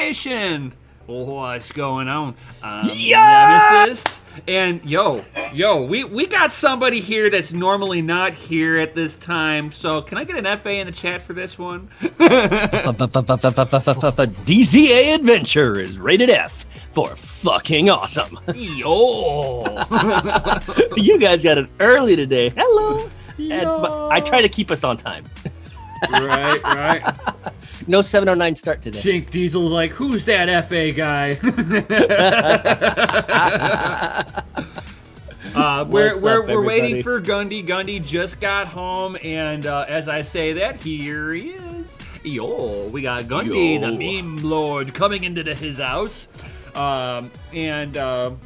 Nation. What's going on? Nemesis. And we got somebody here that's normally not here at this time. So can I get an FA in the chat for this one? DCA Adventure is rated F for fucking awesome. Yo. You guys got it early today. Hello. But I try to keep us on time. Right. No 7:09 start today. Chink Diesel's like, who's that FA guy? We're waiting for Gundy. Gundy just got home, and as I say that, here he is. Yo, we got Gundy, the meme lord, coming into his house. And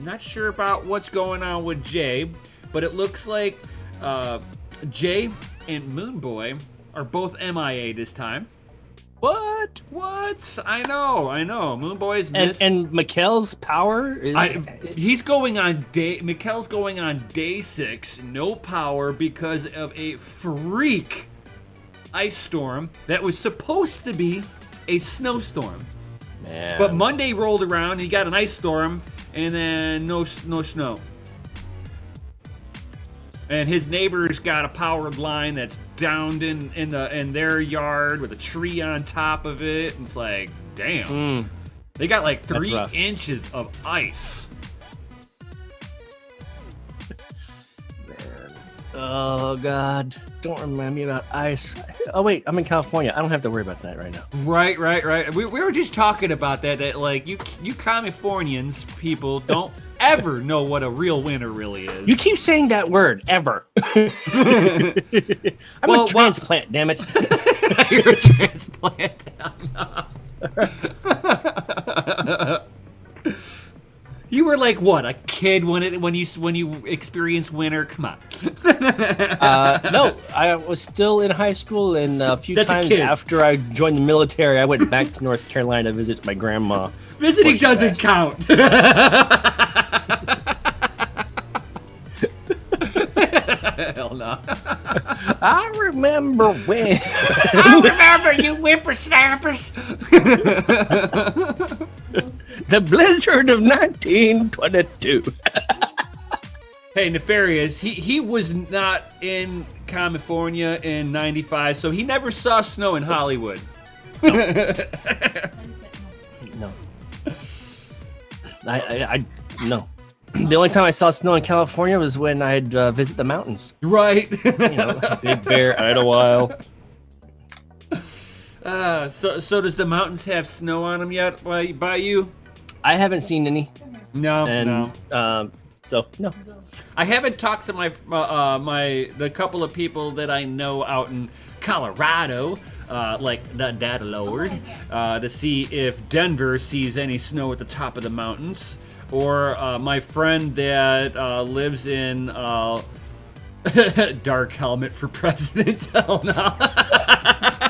not sure about what's going on with Jay, but it looks like Jay and Moonboy are both MIA this time. What? I know. Moonboy's missed. And Mikkel's power is... He's going on day... Mikkel's going on day 6, no power because of a freak ice storm that was supposed to be a snowstorm. Man. But Monday rolled around, he got an ice storm, and then no snow. And his neighbor's got a powered line that's downed in their yard with a tree on top of it. And it's like, damn. They got like 3 inches of ice. Man. Oh, God. Don't remind me about ice. Oh, wait. I'm in California. I don't have to worry about that right now. Right. We were just talking about that like you Californians people don't ever know what a real winter really is. You keep saying that word, ever. I'm a transplant, damn it. You're a transplant. You were like what, a kid when you experienced winter? Come on. No, I was still in high school, and a few times after I joined the military, I went back to North Carolina to visit my grandma. Visiting doesn't count. Hell no. I remember when. I remember you whippersnappers. The blizzard of 1922. Hey, Nefarious, he was not in California in 95, so he never saw snow in Hollywood. No. I no. The only time I saw snow in California was when I'd visit the mountains. Right. Big Bear, Idlewild. So does the mountains have snow on them yet by you? I haven't seen any. No. So no. I haven't talked to the couple of people that I know out in Colorado, like the Data Lord, to see if Denver sees any snow at the top of the mountains, or my friend that lives in Dark Helmet for President. Hell no.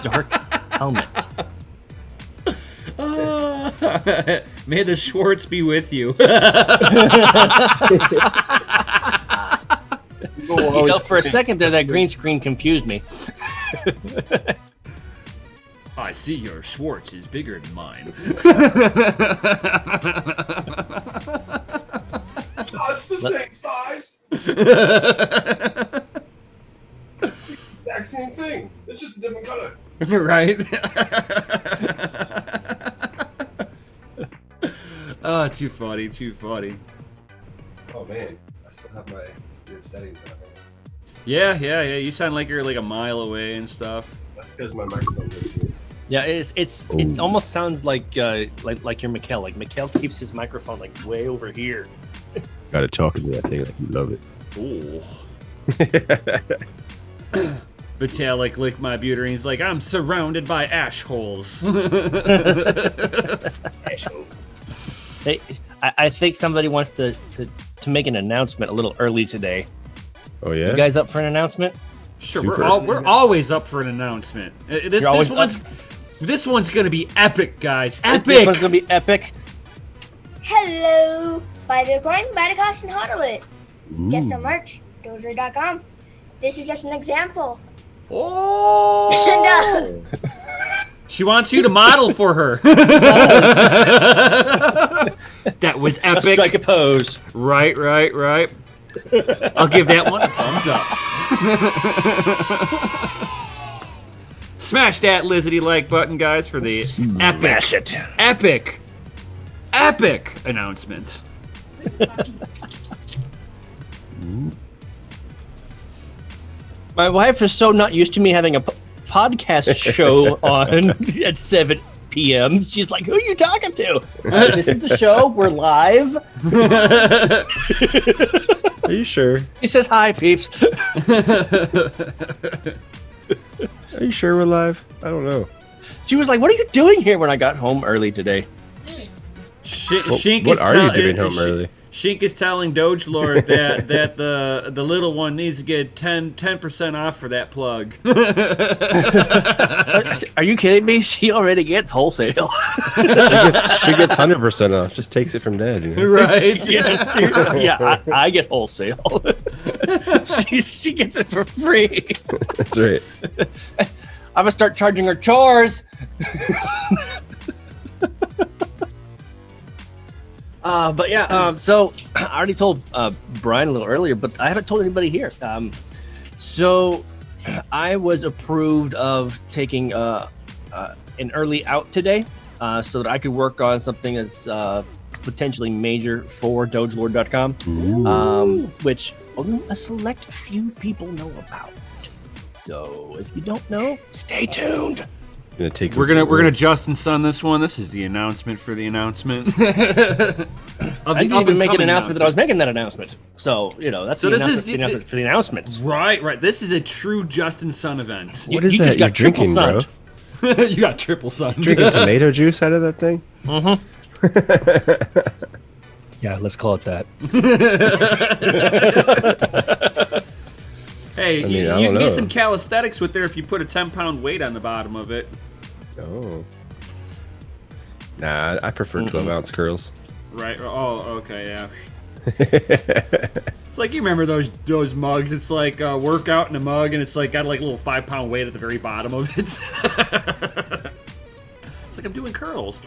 Dark Helmet. May the Schwartz be with you. For a second there, that green screen confused me. I see your Schwartz is bigger than mine. Oh, it's the same size. Exact same thing. It's just a different color. Right? Oh, too funny. Oh man, I still have my weird settings on this. Yeah. You sound like you're like a mile away and stuff. That's because my microphone goes here. Yeah, it almost sounds like you're Mikkel. Like Mikkel keeps his microphone like way over here. Gotta talk to me, I think, like you love it. Ooh. Vitalik licked my butyrene. He's like, I'm surrounded by ash holes. Ash holes. Hey, I think somebody wants to make an announcement a little early today. Oh yeah? You guys up for an announcement? Sure, Super. we're always up for an announcement. This one's gonna be epic, guys. Epic. This one's gonna be epic. Hello, buy Bitcoin, buy the cost and hodl it. Get some merch, dozer.com. This is just an example. Oh! Stand up. She wants you to model for her. That was epic. Strike a pose. Right. I'll give that one a thumbs up. Smash that Lizzie like button, guys, for the epic announcement. My wife is so not used to me having a podcast show on at 7 p.m. She's like, who are you talking to? This is the show. We're live. Are you sure? He says, hi, peeps. Are you sure we're live? I don't know. She was like, what are you doing here when I got home early today? What are you doing home early? Shink is telling Doge Lord that the little one needs to get 10% off for that plug. Are you kidding me? She already gets wholesale. She gets 100% off. Just takes it from Dad. You know? Right? Yes. Yeah, I get wholesale. She gets it for free. That's right. I'm gonna start charging her chores. But yeah, so I already told Brian a little earlier, but I haven't told anybody here. So I was approved of taking an early out today, so that I could work on something that's potentially major for DogeLord.com, which only a select few people know about. So if you don't know, stay tuned. We're gonna Justin Sun this one. This is the announcement for the announcement. I didn't even make an announcement that I was making that announcement. So that's the announcement for the announcements. Right. This is a true Justin Sun event. What is that you're drinking, bro? You got triple sun. Drinking tomato juice out of that thing? Mm-hmm. Yeah, let's call it that. Hey, you can get some calisthenics with there if you put a 10-pound weight on the bottom of it. Oh. Nah, I prefer 12-ounce curls. Right. Oh, okay, yeah. It's like, you remember those mugs? It's like a workout in a mug, and it's like got like a little 5-pound weight at the very bottom of it. It's like I'm doing curls.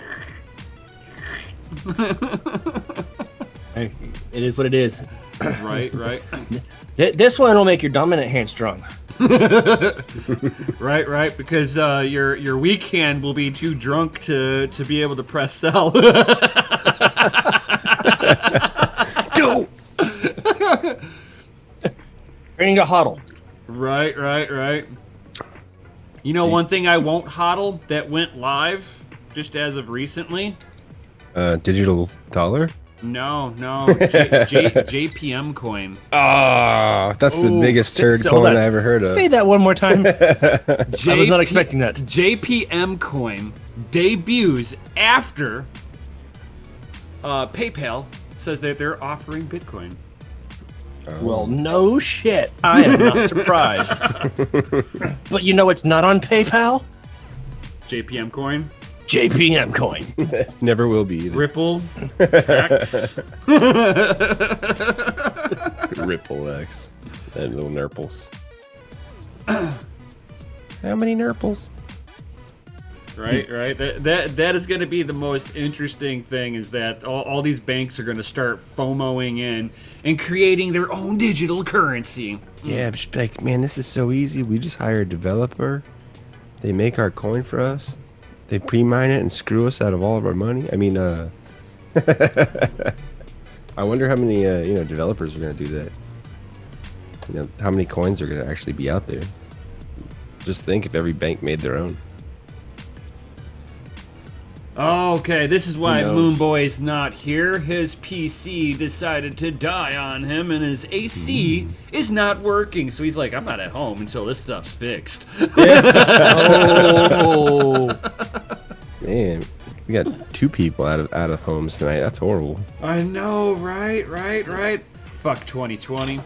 Hey, it is what it is. Right. This one will make your dominant hand strong. Right, because your weak hand will be too drunk to be able to press sell. Dude! Training to hodl. Right. You know, one thing I won't hodl that went live just as of recently? Digital dollar? No. JPM coin. Oh, that's the biggest turd coin I ever heard of. Say that one more time. I was not expecting that. JPM coin debuts after PayPal says that they're offering Bitcoin. Well, no shit. I am not surprised. But you know it's not on PayPal? JPM coin? JPM coin. Never will be either. Ripple X. Ripple X. And little nurples. How many nurples? Right. That is going to be the most interesting thing, is that all these banks are going to start FOMOing in and creating their own digital currency. Yeah, but like, man, this is so easy. We just hire a developer. They make our coin for us. They pre-mine it and screw us out of all of our money. I mean, I wonder how many developers are going to do that. How many coins are going to actually be out there? Just think if every bank made their own. Okay, this is why Moonboy's not here. His PC decided to die on him, and his AC is not working. So he's like, I'm not at home until this stuff's fixed. Oh. Man, we got 2 people out of homes tonight. That's horrible. I know, right? Fuck 2020.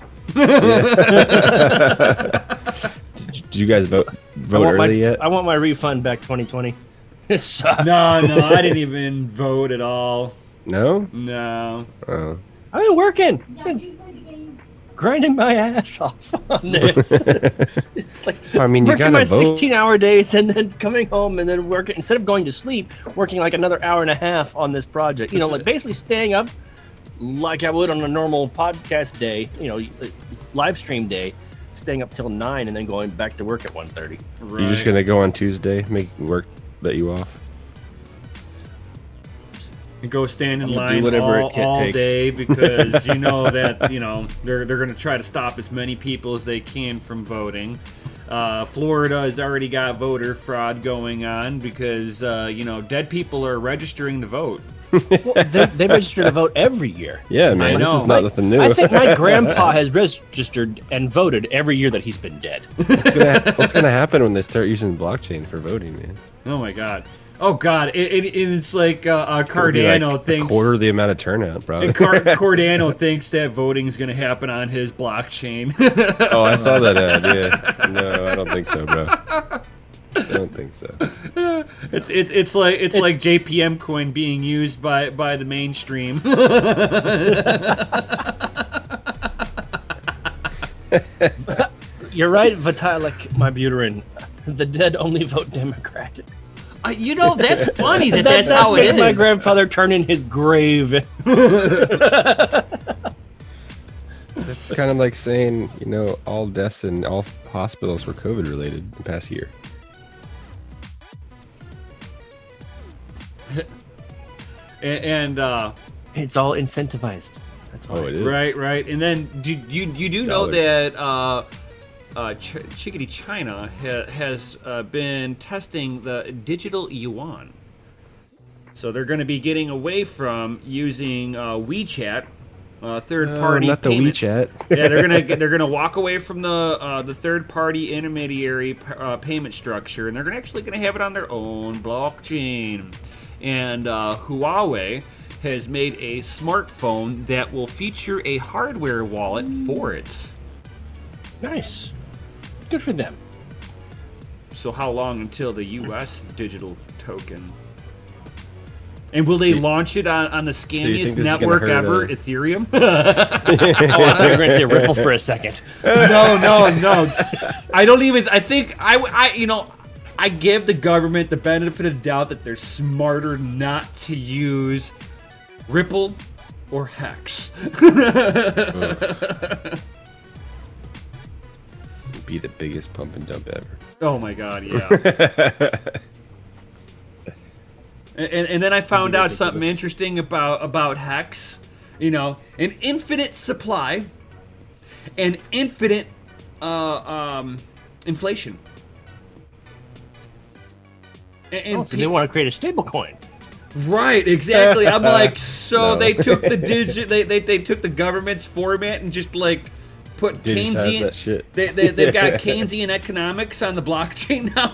Did you guys vote early yet? I want my refund back 2020. It sucks. No, I didn't even vote at all. No? No. Oh. I've been working. grinding my ass off on this. It's like I mean, you working gotta my vote. 16-hour days and then coming home and then working, instead of going to sleep, working like another hour and a half on this project. You know, like basically staying up like I would on a normal podcast day, you know, live stream day, staying up till 9 and then going back to work at 1:30. Right. You're just gonna go on Tuesday, make work let you off. And go stand in I'm gonna line do whatever it all takes. day because you know that they're going to try to stop as many people as they can from voting. Florida has already got voter fraud going on because dead people are registering to vote. Well, they register to vote every year. Yeah, man, I this know. is not nothing new. I think my grandpa has registered and voted every year that he's been dead. What's gonna happen when they start using blockchain for voting, man? Oh my god. Oh god. It's like It'll be Cardano like thinks. a quarter of the amount of turnout, bro. Cardano thinks that voting is going to happen on his blockchain. Oh, I saw that ad. Yeah. No, I don't think so, bro. I don't think so. It's like JPM coin being used by the mainstream. You're right, Vitalik, my buterin. The dead only vote Democrat. That's funny that's how it makes is. my grandfather turn in his grave. It's kind of like saying, all deaths in all hospitals were COVID related the past year. and It's all incentivized. That's why. Oh, it is. right. And then you do know Dollars. that Chickadee China has been testing the digital yuan. So they're going to be getting away from using WeChat, third-party not the payment. WeChat. Yeah, they're gonna walk away from the third-party intermediary payment structure, and they're actually gonna have it on their own blockchain. And Huawei has made a smartphone that will feature a hardware wallet for it. Nice. Good for them. So how long until the U.S. digital token? And will they launch it on the scammiest think this is gonna network hurt, ever, Ethereum? Oh, I thought you were going to say Ripple for a second. No. I don't even. I think I give the government the benefit of the doubt that they're smarter not to use Ripple or Hex. Be the biggest pump and dump ever. Oh my god, yeah. And then I found out something interesting about Hex. An infinite supply and infinite inflation. And So they want to create a stable coin. right, exactly. I'm like, so they took the they took the government's format and just like put Digitize Keynesian. that shit. They've got Keynesian economics on the blockchain now.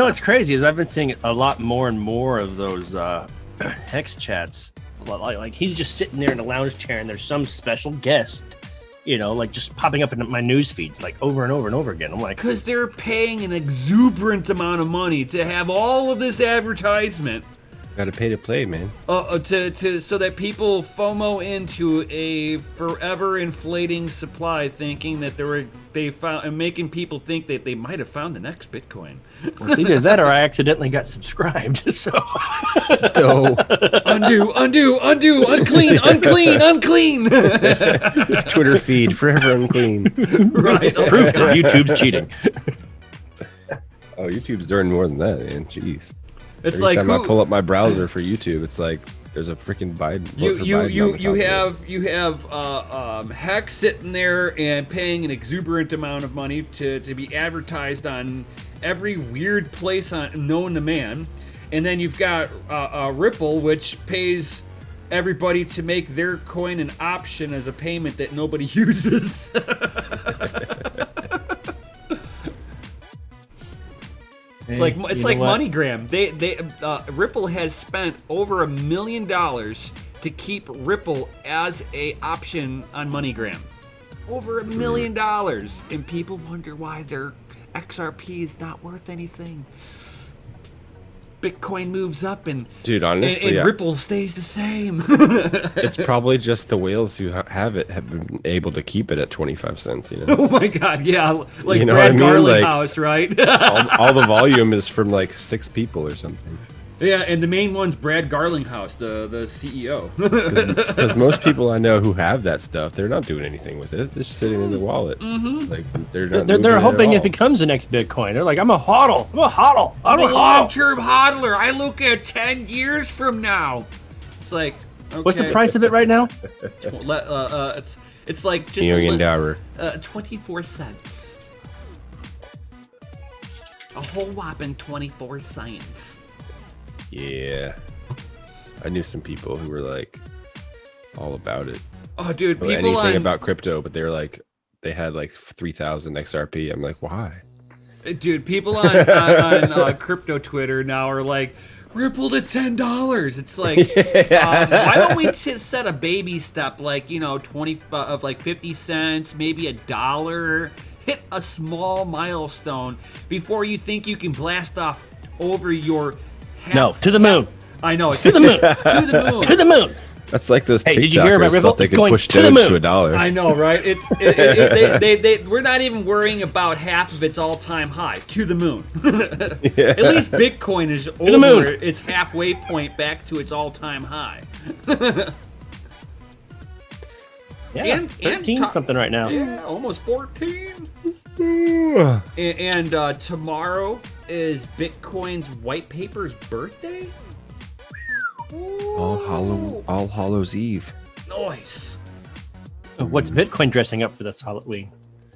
What's crazy is I've been seeing a lot more and more of those Hex chats. Like he's just sitting there in a lounge chair and there's some special guest, like just popping up in my news feeds like over and over and over again. I'm like, Because they're paying an exuberant amount of money to have all of this advertisement, Gotta pay to play, man. so that people FOMO into a forever inflating supply, thinking that they found and making people think that they might have found the next Bitcoin. it's either that or I accidentally got subscribed. So Dope. undo, unclean. Twitter feed forever unclean. Right. proof that YouTube's cheating. Oh, YouTube's doing more than that, man. Jeez. It's Every like time I pull up my browser for YouTube, it's like there's a freaking Biden. vote for Biden on the top of it. you have Hex sitting there and paying an exuberant amount of money to be advertised on every weird place known to man, and then you've got Ripple, which pays everybody to make their coin an option as a payment that nobody uses. It's like MoneyGram. Ripple has spent over $1 million to keep Ripple as a option on MoneyGram. Over $1 million, and people wonder why their XRP is not worth anything. Bitcoin moves up and Dude, honestly, and Ripple stays the same. it's probably just the whales who have it have been able to keep it at 25 cents. You know, Oh my God, yeah, like You know Brad what I mean? Garlinghouse, Like- right? all the volume is from like 6 people or something. Yeah, and the main one's Brad Garlinghouse, the CEO. Because most people I know who have that stuff, they're not doing anything with it. They're just sitting in their wallet. Mm-hmm. Like they're not. They're hoping it it becomes the next Bitcoin. They're like, I'm a hodl. I'm a hodl. I'm a hodl. long-term hodler. I look at 10 years from now. It's like, okay. What's the price of it right now? It's like just Million dollar. 24 cents. A whole whopping 24 cents. Yeah, I knew some people who were like all about it. Oh, dude, Or people anything on about crypto, but they were like, they had like 3,000 XRP. I'm like, why? Dude, people on crypto Twitter now are like, Ripple to $10. It's like, why don't we set a baby step, like 20 of like 50 cents, maybe $1, hit a small milestone before you think you can blast off over your. No, to the moon. I know it's To the moon. to the moon. To the moon. That's like those Hey, did you hear about TikTokers Ripple? thought they It's could going push to the Doge to moon. $1. I know, right? We're not even worrying about half of its all-time high to the moon. At least Bitcoin is the moon. over its halfway point back to its all-time high. Yeah, And 13 something right now. Yeah, almost 14. And tomorrow is Bitcoin's white paper's birthday. All Hallows Eve. Nice. What's Bitcoin dressing up for this Halloween?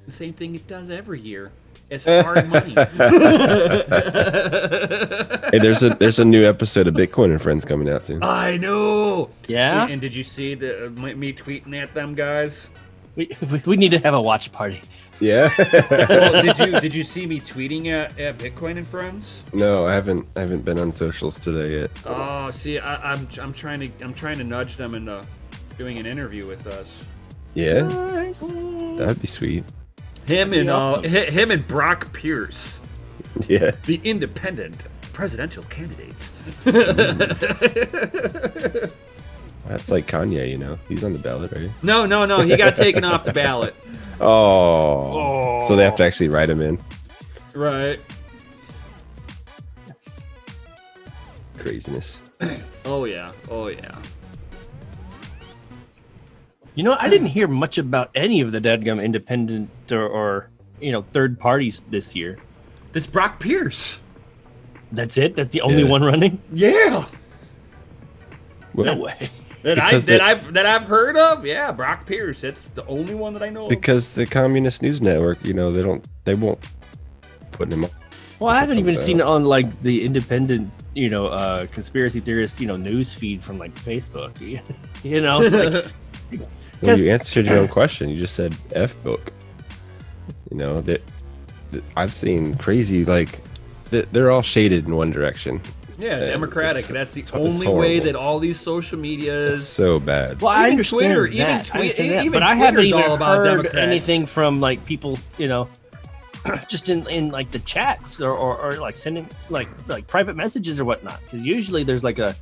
The same thing it does every year. It's hard money. Hey, there's a new episode of Bitcoin and Friends coming out soon. I know. Yeah? And did you see me tweeting at them guys? We need to have a watch party. Yeah. Well, did you see me tweeting at Bitcoin and Friends? No, I haven't been on socials today yet. Oh, see, I'm trying to nudge them into doing an interview with us. Yeah, Nice. that'd be sweet. Him and awesome. him and Brock Pierce, Yeah. the independent presidential candidates. That's like Kanye, he's on the ballot, right? No, he got taken off the ballot. Oh. So they have to actually write him in. Right. Craziness. Oh yeah. I didn't hear much about any of the dadgum independent or third parties this year. That's Brock Pierce. That's it? That's the only Yeah. one running? Yeah. No way. That I've heard of. Yeah, Brock Pierce. That's the only one that I know of. Because the Communist News Network, they won't put him up. Well, I haven't even something seen it else. on like the independent, conspiracy theorist, news feed from like Facebook. It's like, Well, you answered your own question. You just said F book. That I've seen crazy, like, they're all shaded in one direction. Yeah, Democratic. That's the it's only way horrible. that all these social It's medias. so bad. well, I Even understand Twitter, that. even I understand that, even but I haven't Twitter's even all about heard Democrats. anything from like people, just in like the chats or like sending like private messages or whatnot. Because usually there's like a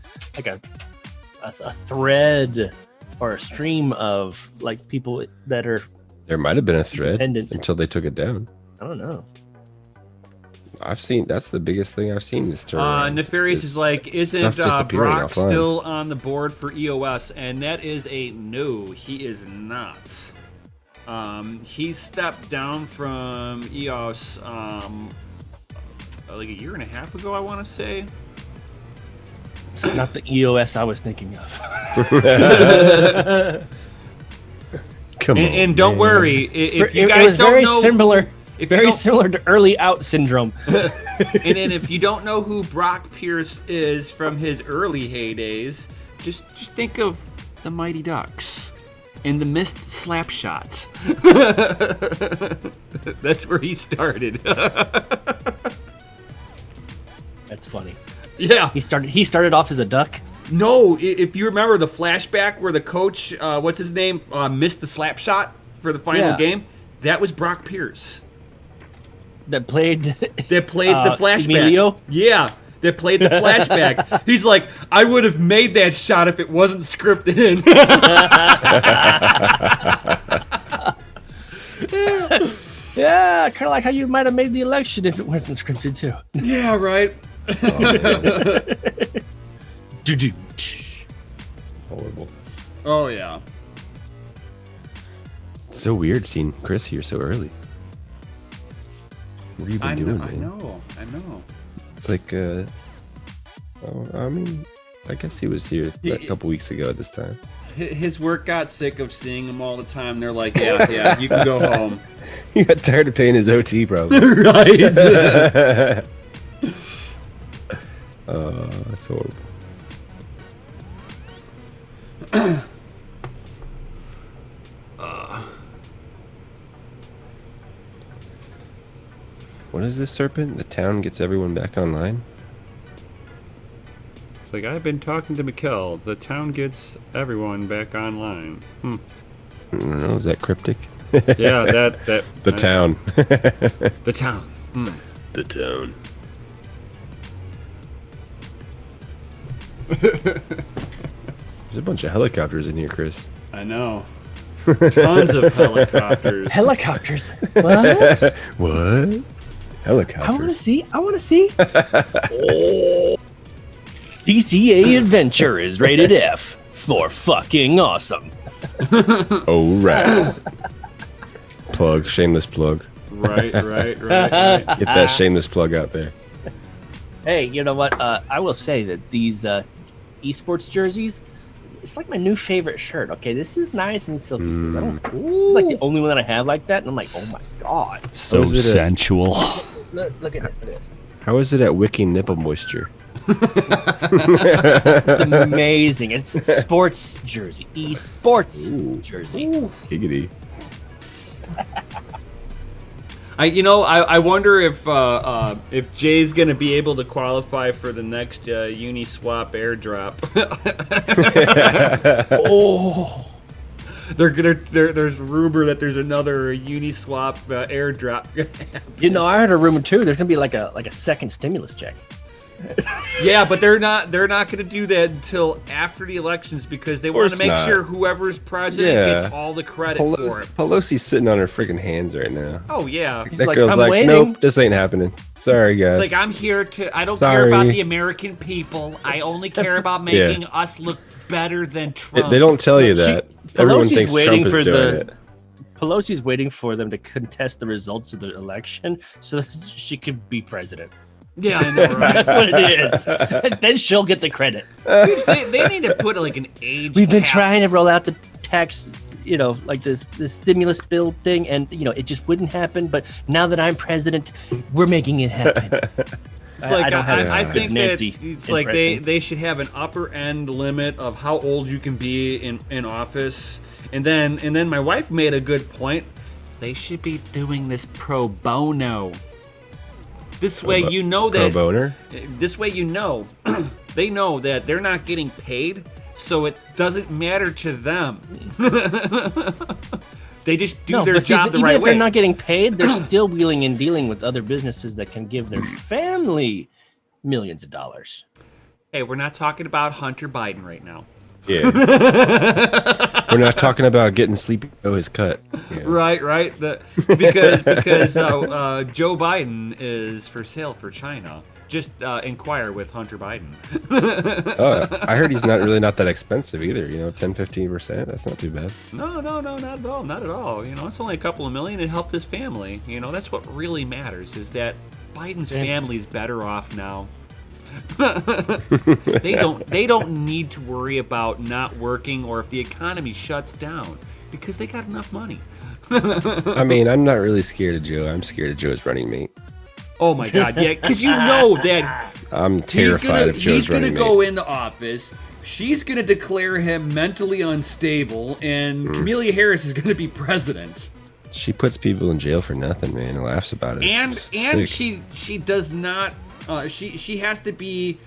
thread or a stream of like people that are, There might have been a thread Independent. until they took it down. I don't know. That's the biggest thing I've seen this turn. Nefarious is like, isn't stuff disappearing Brock offline. still on the board for EOS? And that is a no. He is not. He stepped down from EOS like a year and a half ago, I want to say. It's not the EOS I was thinking of. Come on. And don't man. worry, if you it guys was don't very know, similar. if you Very don't- similar to early out syndrome. And then if you don't know who Brock Pierce is from his early heydays, just think of the Mighty Ducks and the missed slap shots. That's where he started. That's funny. Yeah. He started off as a duck. No, if you remember the flashback where the coach, what's his name, missed the slap shot for the final Yeah. game, that was Brock Pierce. That played That played the flashback. Emilio? Yeah. that played the flashback. He's like, I would have made that shot if it wasn't scripted in. Yeah, kind of like how you might have made the election if it wasn't scripted too. Yeah, right. Horrible. Oh, yeah. It's so weird seeing Chris here so early. What have you been doing, man? I know. It's like, I mean, I guess he was here a couple weeks ago at this time. His work got sick of seeing him all the time. They're like, yeah, you can go home. He got tired of paying his OT, probably. Right. That's horrible. What is this, Serpent? The town gets everyone back online? It's like, I've been talking to Mikkel. The town gets everyone back online. I don't know, is that cryptic? Yeah, that The town. the town. The town. There's a bunch of helicopters in here, Chris. I know. Tons of helicopters. Helicopters. What? What? Helicopters. I want to see. DCA Adventure is rated F for fucking awesome. Oh, right. Plug. Shameless plug. Right. Get that shameless plug out there. Hey, you know what? I will say that these esports jerseys, it's like my new favorite shirt. Okay, this is nice and silky. It's like the only one that I have like that, and I'm like, oh my god, So sensual. Look at this. Look at this. How is it at wicking nipple moisture? It's amazing. It's a sports jersey, esports jersey. Giggity. I wonder if Jay's gonna be able to qualify for the next Uniswap airdrop. Oh, there's rumor that there's another Uniswap airdrop. you know, I heard a rumor too. There's gonna be like a second stimulus check. Yeah, but they're not gonna do that until after the elections because they want to course make not. sure whoever's president gets all the credit for it. Pelosi's sitting on her freaking hands right now. Oh yeah. He's That like, girl's I'm like, waiting. nope, this ain't happening. Sorry, guys. It's like, I'm here to, I don't care about Sorry. the American people. I only care about making us look better than Trump. They don't tell you that. Everyone Pelosi's thinks waiting Trump for is doing it. Pelosi's waiting for them to contest the results of the election so that she could be president. Yeah, I know, right? That's what it is. And then she'll get the credit. they need to put like an age We've been cap. trying to roll out the tax, like this stimulus bill thing, and it just wouldn't happen. But now that I'm president, we're making it happen. It's like, I good think that Nancy it's like impression. they should have an upper end limit of how old you can be in office. And then my wife made a good point. They should be doing this pro bono. This way you know that Pro boner? This way you know they know that they're not getting paid, so it doesn't matter to them. They just do their job the even right if way. they're not getting paid, they're still wheeling and dealing with other businesses that can give their family millions of dollars. Hey, we're not talking about Hunter Biden right now. Yeah. We're not talking about getting Sleepy Joe his cut. Yeah. Right. Because Joe Biden is for sale for China. Just inquire with Hunter Biden. I heard he's not that expensive either. 10-15%. That's not too bad. No, not at all. Not at all. It's only a couple of million. It helped his family. That's what really matters is that Biden's family's better off now. They don't need to worry about not working or if the economy shuts down because they got enough money. I mean, I'm not really scared of Joe. I'm scared of Joe's running mate. Oh my God, yeah, because you know that I'm terrified of Joe's running he's mate. gonna go into office. She's gonna declare him mentally unstable, and Kamala Harris is gonna be president. She puts people in jail for nothing, man, and laughs about it. And It's sick. she does not. She has to be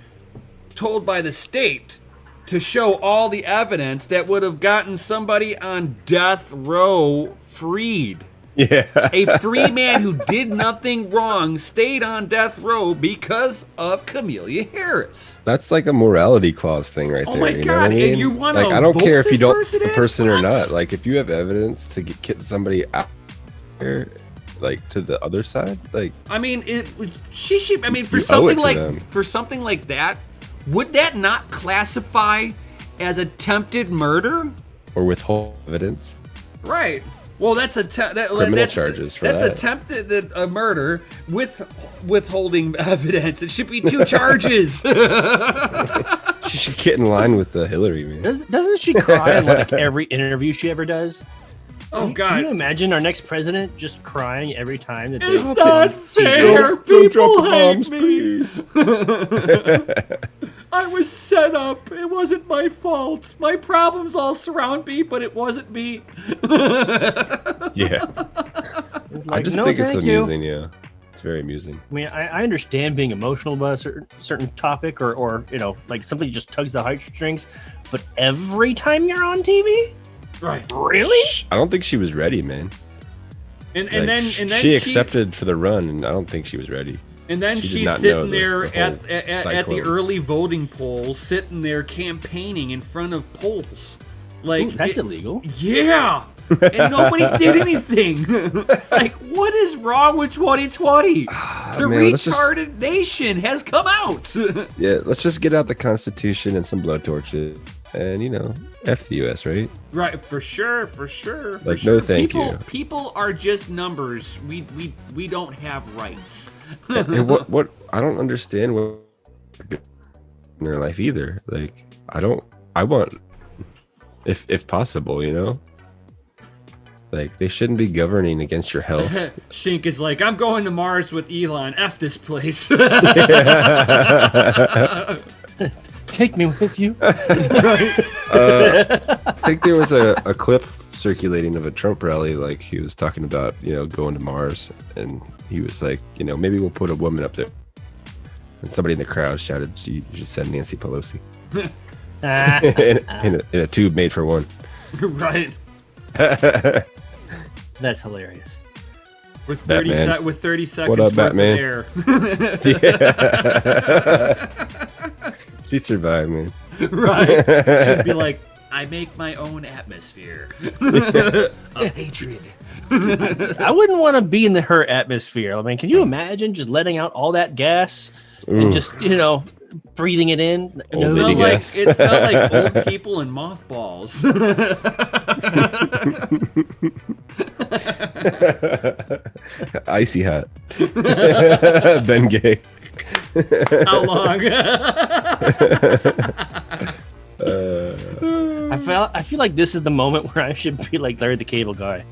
told by the state to show all the evidence that would have gotten somebody on death row freed. Yeah. A free man who did nothing wrong stayed on death row because of Camellia Harris. That's like a morality clause thing right Oh there. my you know God, what I mean? and you wanna like, I don't vote care if you this don't person the in? person or What? not. Like, if you have evidence to get somebody out there, like to the other side, like, I mean, she should. I mean, for You owe it something like that, would that not classify as attempted murder? or withhold evidence. Right. Well, that's Criminal charges for that's that. attempted murder with withholding evidence. It should be 2 charges. She should get in line with Hillary, man. Doesn't she cry in like every interview she ever does? Oh Can God. you imagine our next president just crying every time that It's they not fair. People hate me. please. I was set up. It wasn't my fault. My problems all surround me, but it wasn't me. Yeah. It's I like, just no, think it's thank you. amusing, yeah. It's very amusing. I mean, I understand being emotional about a certain topic or you know, like something just tugs the heartstrings, but every time you're on TV? Right. Really? I don't think she was ready, man. And Like, then she accepted for the run, and I don't think she was ready. And then She did she's not know sitting the there whole at the cyclone. early voting polls, sitting there campaigning in front of polls. Like Ooh, that's illegal. Yeah. And nobody did anything. It's like, what is wrong with 2020? The man, let's just- retarded nation has come out. Yeah, let's just get out the Constitution and some blood torches, and F the U.S. Right? Right, for sure. Like, no thank people, you. People are just numbers. We don't have rights. And what I don't understand what in their life either. Like, I want, if possible, like, they shouldn't be governing against your health. Shink is like, I'm going to Mars with Elon. F this place. Take me with you. I think there was a clip circulating of a Trump rally, like he was talking about, going to Mars, and he was like, maybe we'll put a woman up there. And somebody in the crowd shouted, you should send Nancy Pelosi. in a tube made for one. Right. That's hilarious. With 30 Batman. with 30 seconds What up, worth Batman? of air. She survived, man. Right. She'd be like, I make my own atmosphere of hatred. I wouldn't want to be in her atmosphere. I mean, can you imagine just letting out all that gas and just, breathing it in? It Old smelled lady like gas. it smelled like old people and mothballs. Icy hot. Ben Gay. How long? I feel like this is the moment where I should be like Larry the Cable Guy.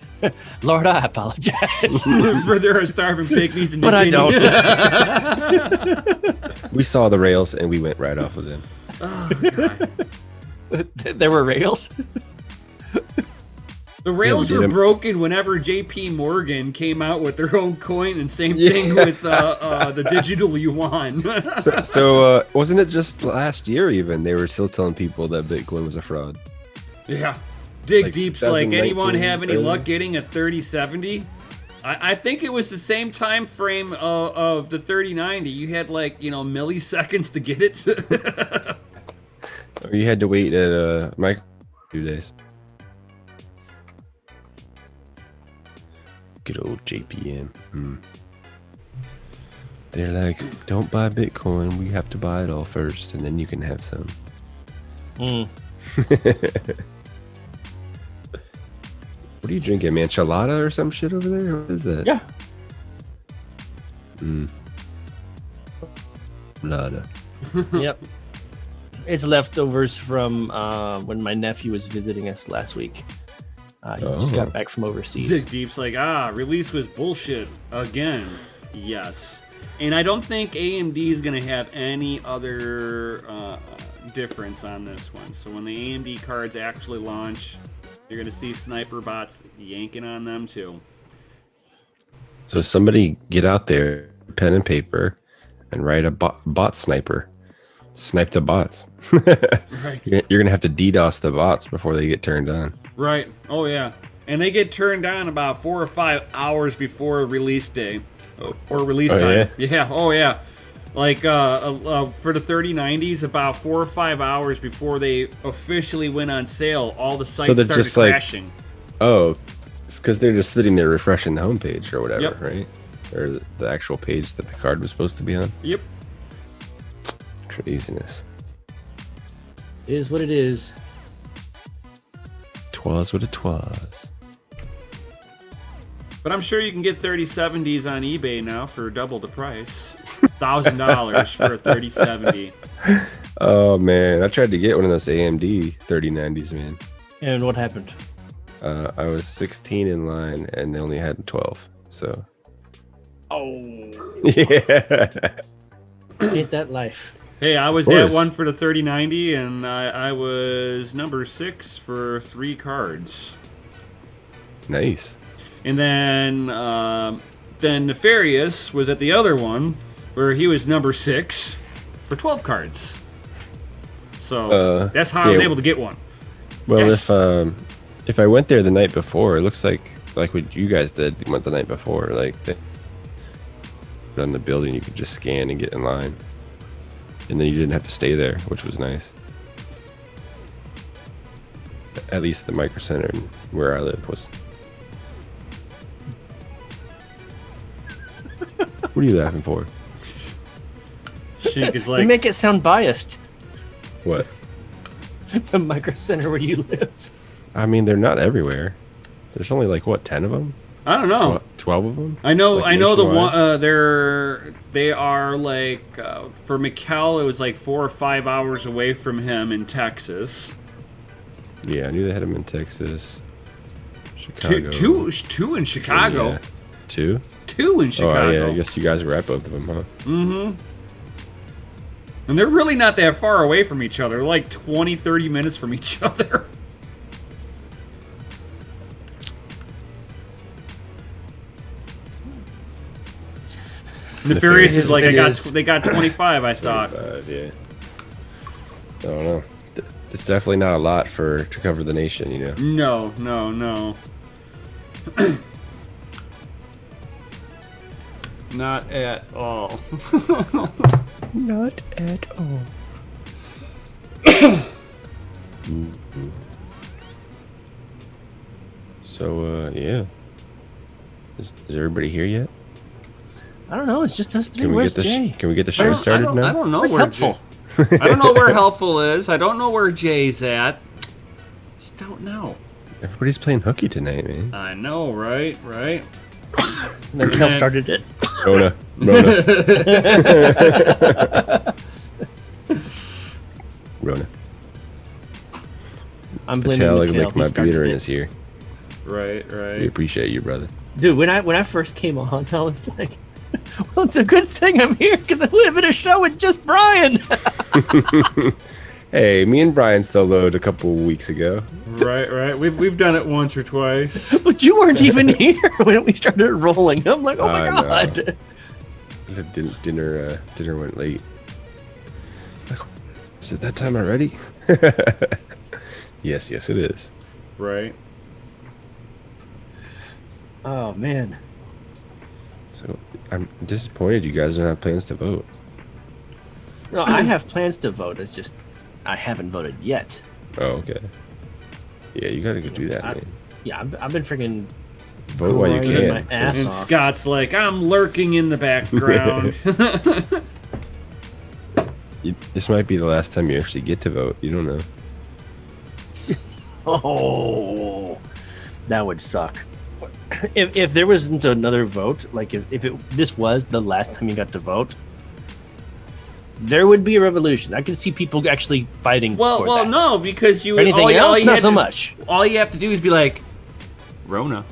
Lord, I apologize. For their starving pygmies and But I We saw the rails and we went right off of them. Oh, God. There were rails. The rails did were 'em. broken whenever JP Morgan came out with their own coin, and same thing with the digital yuan. So wasn't it just last year even they were still telling people that Bitcoin was a fraud? Yeah. Dig Like Deep's like, anyone 2019 have any early? luck getting a 3070? I think it was the same time frame of the 3090. You had milliseconds to get it. Or you had to wait at micro 2 days. Good old JPM. They're like, don't buy Bitcoin. We have to buy it all first, and then you can have some. What are you drinking, man? Chelada or some shit over there? What is that? Yeah. Chelada. Yep. It's leftovers from when my nephew was visiting us last week. He just got back from overseas. Dig Deep's like, release was bullshit again. Yes. And I don't think AMD is going to have any other difference on this one. So when the AMD cards actually launch, you're going to see sniper bots yanking on them too. So somebody get out there, pen and paper, and write a bot sniper. Snipe the bots. Right. You're going to have to DDoS the bots before they get turned on. Right. Oh, yeah. and they get turned on about 4 or 5 hours before release day or release time. Yeah. Oh yeah. Like for the 3090s, about 4 or 5 hours before they officially went on sale, all the sites started just crashing. Oh, it's because they're just sitting there refreshing the homepage or whatever, Yep. right? Or the actual page that the card was supposed to be on. Yep. Craziness. It is what it is. 'Twas what it was. But I'm sure you can get 3070s on eBay now for double the price. $1,000 for a 3070. Oh man, I tried to get one of those AMD 3090s, man. And what happened? I was 16 in line and they only had 12. So Oh, yeah. get that life. Hey, I was Of at course. one for the 3090, and I was number 6 for 3 cards. Nice. And then Nefarious was at the other one, where he was number 6 for 12 cards. So that's how I was yeah. able to get one. Well, Yes. if I went there the night before, it looks like what you guys did went the night before. Like they put on the building, you could just scan and get in line, and then you didn't have to stay there, which was nice. At least the Micro Center where I live was. What are you laughing for? Sheik is You like, make it sound biased. What? The Micro Center where you live. I mean, they're not everywhere. There's only like what, 10 of them? I don't know. 12 of them? I know. Like I know the nationwide? one. They are like for Mikkel, it was like 4 or 5 hours away from him in Texas. Yeah, I knew they had them in Texas, Chicago. Two in Chicago. Yeah. 2? 2 in Oh, Chicago. yeah, I guess you guys were at both of them, huh? Mm-hmm. And they're really not that far away from each other. They're like 20, 30 minutes from each other. Nefarious is like, they got 25, I thought. Yeah. I don't know. It's definitely not a lot to cover the nation, you know? No. Not at all. Not at all. So, yeah. Is everybody here yet? I don't know. It's just us three. Can we Where's get Jay? Can we get the show started now? I don't know Where's where Helpful? I don't know where Helpful is. I don't know where Jay's at. Just don't know. Everybody's playing hooky tonight, man. I know, right? Mikkel started it. Rona. Rona. I'm blaming Patel, Mikkel. like my He started Buterin it. is here. Right. We appreciate you, brother. Dude, when I first came on, I was like, well, it's a good thing I'm here because it would have been a show with just Brian. Hey, me and Brian soloed a couple weeks ago. Right. We've done it once or twice. But you weren't even here when we started rolling. I'm like, oh my I know. god. Dinner went late. Like, is it that time already? Yes, it is. Right. Oh man. So I'm disappointed you guys don't have plans to vote. No, I have plans to vote. It's just I haven't voted yet. Oh, okay. Yeah, you gotta go do that, man. Yeah, I've been freaking Vote while you grinding can. my ass And off. Scott's like, I'm lurking in the background. This might be the last time you actually get to vote. You don't know. Oh, that would suck. If there wasn't another vote, like if this was the last time you got to vote, there would be a revolution. I can see people actually fighting. for well, that. no, because you Anything all else, you not had so to- much. All you have to do is be like, Rona,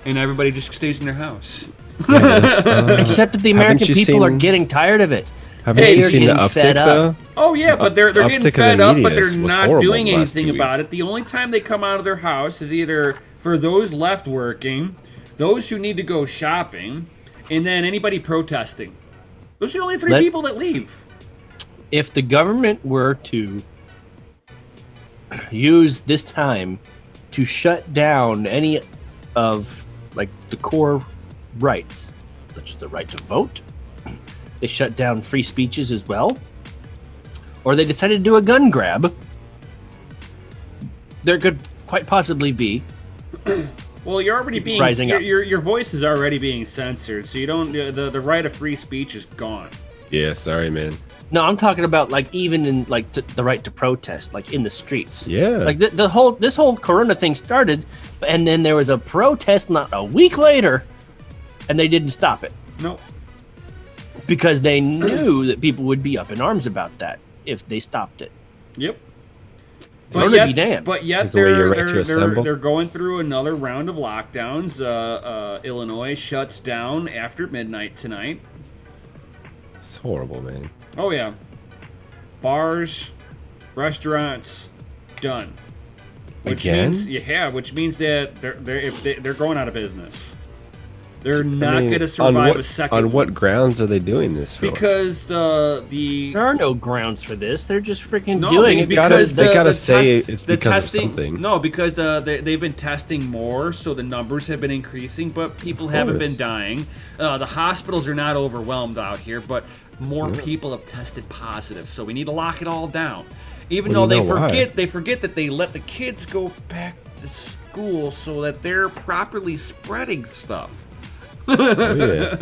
and everybody just stays in their house. Except that the Haven't American you people are seen- getting tired of it. Haven't Hey, you you're seen the getting uptick fed up. though? Oh yeah, but they're Uptick getting of the fed up, but media they're was not horrible doing the last anything 2 about weeks. it. The only time they come out of their house is either for those left working, those who need to go shopping, and then anybody protesting. Those are the only three people that leave. If the government were to use this time to shut down any of like the core rights, such as the right to vote. They shut down free speeches as well, or they decided to do a gun grab. There could quite possibly be. Well, you're already being Rising up. your voice is already being censored, so you don't the right of free speech is gone. Yeah, sorry, man. No, I'm talking about like even in like the right to protest, like in the streets. Yeah. Like this whole Corona thing started, and then there was a protest not a week later, and they didn't stop it No. because they knew that people would be up in arms about that if they stopped it. Yep. Corona be damned. But yet Take away your right to assemble. they're going through another round of lockdowns. Illinois shuts down after midnight tonight. It's horrible, man. Oh yeah, bars, restaurants, done. Again? Which means that they're going out of business. They're not I mean, going to survive a second. On what grounds are they doing this for? Because the There are no grounds for this. They're just freaking No, doing it because they gotta the say test- it's the because of testing, something. No, because they've been testing more, so the numbers have been increasing, but people haven't been dying. The hospitals are not overwhelmed out here, but more people have tested positive, so we need to lock it all down. Even Well, though you know why. they forget that they let the kids go back to school so that they're properly spreading stuff. Oh, yeah.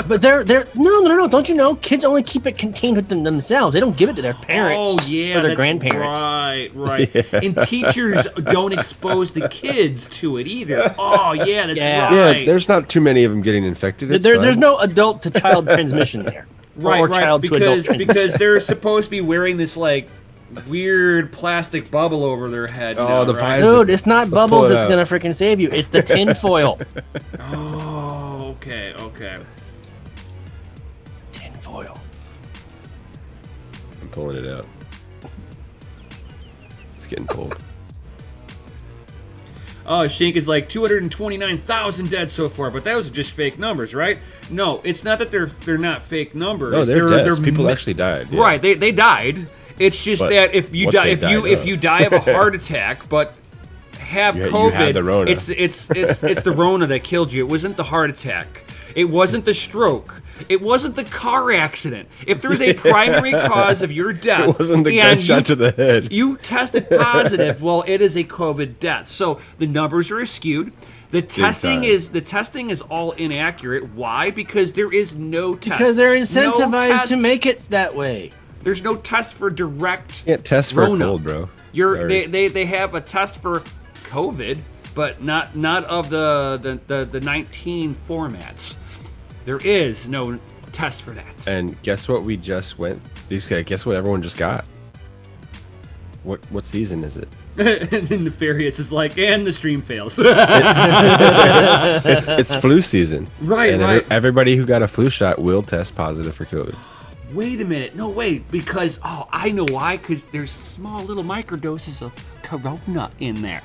But they're no. Don't you know? Kids only keep it contained within themselves. They don't give it to their parents Oh yeah, or their that's grandparents. Right. Yeah. And teachers don't expose the kids to it either. Oh yeah, that's Yeah. right. Yeah, there's not too many of them getting infected. It's There's fine. no adult to child transmission there. right, or right, child to adult because transmission. they're supposed to be wearing this like weird plastic bubble over their head. Oh, now, the right? visor. Dude, it's not Let's bubbles pull it that's out. gonna freaking save you. It's the tin foil. Oh, okay. Tin foil. I'm pulling it out. It's getting cold. Oh, Shink is like 229,000 dead so far, but those are just fake numbers, right? No, it's not that they're not fake numbers. No, they're dead. People mi- actually died. Yeah. Right, they died. It's just But that if you what die they if you died if of. you die of a heart attack, but have You COVID, had the Rona. it's the Rona that killed you. It wasn't the heart attack. It wasn't the stroke. It wasn't the car accident. If there's a primary cause of your death, It wasn't the and gunshot to the head. you tested positive, well, it is a COVID death. So the numbers are skewed. The testing time. is all inaccurate. Why? Because there is no test. Because they're No incentivized test. to make it that way. There's no test for direct. Can't test for a Rona. cold, bro. You're Sorry. they have a test for COVID, but not of the 19 formats. There is no test for that. And guess what? We just went. Guess what? Everyone just got. What season is it? And then Nefarious is like, and the stream fails. It's flu season. Right, and right. Everybody who got a flu shot will test positive for COVID. Wait a minute. No, wait. Because, I know why. Because there's small little microdoses of Corona in there.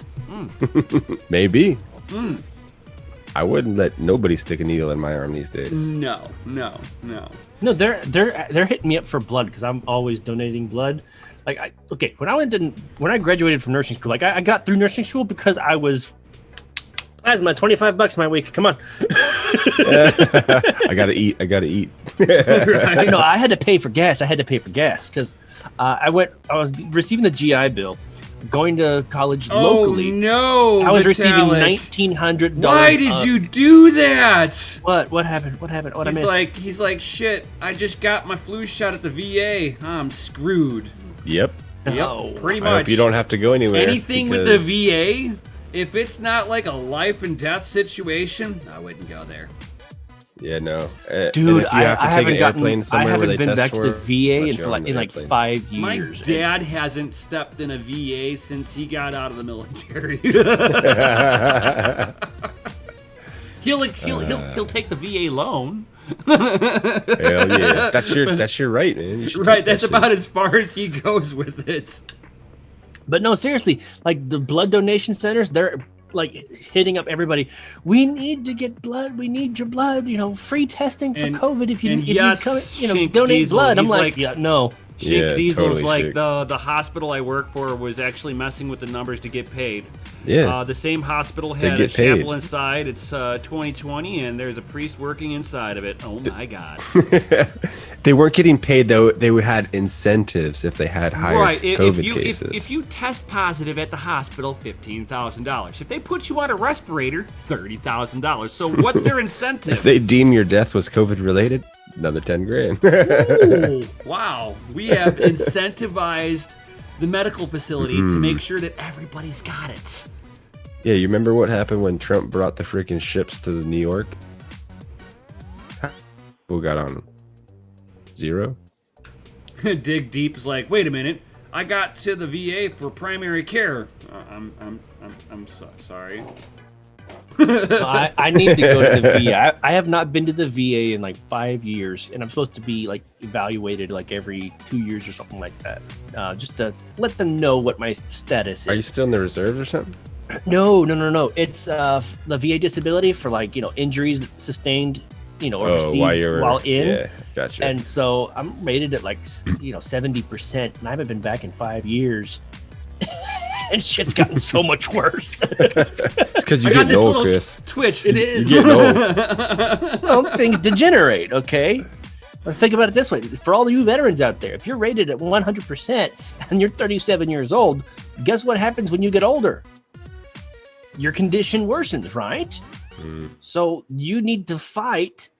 Maybe. I wouldn't let nobody stick a needle in my arm these days. No. No, they're hitting me up for blood because I'm always donating blood. Like, when I graduated from nursing school, like I got through nursing school because I was plasma, $25 my week. Come on. I gotta eat. No, I had to pay for gas. Because I was receiving the GI Bill, going to college locally. Oh, no. I was receiving Vitalik. $1,900. Why did you do that? What happened? What I missed? He's like, shit, I just got my flu shot at the VA. I'm screwed. Yep. No. Yep, pretty I much. hope you don't have to go anywhere. Anything with the because- VA, if it's not like a life and death situation, I wouldn't go there. Yeah, no. And Dude, if you have to I take haven't an airplane I somewhere where haven't they been test back to the for, VA let in, you for on like, the in like airplane. 5 My years. dad hasn't stepped in a VA since he got out of the military. He'll take the VA loan. Hell yeah, that's your right, man. You should Right, take that that's shit. about as far as he goes with it. But no, seriously, like the blood donation centers, they're like hitting up everybody. We need to get blood. We need your blood. Free testing for And- COVID if you and if yes, you come, Shink donate Diesel, blood. I'm he's like, like- yeah, no. Shink Diesel's totally like shake. the hospital I work for was actually messing with the numbers to get paid. Yeah. The same hospital To had a get paid. chapel inside. It's 2020, and there's a priest working inside of it. Oh my God! They weren't getting paid though. They had incentives if they had higher Right. COVID cases. If you test positive at the hospital, $15,000. If they put you on a respirator, $30,000. So what's their incentive? If they deem your death was COVID related, another 10 grand. Ooh, wow. We have incentivized the medical facility to make sure that everybody's got it. Yeah, you remember what happened when Trump brought the freaking ships to New York? Who got on them? 0? Dig Deep's like, wait a minute. I got to the VA for primary care. I'm sorry. I need to go to the VA. I have not been to the VA in like 5 years, and I'm supposed to be like evaluated like every 2 years or something like that, just to let them know what my status is. Are you still in the reserves or something? No. It's the VA disability for like injuries sustained, or received while in. Yeah, gotcha. And so I'm rated at like 70%, and I haven't been back in 5 years. And shit's gotten so much worse. It's because you I got get this old, little Chris. twitch. It is. You get old. Well, things degenerate, okay? But think about it this way. For all you veterans out there, if you're rated at 100% and you're 37 years old, guess what happens when you get older? Your condition worsens, right? So you need to fight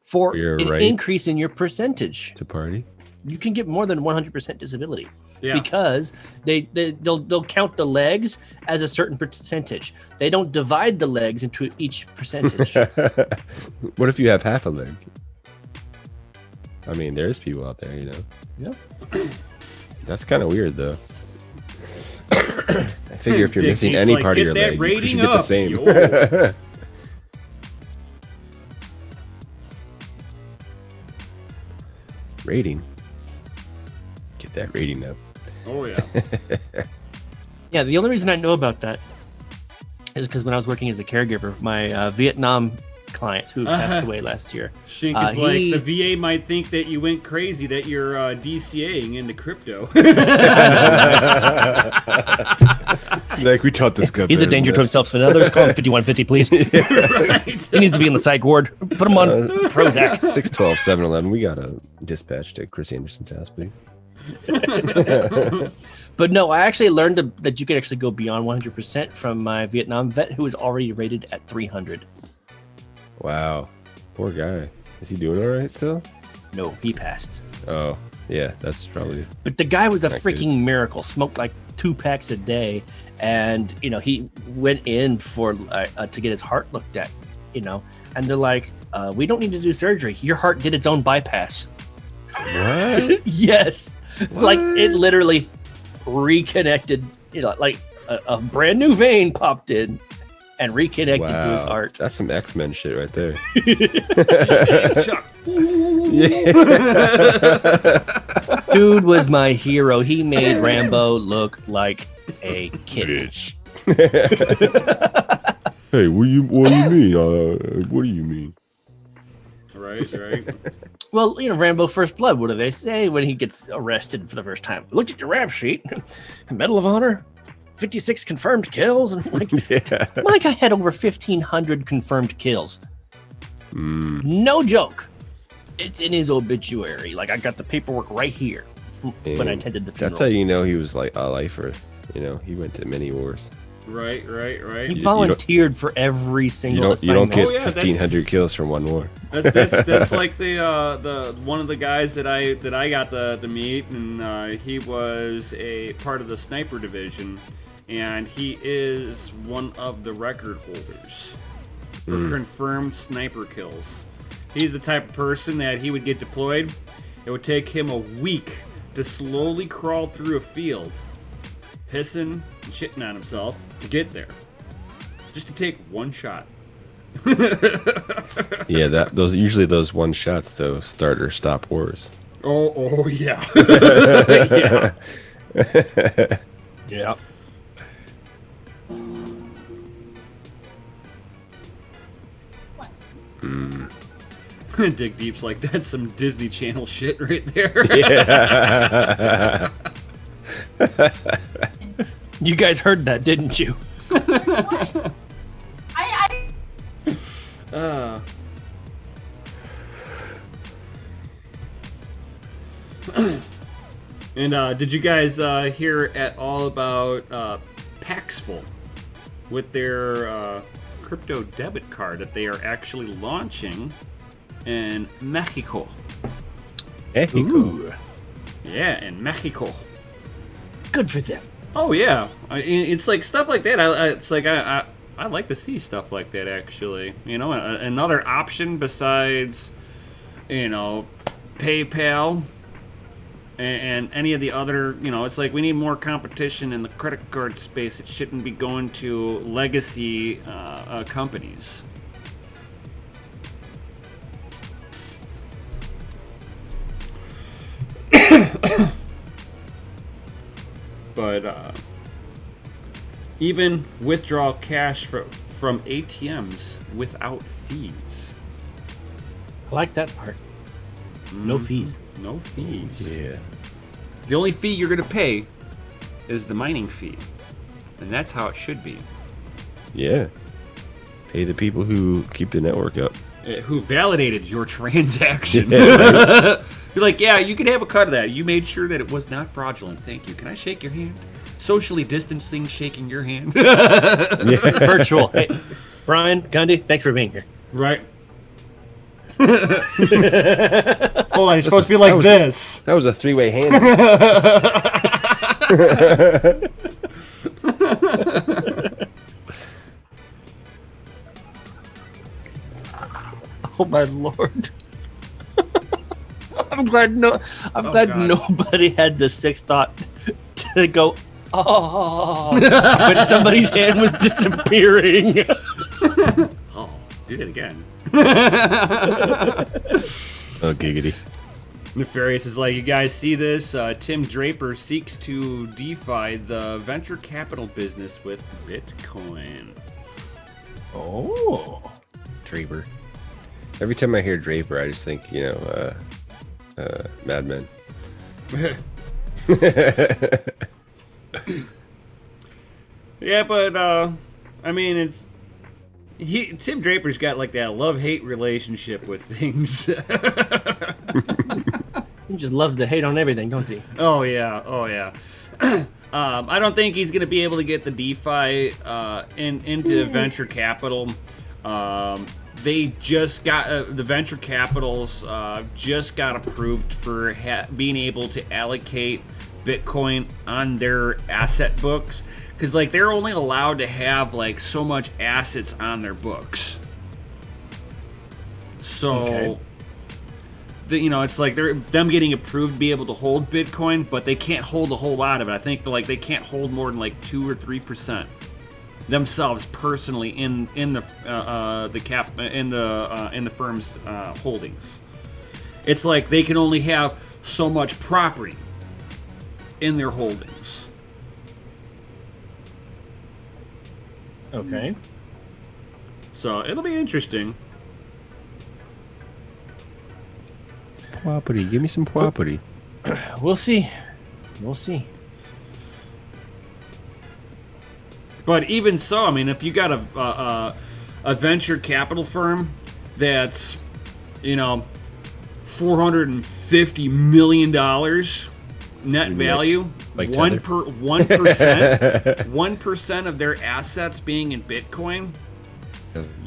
for an increase in your percentage. To party? You can get more than 100% disability. Yeah. Because they'll count the legs as a certain percentage. They don't divide the legs into each percentage. What if you have half a leg? I mean, there's people out there, Yeah. That's kind of weird, though. I figure if you're Dig missing Deep's any like, part of your "Get that leg, you should rating get the up, same. yo." Rating. Get that rating up. Oh yeah. Yeah, the only reason I know about that is because when I was working as a caregiver, my Vietnam client who passed away last year. Shink is like, the VA might think that you went crazy, that you're DCAing into crypto. Like, we taught this guy. He's a danger to himself and others. Call him 5150, please. Right. He needs to be in the psych ward. Put him on Prozac. 612 711. We got a dispatch to Chris Anderson's house, please. But no, I actually learned that you could actually go beyond 100% from my Vietnam vet who was already rated at 300. Wow. Poor guy. Is he doing all right still? No, he passed. Oh, yeah. That's probably. But the guy was a Not freaking miracle. Smoked like 2 packs a day, and he went in for to get his heart looked at, and they're like, "We don't need to do surgery. Your heart did its own bypass." What? Yes, like it literally reconnected. Like a brand new vein popped in and reconnected to his heart. That's some X-Men shit right there. Chuck. Dude was my hero. He made Rambo look like a kid. Hey, what do you mean? What do you mean? Right. Well, Rambo First Blood, what do they say when he gets arrested for the first time? Looked at your rap sheet. Medal of Honor, 56 confirmed kills. And I'm like, my guy had over 1,500 confirmed kills. No joke. It's in his obituary. Like, I got the paperwork right here from when I attended the funeral. That's how you know he was like a lifer. He went to many wars. Right. He volunteered for every single You don't assignment. get 1,500 kills from one war. That's like the one of the guys that I got to meet, and he was a part of the sniper division, and he is one of the record holders for confirmed sniper kills. He's the type of person that he would get deployed. It would take him a week to slowly crawl through a field, pissing and shitting on himself to get there, just to take one shot. Yeah, those one shots though start or stop wars. Oh yeah. Yeah. Dig Deep's like, that's some Disney Channel shit right there. Yeah. You guys heard that, didn't you? And did you guys hear at all about Paxful with their crypto debit card that they are actually launching in Mexico? Mexico. Yeah, in Mexico. Good for them. Oh yeah, it's like stuff like that. I like to see stuff like that actually. You know, another option besides, you know, PayPal and any of the other. You know, it's like we need more competition in the credit card space. It shouldn't be going to legacy companies. But even withdraw cash from ATMs without fees. I like that part. No fees. No fees. Yeah. The only fee you're going to pay is the mining fee. And that's how it should be. Yeah. Pay the people who keep the network up. Who validated your transaction. Yeah, right? You're like, yeah, you can have a cut of that. You made sure that it was not fraudulent. Thank you. Can I shake your hand? Socially distancing, shaking your hand. Virtual. Hey, Brian, Gundy, thanks for being here. Right. Hold on, it's supposed to be like this. That was a three-way hand. Oh my lord. I'm glad God. nobody had the sick thought to go, oh, when somebody's hand was disappearing. Oh, do it again. Oh, giggity. Nefarious is like, you guys see this? Tim Draper seeks to DeFi the venture capital business with Bitcoin. Oh. Draper. Every time I hear Draper, I just think, you know, Mad Men. Yeah, but I mean, Tim Draper's got like that love-hate relationship with things. He just loves to hate on everything, don't he? Oh yeah. I don't think he's gonna be able to get the DeFi into venture capital. They just got the venture capitals just got approved for being able to allocate Bitcoin on their asset books, because like they're only allowed to have like so much assets on their books. So, Okay. You know, it's like them getting approved to be able to hold Bitcoin, but they can't hold a whole lot of it. I think they can't hold more than like 2 or 3% themselves personally in the firm's holdings. It's like they can only have so much property in their holdings. Okay. So it'll be interesting. Property. Give me some property. We'll see. We'll see. But even so, I mean, if you got a venture capital firm that's, you know, $450 million net value, like 1%, 1% of their assets being in Bitcoin.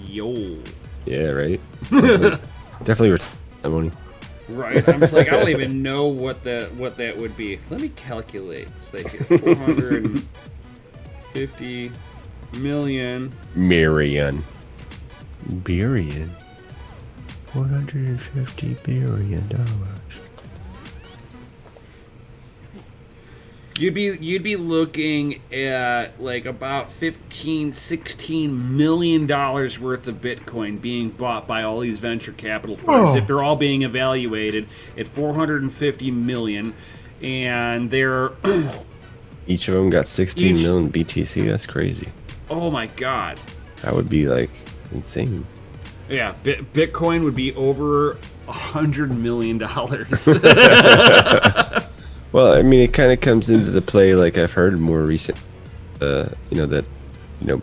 Yo. Yeah, right? Definitely return that money. Right. I'm just like, I don't even know what that would be. Let me calculate. It's like 450 million. Billion. $150 billion. You'd be looking at like about $15-16 million worth of Bitcoin being bought by all these venture capital firms if they're all being evaluated at 450 million, and they're Each of them got 16 million BTC. That's crazy. oh my god. That would be like insane. Yeah, Bitcoin would be over $100 million. Well, I mean, it kind of comes into the play. Like I've heard more recent, that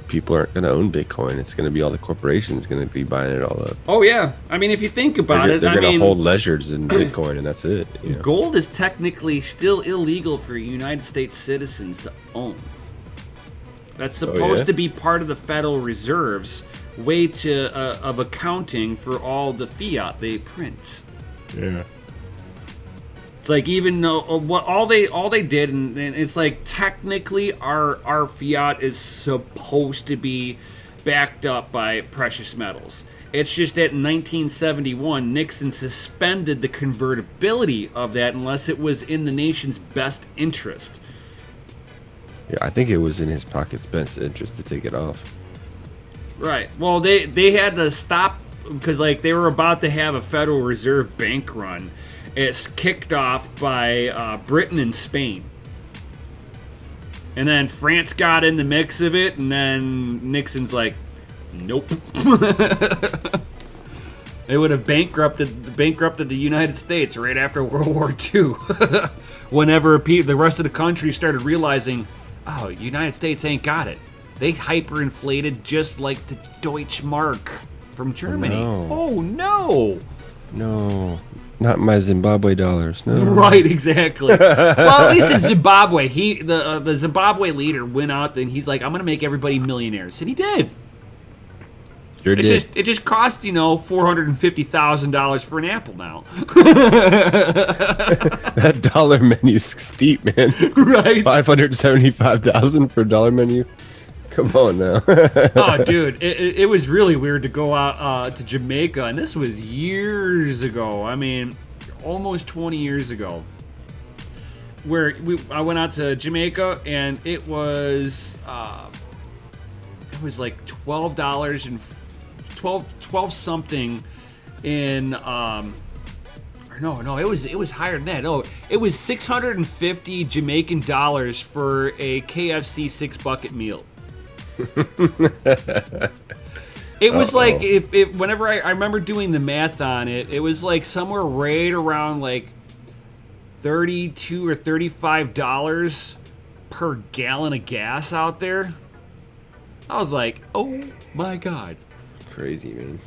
people aren't going to own Bitcoin. It's going to be all the corporations going to be buying it all up. Oh yeah, I mean, if you think about it, they're going to hold ledgers in Bitcoin, and that's it. Gold is technically still illegal for United States citizens to own. That's supposed to be part of the Federal Reserve's way of accounting for all the fiat they print. Yeah. It's like even though what all they did, and it's like technically our fiat is supposed to be backed up by precious metals. It's just that in 1971, Nixon suspended the convertibility of that unless it was in the nation's best interest. Yeah, I think it was in his pocket's best interest to take it off. Right. Well, they had to stop because like they were about to have a Federal Reserve bank run. It's kicked off by Britain and Spain. And then France got in the mix of it, and then Nixon's like, nope. It would have bankrupted the United States right after World War II. Whenever the rest of the country started realizing, oh, United States ain't got it. They hyperinflated just like the Deutschmark from Germany. Oh, no. No. Not my Zimbabwe dollars, no. Right, exactly. Well, at least in Zimbabwe, the Zimbabwe leader went out and he's like, I'm going to make everybody millionaires. And he did. Sure did. It just cost, $450,000 for an apple now. That dollar menu's steep, man. Right. $575,000 for a dollar menu? Come on now. Oh, dude, it was really weird to go out to Jamaica, and this was years ago. I mean, almost 20 years ago. Where I went out to Jamaica, and it was like $12 and 12 something in no, it was higher than that. No, it was 650 Jamaican dollars for a KFC 6-bucket meal. It was like whenever I remember doing the math on it, it was like somewhere right around like $32 or $35 per gallon of gas out there. I was like, oh my god, crazy, man.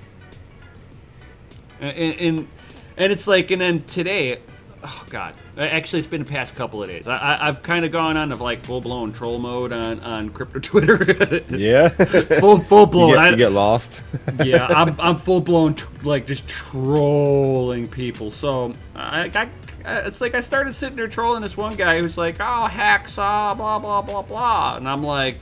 And it's like, and then today, oh god, actually it's been the past couple of days. I've kind of gone on like full blown troll mode on crypto Twitter. Yeah, full blown. You get lost. Yeah, I'm full blown like just trolling people. So it's like I started sitting there trolling this one guy who's like, oh, hacks, blah blah blah blah, and I'm like,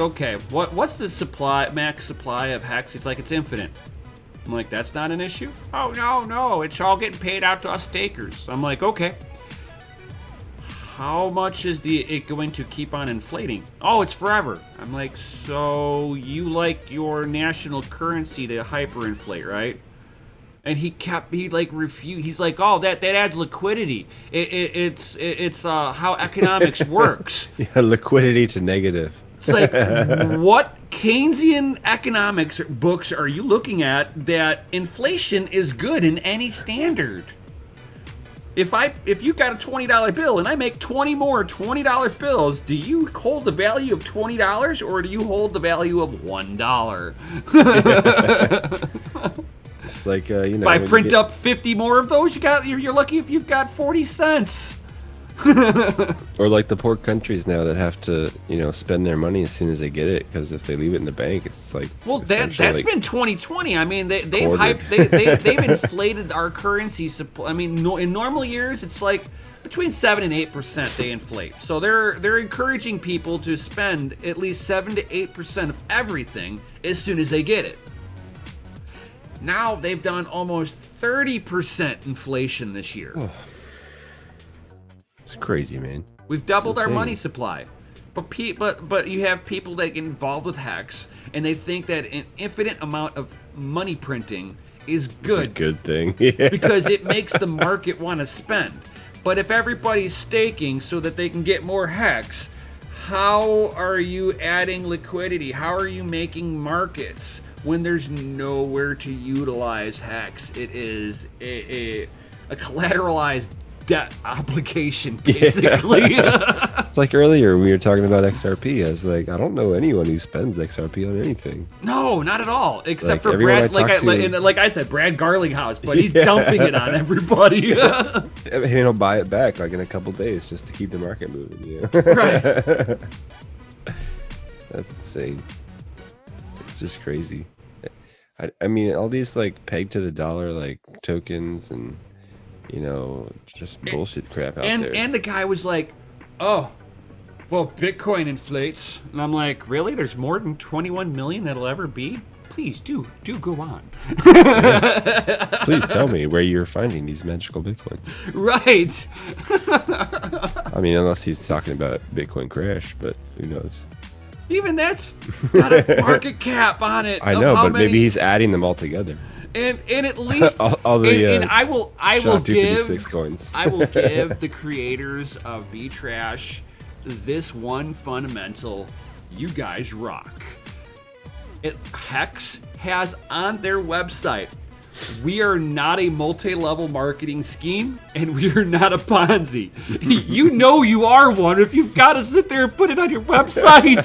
okay, what's the max supply of hacks? He's like, it's infinite. I'm like, that's not an issue? Oh, no, it's all getting paid out to us stakers. I'm like, okay. How much is it going to keep on inflating? Oh, it's forever. I'm like, so you like your national currency to hyperinflate, right? And he refused. He's like, oh, that adds liquidity. It's how economics works. Yeah, liquidity to negative. It's like, what Keynesian economics books are you looking at that inflation is good in any standard? If you got a $20 bill and I make 20 more $20 bills, do you hold the value of $20 or do you hold the value of $1? It's like if I print up 50 more of those, you're lucky if you've got 40 cents. Or like the poor countries now that have to, spend their money as soon as they get it, because if they leave it in the bank, it's like, well, that's been 2020. I mean, they've inflated our currency supply. I mean, in normal years, it's like between 7 and 8% they inflate. So they're encouraging people to spend at least 7 to 8% of everything as soon as they get it. Now they've done almost 30% inflation this year. Oh. It's crazy, man. We've doubled our money supply. But you have people that get involved with hacks, and they think that an infinite amount of money printing is good. It's a good thing. Yeah. Because it makes the market want to spend. But if everybody's staking so that they can get more hacks, how are you adding liquidity? How are you making markets when there's nowhere to utilize Hex? It is a collateralized debt obligation, basically. It's like earlier we were talking about XRP. I was like, I don't know anyone who spends XRP on anything. No, not at all. Except Like, for Brad, everyone like I said, Brad Garlinghouse, but he's dumping it on everybody. And he'll buy it back like in a couple days just to keep the market moving. You know? Right. That's insane. It's just crazy. I mean, all these like peg to the dollar like tokens and just bullshit crap out there. And the guy was like, "Oh, well, Bitcoin inflates," and I'm like, "Really? There's more than 21 million that'll ever be? Please do go on." Please tell me where you're finding these magical Bitcoins. Right. I mean, unless he's talking about Bitcoin crash, but who knows? Even that's got a market cap on it. I know, but maybe he's adding them all together. And at least all the and I will give coins. I will give the creators of B Trash this one fundamental: you guys rock. Hex has on their website, we are not a multi-level marketing scheme, and we are not a Ponzi. You know you are one if you've got to sit there and put it on your website.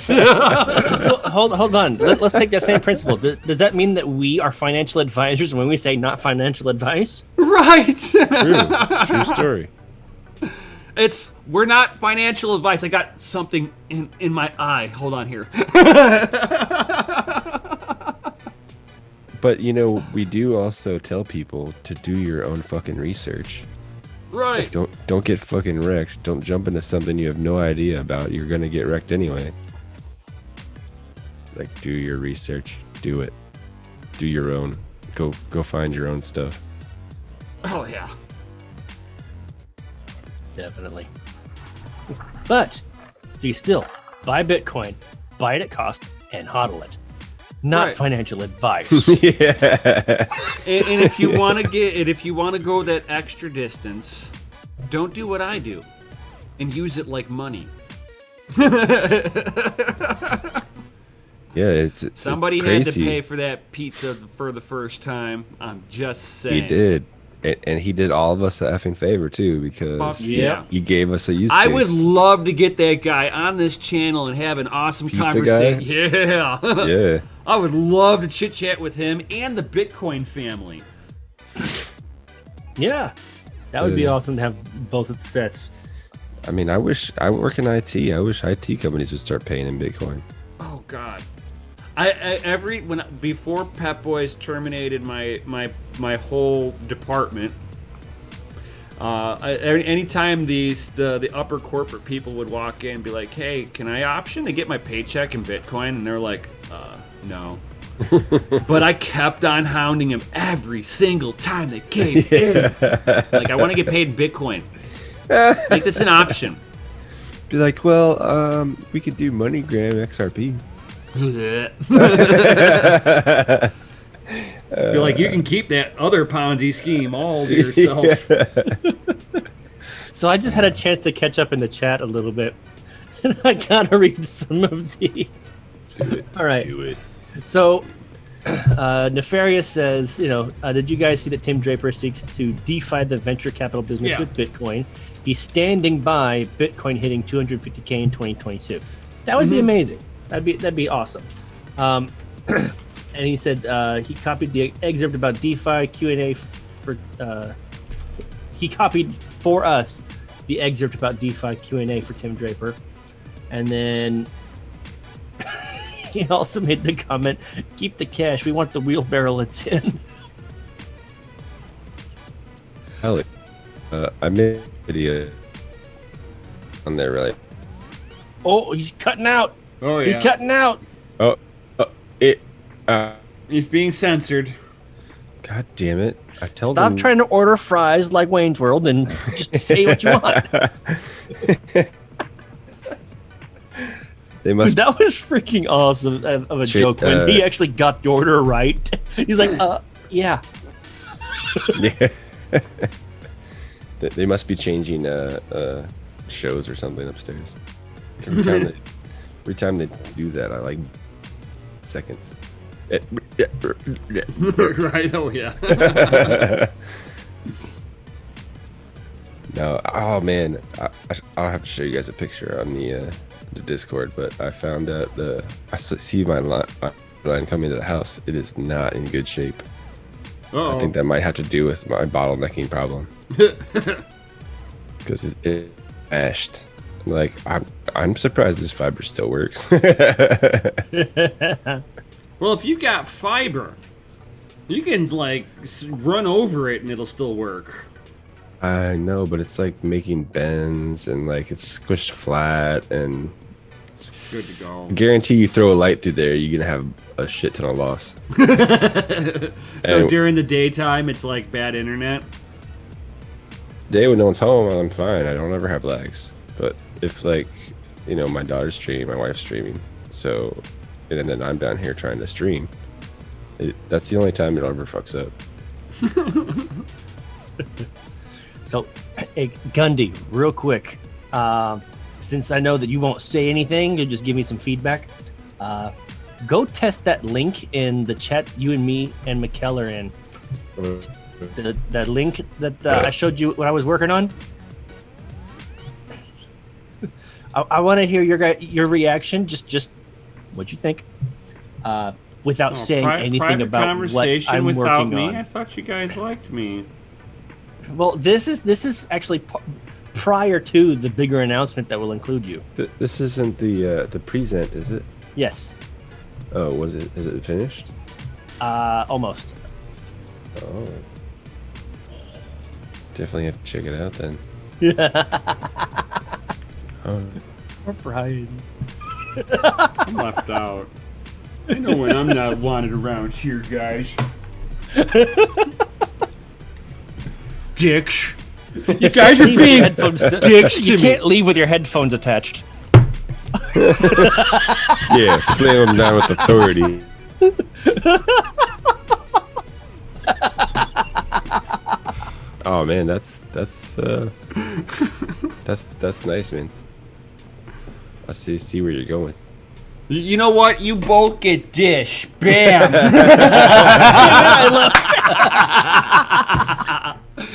Hold on. Let's take that same principle. Does that mean that we are financial advisors when we say not financial advice? Right. True story. We're not financial advice. I got something in my eye. Hold on here. But we do also tell people to do your own fucking research. Right. Like, don't get fucking wrecked. Don't jump into something you have no idea about. You're gonna get wrecked anyway. Like, do your research. Do it. Do your own. Go find your own stuff. Oh yeah. Definitely. But you still buy Bitcoin, buy it at cost, and hodl it. Not right. Financial advice. Yeah. And if you want to go that extra distance, don't do what I do, and use it like money. Yeah, it's Somebody it's had crazy. to pay for that pizza for the first time. I'm just saying. He did. And he did all of us a effing favor too, because Fuck yeah. he gave us a use I case. would love to get that guy on this channel and have an awesome Pizza conversation. guy? Yeah. Yeah. I would love to chit chat with him and the Bitcoin family. Yeah. That would be awesome to have both of the sets. I mean, I work in IT. I wish IT companies would start paying in Bitcoin. Oh God. Before Pep Boys terminated my whole department, anytime the upper corporate people would walk in and be like, "Hey, can I option to get my paycheck in Bitcoin?" and they're like, "No." But I kept on hounding him every single time they gave in. Like, I want to get paid in Bitcoin. Make this an option. Be like, well, we could do MoneyGram XRP. You're like, you can keep that other Ponzi scheme all to yourself. So I just had a chance to catch up in the chat a little bit, and I gotta read some of these. Do it. All right. Do it. So Nefarious says, did you guys see that Tim Draper seeks to DeFi the venture capital business with Bitcoin? He's standing by Bitcoin hitting 250K in 2022. That would be amazing. That'd be awesome. And he said he copied the excerpt about DeFi Q&A for. He copied for us the excerpt about DeFi Q&A for Tim Draper, and then he also made the comment, "Keep the cash. We want the wheelbarrow it's in." Hell, I made a video on there, right? Oh, he's cutting out. Oh yeah. He's cutting out. He's being censored. God damn it! I tell Stop them. trying to order fries like Wayne's World and just say what you want. They must. That was freaking awesome of a joke when he actually got the order right. He's like, yeah. Yeah. They must be changing shows or something upstairs. Every time they do that, I like seconds. Right? Oh yeah. No, oh man, I'll have to show you guys a picture on the Discord. But I found out I see my line coming to the house. It is not in good shape. Uh-oh. I think that might have to do with my bottlenecking problem. Because it mashed. Like I'm surprised this fiber still works. Well, if you got fiber, you can like run over it and it'll still work. I know, but it's like making bends and like it's squished flat and It's good to go. guarantee you throw a light through there, you're gonna have a shit ton of loss. So during the daytime, it's like bad internet. Day when no one's home, I'm fine. I don't ever have lags. But if like, you know, my daughter's streaming, my wife's streaming, so and then I'm down here trying to stream, that's the only time it ever fucks up. So, hey, Gundy, real quick, since I know that you won't say anything, you'll just give me some feedback. Go test that link in the chat you and me and Mikkel are in. That link that I showed you when I was working on. I want to hear your reaction. Just what you think, without saying anything about what I'm working on. I thought you guys liked me. Well, this is actually prior to the bigger announcement that will include you. This isn't the present, is it? Yes. Oh, was it? Is it finished? Almost. Oh, definitely have to check it out then. Oh. Or Brian. I'm left out. I know when I'm not wanted around here, guys. Dicks. You guys are being dicks to me. You can't leave with your headphones attached. Yeah, slam them down with authority. Oh man, that's nice, man. I see where you're going. You know what? You both get dish. Bam.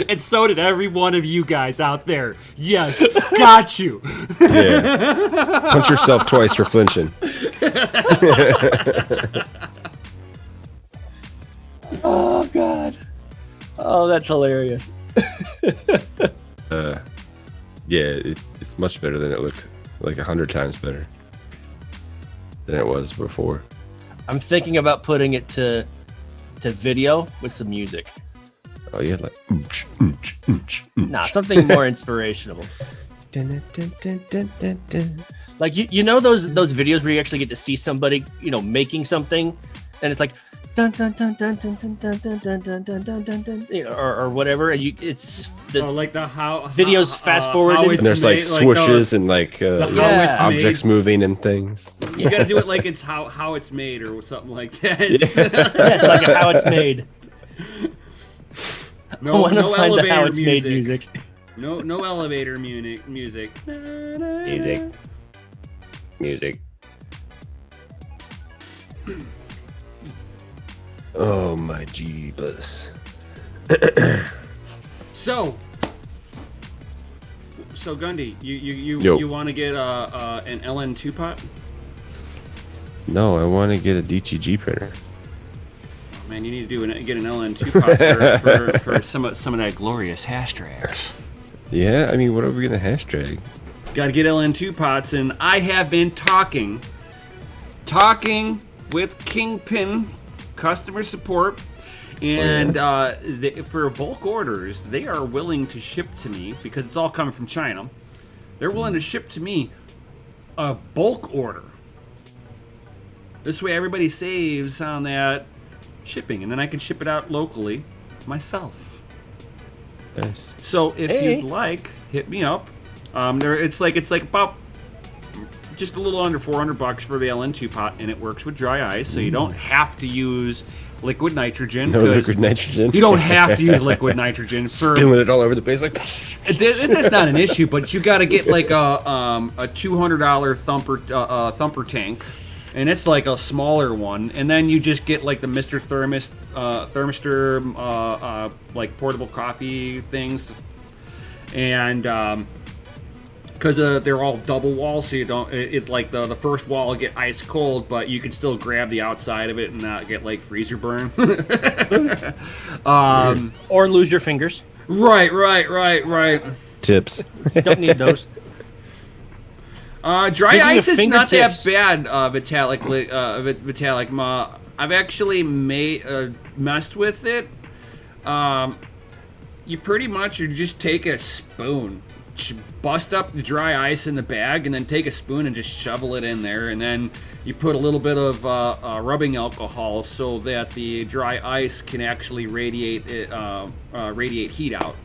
And so did every one of you guys out there. Yes, got you. Yeah. Punch yourself twice for flinching. Oh God. Oh, that's hilarious. Yeah, it's much better than it looked. Like 100 times better than it was before. I'm thinking about putting it to video with some music. Oh yeah, like Nah, something more inspirational. Like you know those videos where you actually get to see somebody, you know, making something, and it's like dun dun dun dun dun dun dun dun dun dun dun dun dun dun, you know, or whatever, and it's the like the how videos fast forward, and there's like swooshes and like objects moving and things. You gotta do it like it's how it's made or something like that. Yes, like how it's made. No elevator how it's made music. No elevator music. Music. Oh my jeebus. So Gundy, you want to get an LN2 pot? No, I want to get a DCG printer. Oh, man, you need to get an LN2 pot for some of that glorious hash drags. Yeah, I mean, what are we gonna hash drag? Got to get LN2 pots, and I have been talking with Kingpin customer support, and for bulk orders, they are willing to ship to me because it's all coming from China. They're willing to ship to me a bulk order. This way, everybody saves on that shipping, and then I can ship it out locally myself. Nice. So if you'd like, hit me up. It's like about just a little under $400 for the LN2 pot, and it works with dry ice, so you don't have to use liquid nitrogen. No liquid nitrogen. You don't have to use liquid nitrogen. Spilling it all over the place like. That's not an issue, but you got to get like a $200 thumper tank, and it's like a smaller one, and then you just get like the Mr. Thermistor like portable coffee things, and because they're all double wall, so you don't. It's like the first wall will get ice cold, but you can still grab the outside of it and not get like freezer burn. Or lose your fingers. Right. Tips. Don't need those. Dry ice is not that fingertips. bad, Vitalik. I've actually messed with it. You pretty much just take a spoon, bust up the dry ice in the bag, and then take a spoon and just shovel it in there, and then you put a little bit of rubbing alcohol so that the dry ice can actually radiate heat out.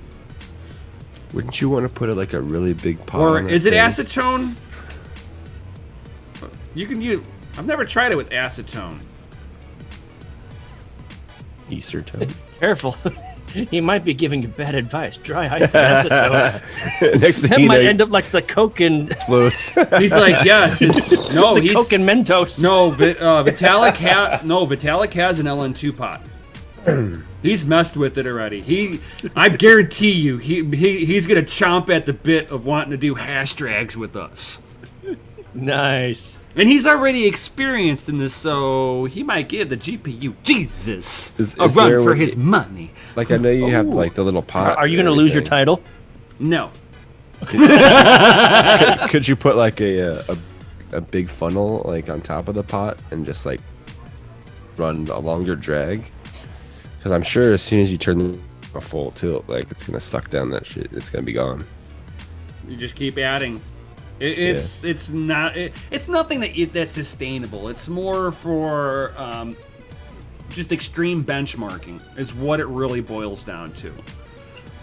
Wouldn't you want to put like a really big pot? Or on that is it thing? acetone? You can use. I've never tried it with acetone. Easter tone. Careful. He might be giving you bad advice. Dry ice and acetone. Next thing That you know, might end up like the Coke and explodes. He's like, yes. the Coke and Mentos. Vitalik has an LN2 pot. He's messed with it already. I guarantee you, he's gonna chomp at the bit of wanting to do hash drags with us. Nice. And he's already experienced in this, so he might give the GPU Jesus Is a there run for what- his money. Like I know you have like the little pot. Are you and going to lose your everything. title? No. Could you put like a big funnel like on top of the pot and just like run a longer drag? Because I'm sure as soon as you turn a full tilt, like it's gonna suck down that shit. It's gonna be gone. You just keep adding. It's nothing that's sustainable. It's more for just extreme benchmarking is what it really boils down to.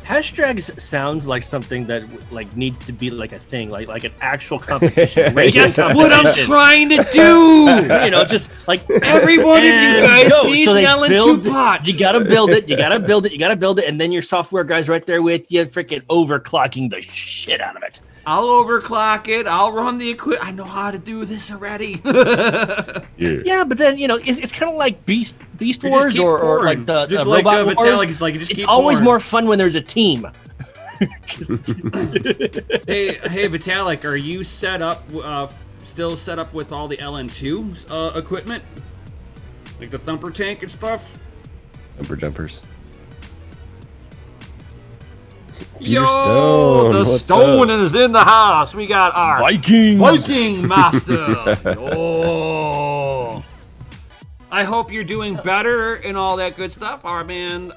Hash drags sounds like something that like needs to be like a thing, like an actual competition. racing Guess what I'm competition. trying to do? You know, just like Every one of you guys go. needs So an they LN2 build- pot. You gotta build it. You gotta build it. You gotta build it, and then your software guy's right there with you, freaking overclocking the shit out of it. I'll overclock it. I'll run the equipment. I know how to do this already. Yeah, but then it's kind of like Beast just Wars keep or pouring. like the Just the like, Robot Wars. Vitalik, it's like, just it's keep always pouring. more fun when there's a team. Hey, Vitalik, are you still set up with all the LN2 equipment? Like the thumper tank and stuff? Jumper jumpers. Yo, Stone, the what's stone up? is in the house. We got our Vikings. Viking master. Oh. I hope you're doing better and all that good stuff. Our man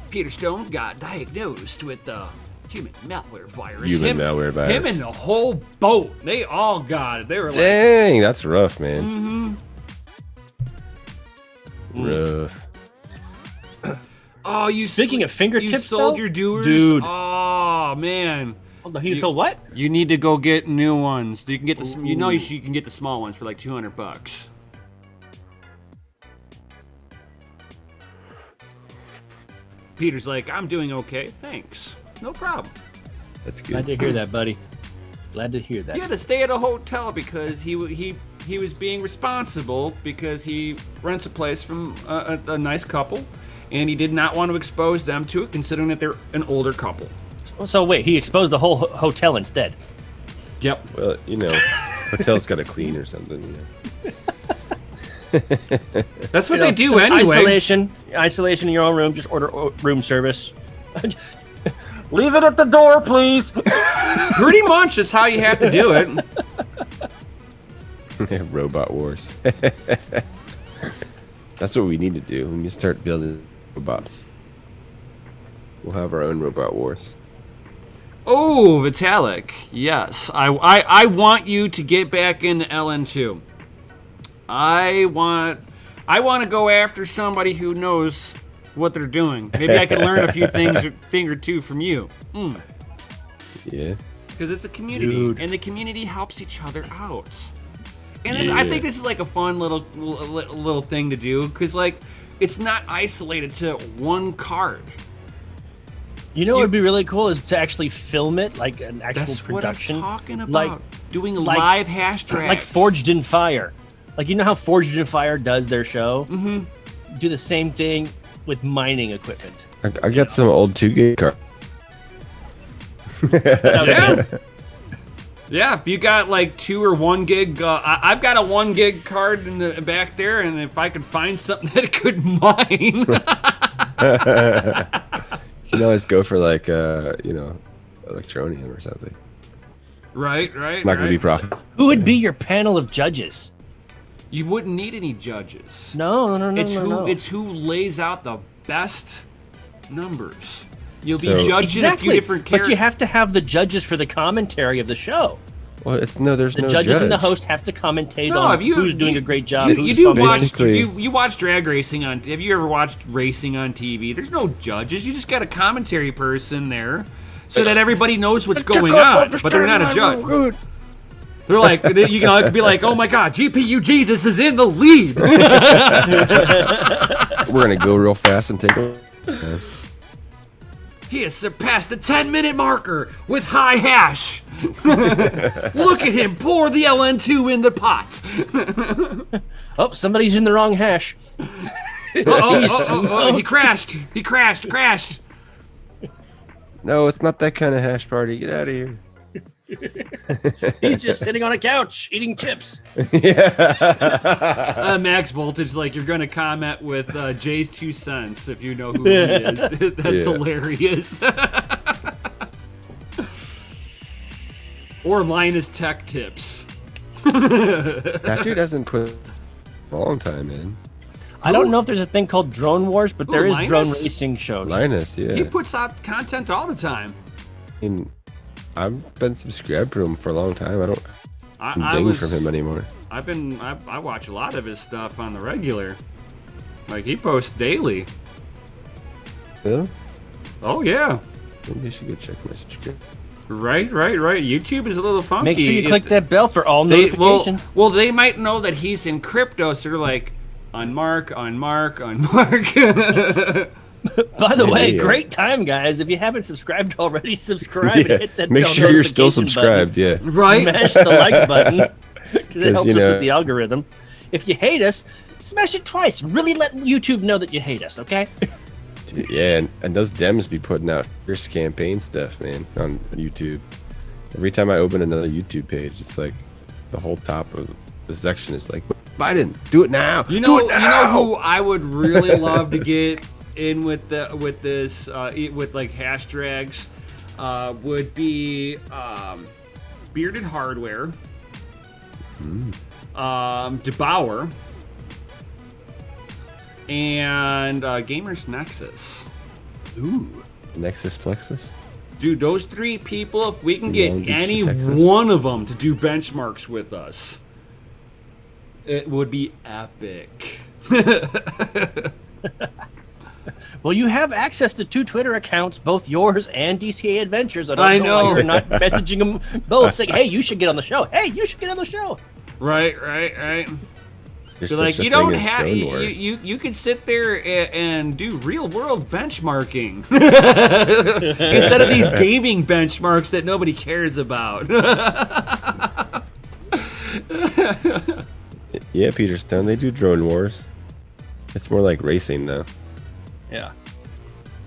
Peter Stone got diagnosed with the human malware virus. Malware virus. Him and the whole boat. They all got it. They were like, Dang, that's rough, man. Rough. oh, you Speaking of fingertips, you sold though? your doers? Dude. Oh, man. Hold on, so what? You need to go get new ones. You can get you can get the small ones for like $200. Peter's like, I'm doing okay, thanks. No problem. That's Glad good. to hear that, buddy. Glad to hear that. He had to stay at a hotel because he was being responsible because he rents a place from a nice couple, and he did not want to expose them to it, considering that they're an older couple. So wait, he exposed the whole hotel instead. Yep. Well, hotel's got to clean or something. That's what You know, they do just anyway. Isolation in your own room. Just order room service. Leave it at the door, please. Pretty much is how you have to do it. Robot wars. That's what we need to do. We need to start building robots. We'll have our own robot wars. Oh, Vitalik, yes. I want you to get back into LN2. I want to go after somebody who knows what they're doing. Maybe I could learn a thing or two from you. Yeah. because it's a community, Dude. and the community helps each other out. And this, I think this is like a fun little thing to do, because like it's not isolated to one card. You know what would be really cool is to actually film it, like an actual That's production. what I'm talking about. Like, doing like- live hash drags. Like Forged in Fire. Like, you know how Forged in Fire does their show? Mm-hmm. Do the same thing with mining equipment. I got some old 2 gig cards. Yeah. Yeah, if you got like 2 or 1 gig, I've got a 1 gig card in the back there, and if I could find something that could mine. You can always go for like electronium or something. Right. Not gonna be profitable. Who would be your panel of judges? You wouldn't need any judges. No. It's who lays out the best numbers. You'll be So- judging a few different But characters. you have to have the judges for the commentary of the show. Well, there's no The judge. judges and the host have to commentate No, on if you- who's doing you- a great job. You who's do fumbling. watch Basically- you watch drag racing on. Have you ever watched racing on TV? There's no judges. You just got a commentary person there, so that everybody knows what's going on. But they're not a judge. They're like, it could be like, oh my God, GPU Jesus is in the lead. We're gonna go real fast and take a. Yes. He has surpassed the 10-minute marker with high hash. Look at him pour the LN2 in the pot. Oh, somebody's in the wrong hash. Oh, he crashed. He crashed. No, it's not that kind of hash party. Get out of here. He's just sitting on a couch eating chips. Max Voltage, like you're gonna comment with Jay's 2 cents if you know who he is. That's hilarious. Or Linus Tech Tips. That dude hasn't put a long time in. I don't know if there's a thing called Drone Wars, but there is Linus? drone racing shows. Linus, yeah. He puts out content all the time. I mean, I've been subscribed to him for a long time. I don't I ding was- from him anymore. I watch a lot of his stuff on the regular. Like he posts daily. Yeah? Oh yeah. Maybe I should go check my subscription. Right. YouTube is a little funky. Make sure you It- click that bell for all They, notifications. well, they might know that he's in crypto, so they're like, unmark. By the way, Yeah. great time, guys. If you haven't subscribed already, subscribe and hit that Make bell sure you're still notification subscribed, yeah. Right? Smash the like button because it helps you us know- with the algorithm. If you hate us, smash it twice. Really let YouTube know that you hate us, okay? Yeah, and those Dems be putting out fierce campaign stuff, man, on YouTube. Every time I open another YouTube page, it's like the whole top of the section is like, Biden, do it now. You do know, it you now. know who I would really love to get in with this with like hash drags would be Bearded Hardware, DeBauer, and Gamers Nexus. Ooh. Nexus Plexus? Dude, those 3 people, if we can get Long Beach, any Texas. one of them to do benchmarks with us, it would be epic. Well, you have access to 2 Twitter accounts, both yours and DCA Adventures. I don't I know why know. you're not messaging them both saying, hey, you should get on the show. Hey, you should get on the show. Right. There's So like such a you don't thing as have Drone you, Wars. you could sit there and do real world benchmarking instead of these gaming benchmarks that nobody cares about. Yeah, Peter Stone, they do Drone Wars. It's more like racing, though. Yeah.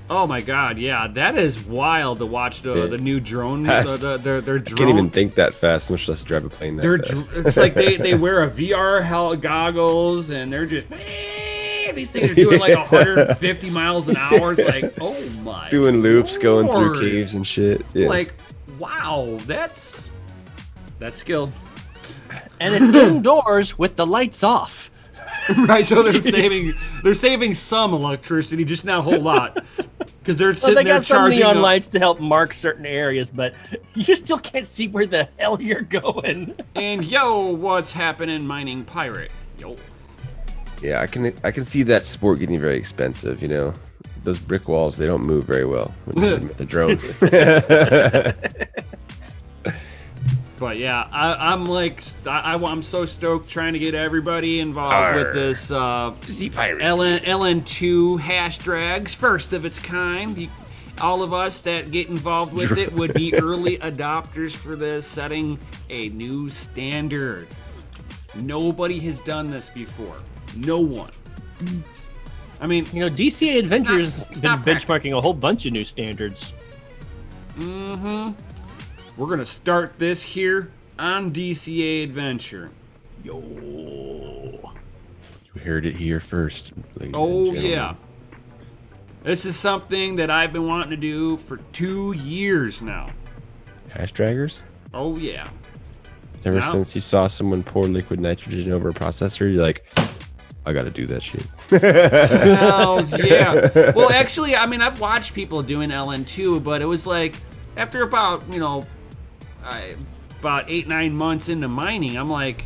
Oh my God, yeah, that is wild to watch the new drone. Fast. Their drone. I can't even think that fast, much less drive a plane that They're fast. it's like they wear a VR goggles and they're just these things are doing like 150 miles an hour. It's like, oh my, Doing loops, going through Lord. caves and shit. Yeah. Like, wow, that's skilled. And it's indoors with the lights off. Right, so they're saving some electricity, just not a whole lot, because they're Well, sitting they there got some charging. neon up- lights to help mark certain areas, but you still can't see where the hell you're going. And yo, what's happening, mining pirate? Yo, Yeah, I can see that sport getting very expensive. You know, those brick walls, they don't move very well when you're in the drone. But yeah, I'm so stoked trying to get everybody involved with this LN2 hash drags, first of its kind. All of us that get involved with it would be early adopters for this, setting a new standard. Nobody has done this before. No one. I mean, DCA Adventures has been benchmarking a whole bunch of new standards. Mm-hmm. We're gonna start this here on DCA Adventure. Yo. You heard it here first, ladies and Oh gentlemen. yeah. This is something that I've been wanting to do for 2 years now. Hash draggers? Oh yeah. Ever Now- since you saw someone pour liquid nitrogen over a processor, you're like, I gotta do that shit. Hells yeah. Well, actually, I mean, I've watched people doing LN2, but it was like after about 8-9 months into mining, I'm like,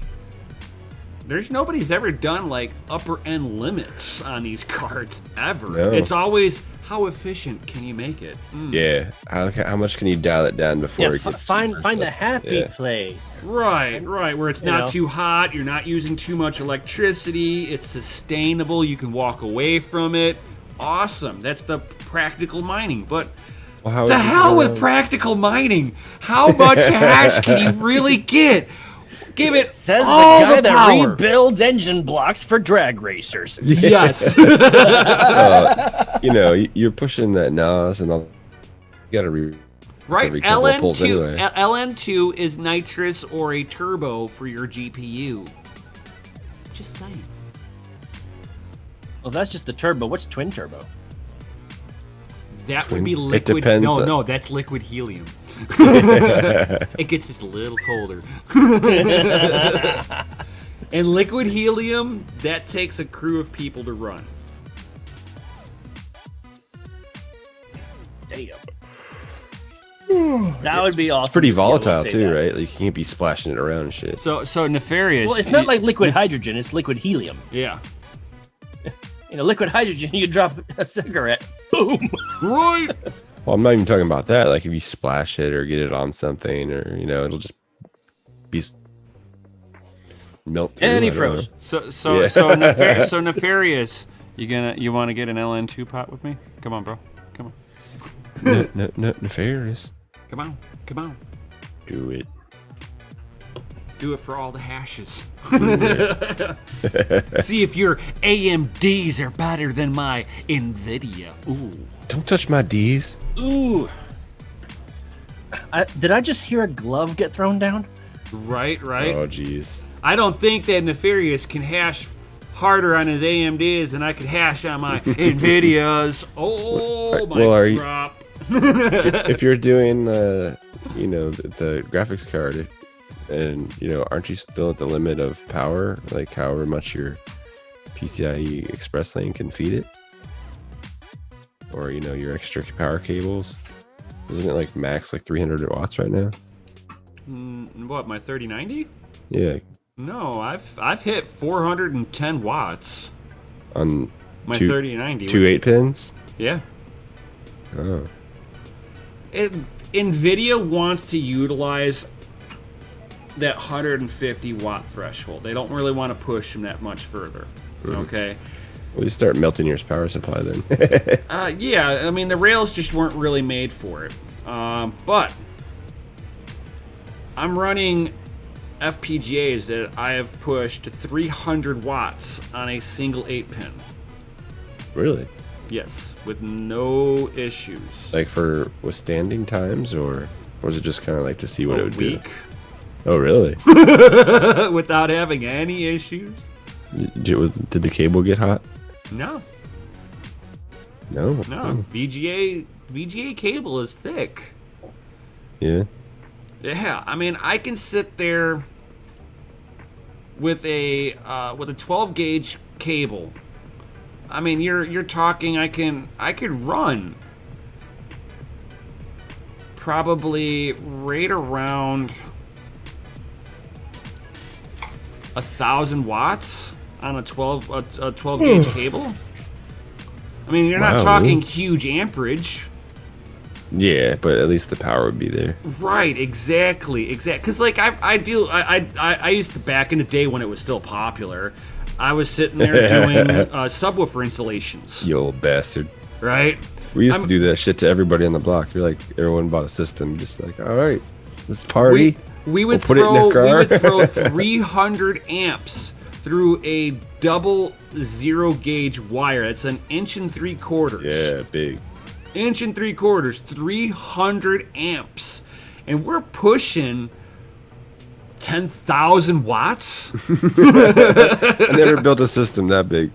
there's nobody's ever done like upper end limits on these cards ever. No. It's always how efficient can you make it? Yeah. How much can you dial it down before it gets find the worthless? happy Yeah. place. Right, where it's not know. too hot, you're not using too much electricity, it's sustainable, you can walk away from it. Awesome. That's the practical mining. But Well, how the would you hell go with around- practical mining? How much hash can you really get? Give it Says the all guy the that power. rebuilds engine blocks for drag racers. Yes. You're pushing that NOS and all. You gotta Right, Every couple of pulls LN2, anyway. LN2 is nitrous or a turbo for your GPU. Just saying. Well, that's just the turbo. What's twin turbo? That would be It liquid. depends No, on- no, that's liquid helium. It gets just a little colder. And liquid helium, that takes a crew of people to run. Damn. That would be awesome. It's pretty to see able to volatile say too, that. right? Like you can't be splashing it around and shit. So nefarious. Well, it's not like liquid hydrogen. It's liquid helium. Yeah. Liquid hydrogen, you drop a cigarette, boom. Right. Well, I'm not even talking about that. Like if you splash it or get it on something, or it'll just be melt through. And he I don't know. froze. So Yeah. so nefarious. You want to get an LN2 pot with me? Come on, bro. Come on. No, nefarious. Come on. Come on. Do it. Do it for all the hashes. See if your AMDs are better than my NVIDIA. Ooh. Don't touch my D's. Ooh. Did I just hear a glove get thrown down? Right. Oh, jeez. I don't think that Nefarious can hash harder on his AMDs than I could hash on my NVIDIAs. Oh, my Well, are you- drop. If you're doing, the graphics card, and aren't you still at the limit of power? Like however much your PCIe Express lane can feed it, or your extra power cables. Isn't it like max like 300 watts right now? What, my 3090? Yeah, No, I've hit 410 watts. on My two, 3090. two 8-pins. Yeah. Oh, NVIDIA wants to utilize that 150 watt threshold. They don't really want to push them that much further. Okay. well, you start melting your power supply then. Yeah, I mean, the rails just weren't really made for it. But I'm running FPGAs that I have pushed to 300 watts on a single 8-pin. Really? Yes, with no issues. Like for withstanding times, or was it just kind of like to see what it A would week do? Oh, really? without having any issues? Did the cable get hot? No, No. no. VGA cable is thick. Yeah. Yeah, I mean, I can sit there with a 12 gauge cable. I mean, you're talking. I could run probably right around 1,000 watts on a 12 gauge cable. I mean, you're not Wow, talking really? huge amperage. Yeah, but at least the power would be there. Right, exactly. Because like I used to, back in the day when it was still popular, I was sitting there doing subwoofer installations. You old bastard. Right. We used to do that shit to everybody on the block. You're like, everyone bought a system, just like, all right, let's party. We would put it in the car. We would throw 300 amps through a double 0 gauge wire. That's 1 3/4 inches. Yeah, big. 1 3/4 inches, 300 amps, and we're pushing 10,000 watts. I never built a system that big.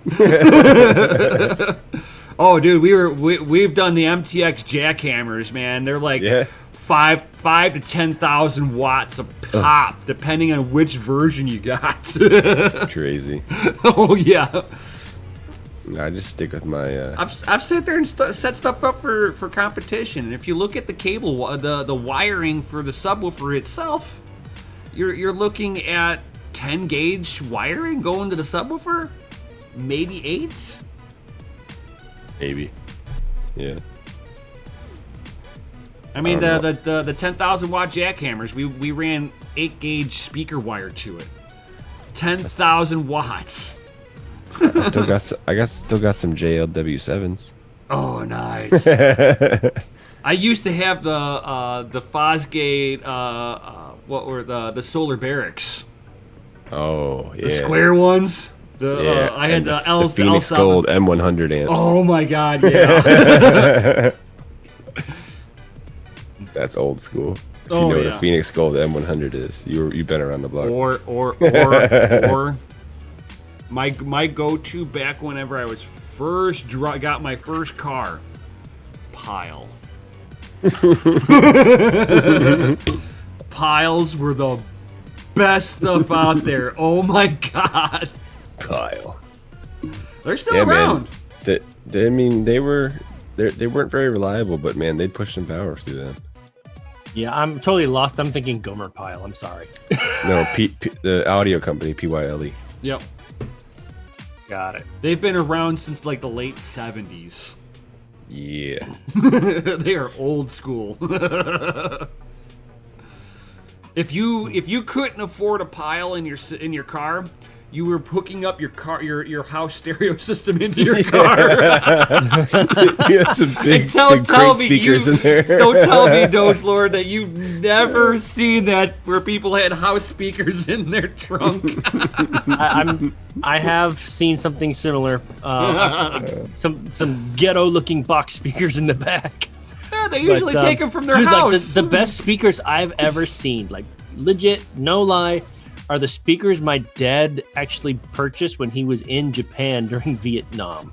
Oh, dude, we've done the MTX jackhammers, man. They're like 5 to 10,000 watts a pop, depending on which version you got. Crazy. Oh yeah. I just stick with my. I've sat there and set stuff up for competition, and if you look at the cable, the wiring for the subwoofer itself, you're looking at 10 gauge wiring going to the subwoofer, maybe 8. Maybe. Yeah. I mean, the 10,000 watt jackhammers, we ran 8 gauge speaker wire to it. 10,000 watts. I still got some JLW7s. Oh, nice. I used to have the Fosgate, what were the solar barracks? Oh yeah. The square ones. I had the the Phoenix L7. Gold M100 amps. Oh my god, yeah. That's old school. If you know what a Phoenix Gold M100 is, you've been around the block. Or my go-to back whenever I was first got my first car, Pile. Piles were the best stuff out there. Oh my god. Kyle. They're still around. Man. I mean, they weren't very reliable, but man, they'd push some power through them. Yeah, I'm totally lost. I'm thinking Gomer Pile. I'm sorry. No, the audio company, PYLE. Yep. Got it. They've been around since like the late 70s. Yeah. They are old school. If you couldn't afford a Pile in your car, you were hooking up your house stereo system into your car. You had some big great speakers in there. Don't tell me, Doge Lord, that you've never seen that where people had house speakers in their trunk. I have seen something similar. Some ghetto-looking box speakers in the back. Yeah, they usually take them from their house. Like the best speakers I've ever seen, like legit, no lie, are the speakers my dad actually purchased when he was in Japan during Vietnam.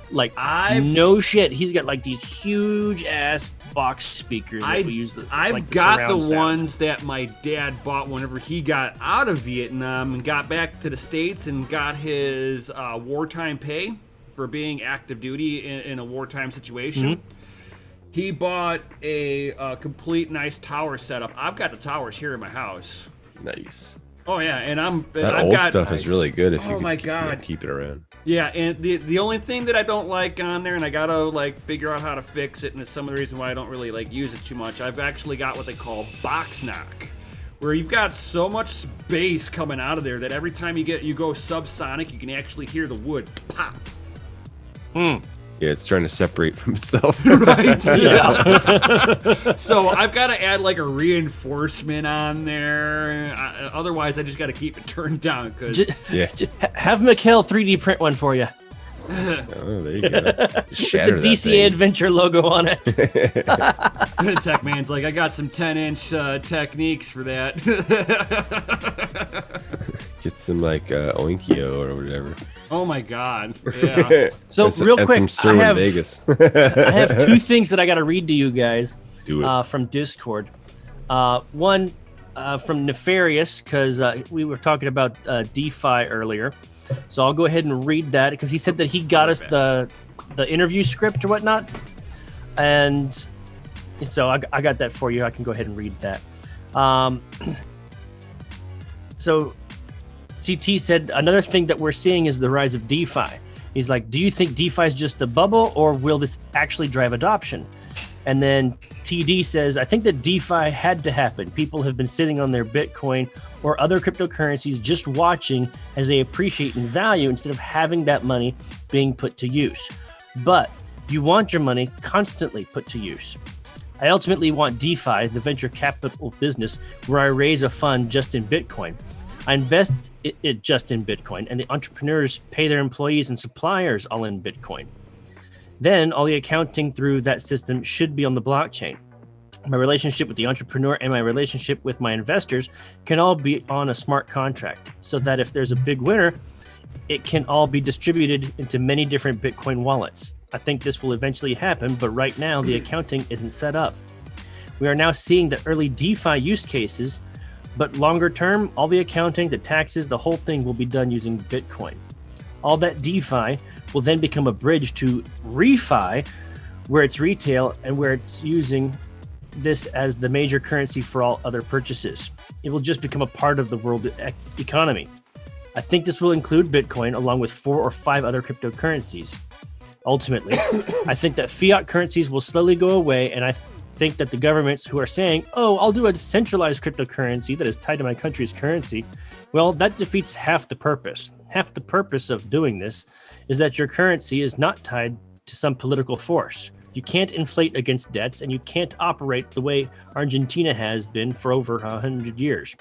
Like, no shit. He's got like these huge ass box speakers that we use. I've got the ones that my dad bought whenever he got out of Vietnam and got back to the States and got his wartime pay for being active duty in a wartime situation. Mm-hmm. He bought a complete nice tower setup. I've got the towers here in my house. Nice. Oh yeah, and I've old got stuff is really good if you keep it around. Yeah, and the only thing that I don't like on there, and I gotta like figure out how to fix it, and it's some of the reason why I don't really like use it too much. I've actually got what they call box knock, where you've got so much space coming out of there that every time you go subsonic, you can actually hear the wood pop. Yeah, it's trying to separate from itself. Right. Yeah. So I've got to add like a reinforcement on there. Otherwise, I just got to keep it turned down. Have Mikhail 3D print one for you. Oh, there you go. Shatter With the DCA Adventure logo on it. Tech Man's like, I got some 10-inch techniques for that. Get some like Oinkyo or whatever. Oh my god! Yeah. So real quick, some I have Vegas. I have two things that I got to read to you guys. Do it. From Discord. One from Nefarious, because we were talking about DeFi earlier. So I'll go ahead and read that because he said that he got us the interview script or whatnot, and so I got that for you. I can go ahead and read that. So CT said another thing that we're seeing is the rise of DeFi. He's like, do you think DeFi is just a bubble, or will this actually drive adoption? And then TD says, I think that DeFi had to happen. People have been sitting on their Bitcoin or other cryptocurrencies just watching as they appreciate in value instead of having that money being put to use. But you want your money constantly put to use. I ultimately want DeFi, the venture capital business, where I raise a fund just in Bitcoin. I invest it just in Bitcoin, and the entrepreneurs pay their employees and suppliers all in Bitcoin. Then all the accounting through that system should be on the blockchain. My relationship with the entrepreneur and my relationship with my investors can all be on a smart contract, so that if there's a big winner, it can all be distributed into many different Bitcoin wallets. I think this will eventually happen, but right now the accounting isn't set up. We are now seeing the early DeFi use cases, but longer term, all the accounting, the taxes, the whole thing will be done using Bitcoin. All that DeFi will then become a bridge to refi, where it's retail and where it's using this as the major currency for all other purchases. It will just become a part of the world economy. I think this will include Bitcoin along with 4 or 5 other cryptocurrencies. Ultimately, I think that fiat currencies will slowly go away, and I think that the governments who are saying, oh, I'll do a decentralized cryptocurrency that is tied to my country's currency, well, that defeats half the purpose. Half the purpose of doing this is that your currency is not tied to some political force. You can't inflate against debts, and you can't operate the way Argentina has been for over 100 years.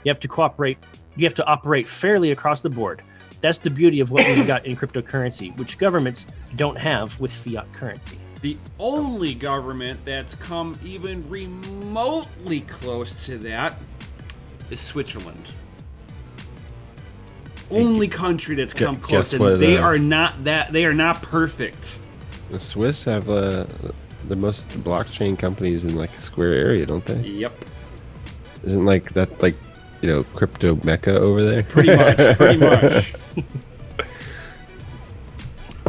You have to cooperate. You have to operate fairly across the board. That's the beauty of what we've got in cryptocurrency, which governments don't have with fiat currency. The only government that's come even remotely close to that is Switzerland. Only country that's come close, and they are not perfect. The Swiss have the most blockchain companies in like a square area, don't they? Yep. Isn't like that like, you know, crypto mecca over there? Pretty much.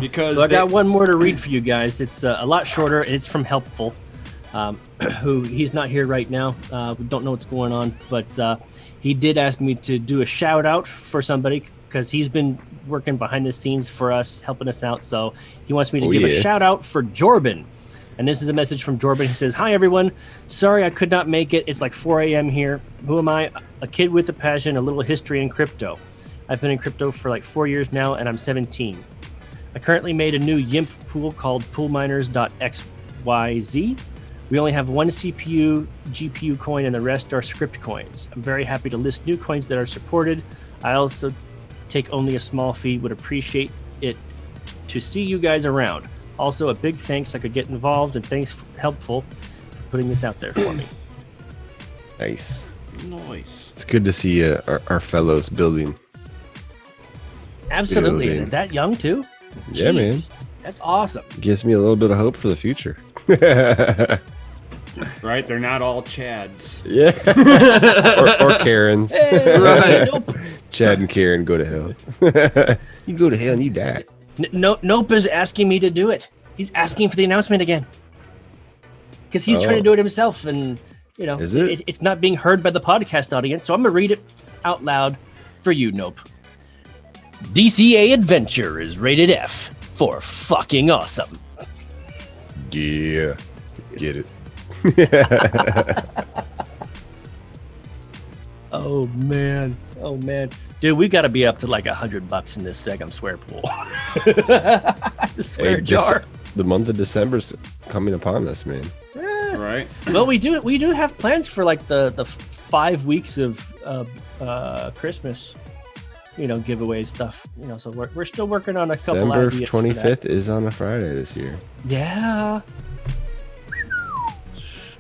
Because so I got one more to read for you guys. It's a lot shorter, and it's from Helpful, who he's not here right now. We don't know what's going on, but he did ask me to do a shout out for somebody because he's been working behind the scenes for us, helping us out. So he wants me to give a shout out for Jorbin. And this is a message from Jorbin. He says, hi, everyone. Sorry I could not make it. It's like 4 a.m. here. Who am I? A kid with a passion, a little history in crypto. I've been in crypto for like 4 years now, and I'm 17. I currently made a new YIMP pool called poolminers.xyz. We only have one CPU, GPU coin, and the rest are script coins. I'm very happy to list new coins that are supported. I also take only a small fee. Would appreciate it to see you guys around. Also, a big thanks I could get involved, and thanks for Helpful for putting this out there for me. Nice. Nice. It's good to see our fellows building. Absolutely. And that young, too? Yeah, man. That's awesome. Gives me a little bit of hope for the future. Right? They're not all Chads. Yeah. or Karens. Hey, right. Nope. Chad and Karen go to hell. You go to hell and you die. Nope is asking me to do it. He's asking for the announcement again. Because he's trying to do it himself, and you know, it's not being heard by the podcast audience, so I'm going to read it out loud for you, Nope. DCA Adventure is rated F for fucking awesome. Yeah. Get it. Oh man. Dude, we got to be up to like $100 in this Stegum swear pool. Swear jar. The month of December's coming upon us, man. Right. Well, we do have plans for like the 5 weeks of Christmas, you know, giveaway stuff. You know, so we're still working on a couple December ideas. 25th is on a Friday this year. Yeah.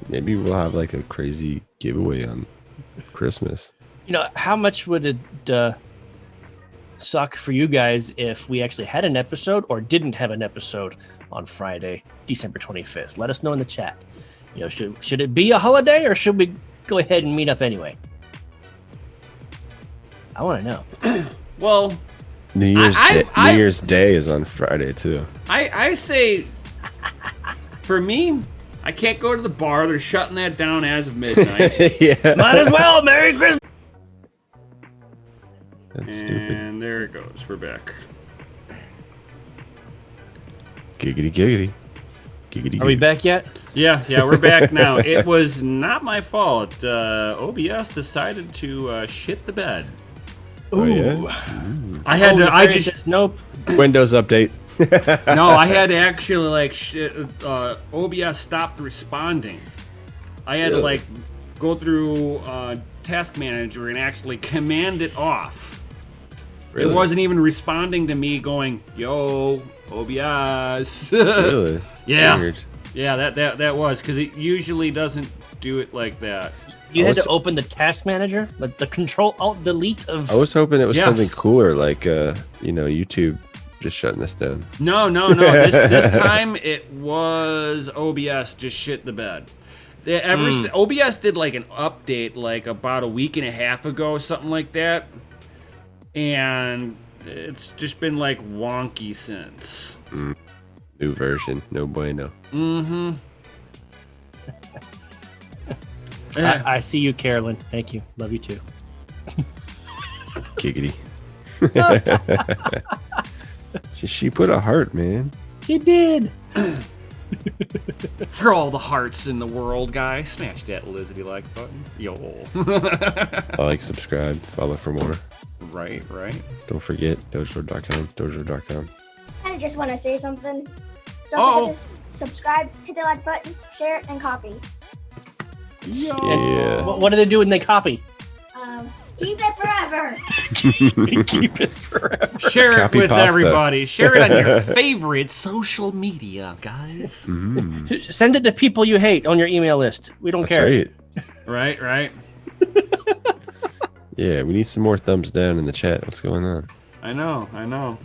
Maybe we'll have like a crazy giveaway on Christmas. You know, how much would it suck for you guys if we actually had an episode or didn't have an episode on Friday, December 25th? Let us know in the chat. You know, should it be a holiday or should we go ahead and meet up anyway? I want to know. Well, New Year's Day is on Friday too. I say, for me, I can't go to the bar. They're shutting that down as of midnight. Yeah. Might as well. Merry Christmas. That's stupid. And there it goes. We're back. Giggity giggity. Giggity. Are we back yet? Yeah, we're back now. It was not my fault. OBS decided to shit the bed. Oh, yeah? I had to. I just says, nope. Windows update. no. I had to actually OBS stopped responding. I had to like go through Task Manager and actually command it off. Really? It wasn't even responding to me going, "Yo, OBS." Really? Yeah. Weird. Yeah, that was because it usually doesn't do it like that. You had to open the task manager, like the Control Alt Delete of. I was hoping it was Yes. something cooler, like YouTube just shutting this down. No. This time it was OBS just shit the bed. OBS did like an update like about a week and a half ago, something like that, and it's just been like wonky since. New version, no bueno. Mm-hmm. I see you, Carolyn. Thank you. Love you too. Giggity. She put a heart, man. She did. For all the hearts in the world, guys, smash that Lizzie like button. Yo. Like, subscribe, follow for more. Right. Don't forget, dojo.com. I just want to say something. Don't forget to subscribe, hit the like button, share, and copy. Yeah. What do they do when they copy? Keep it forever. Keep it forever. Share it Copy with pasta. everybody. Share it on your favorite social media, guys. Send it to people you hate on your email list. We don't care. Right. Right. Yeah, we need some more thumbs down in the chat. What's going on? I know.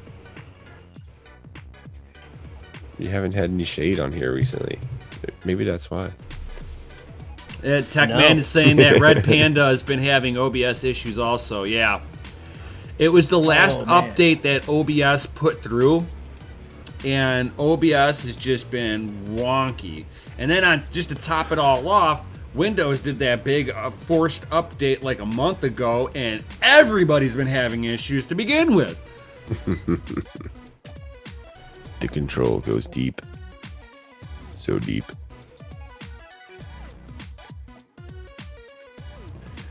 You haven't had any shade on here recently. Maybe that's why. TechMan is saying that Red Panda has been having OBS issues also. Yeah. It was the last update that OBS put through, and OBS has just been wonky. And then on just to top it all off, Windows did that big forced update like a month ago, and everybody's been having issues to begin with. The control goes deep. So deep.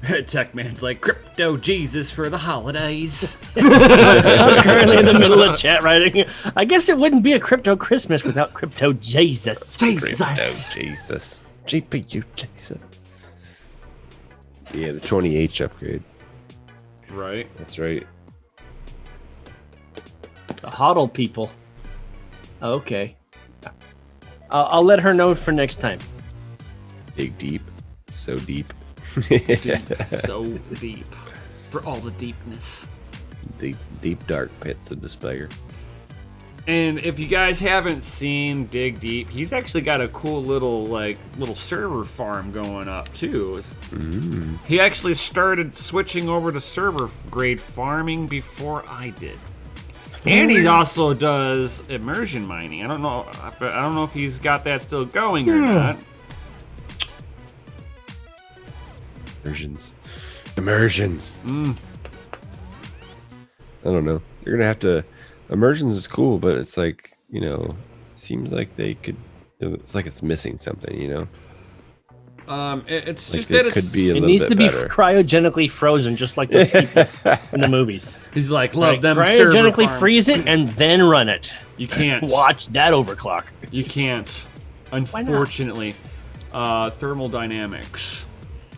TechMan's like, crypto Jesus for the holidays. I'm currently in the middle of chat writing. I guess it wouldn't be a crypto Christmas without crypto Jesus. Jesus. GPU Jesus. Yeah, the 20H upgrade. Right. That's right. The hodl people. Okay. I'll let her know for next time. Dig deep. So deep. So deep. For all the deepness. Deep dark pits of despair. And if you guys haven't seen Dig Deep, he's actually got a cool little server farm going up too. He actually started switching over to server grade farming before I did. And he also does immersion mining. I don't know if he's got that still going or not. Immersions. I don't know. You're gonna have to. Immersions is cool, but it's like, it seems like they could. It's like it's missing something, It's Like just they that could be a It little needs bit to be better. cryogenically frozen, just like those people in the movies. he's like, love Like, them server cryogenically farm. freeze it and then run it. You can't. Watch that overclock. You can't. not? Unfortunately, thermodynamics.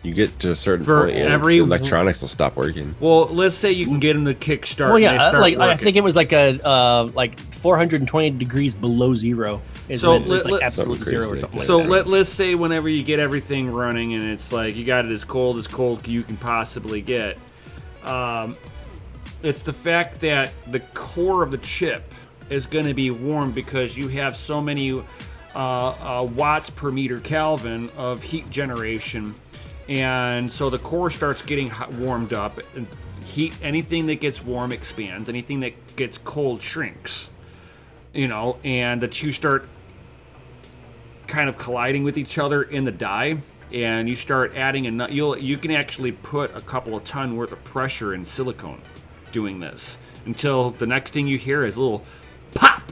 You get to a certain For point, and every- electronics will stop working. Well, let's say you can get them to kickstart. Well, and they yeah, start I working. think it was like a 420 degrees below zero. So It's like let- absolute Something zero or crazy. something like So that. let's say whenever you get everything running and it's like you got it as cold you can possibly get, it's the fact that the core of the chip is going to be warm because you have so many watts per meter Kelvin of heat generation, and so the core starts getting warmed up. And heat, anything that gets warm expands, anything that gets cold shrinks. And the two start kind of colliding with each other in the die, and you start adding you can actually put a couple of ton worth of pressure in silicone doing this until the next thing you hear is a little pop,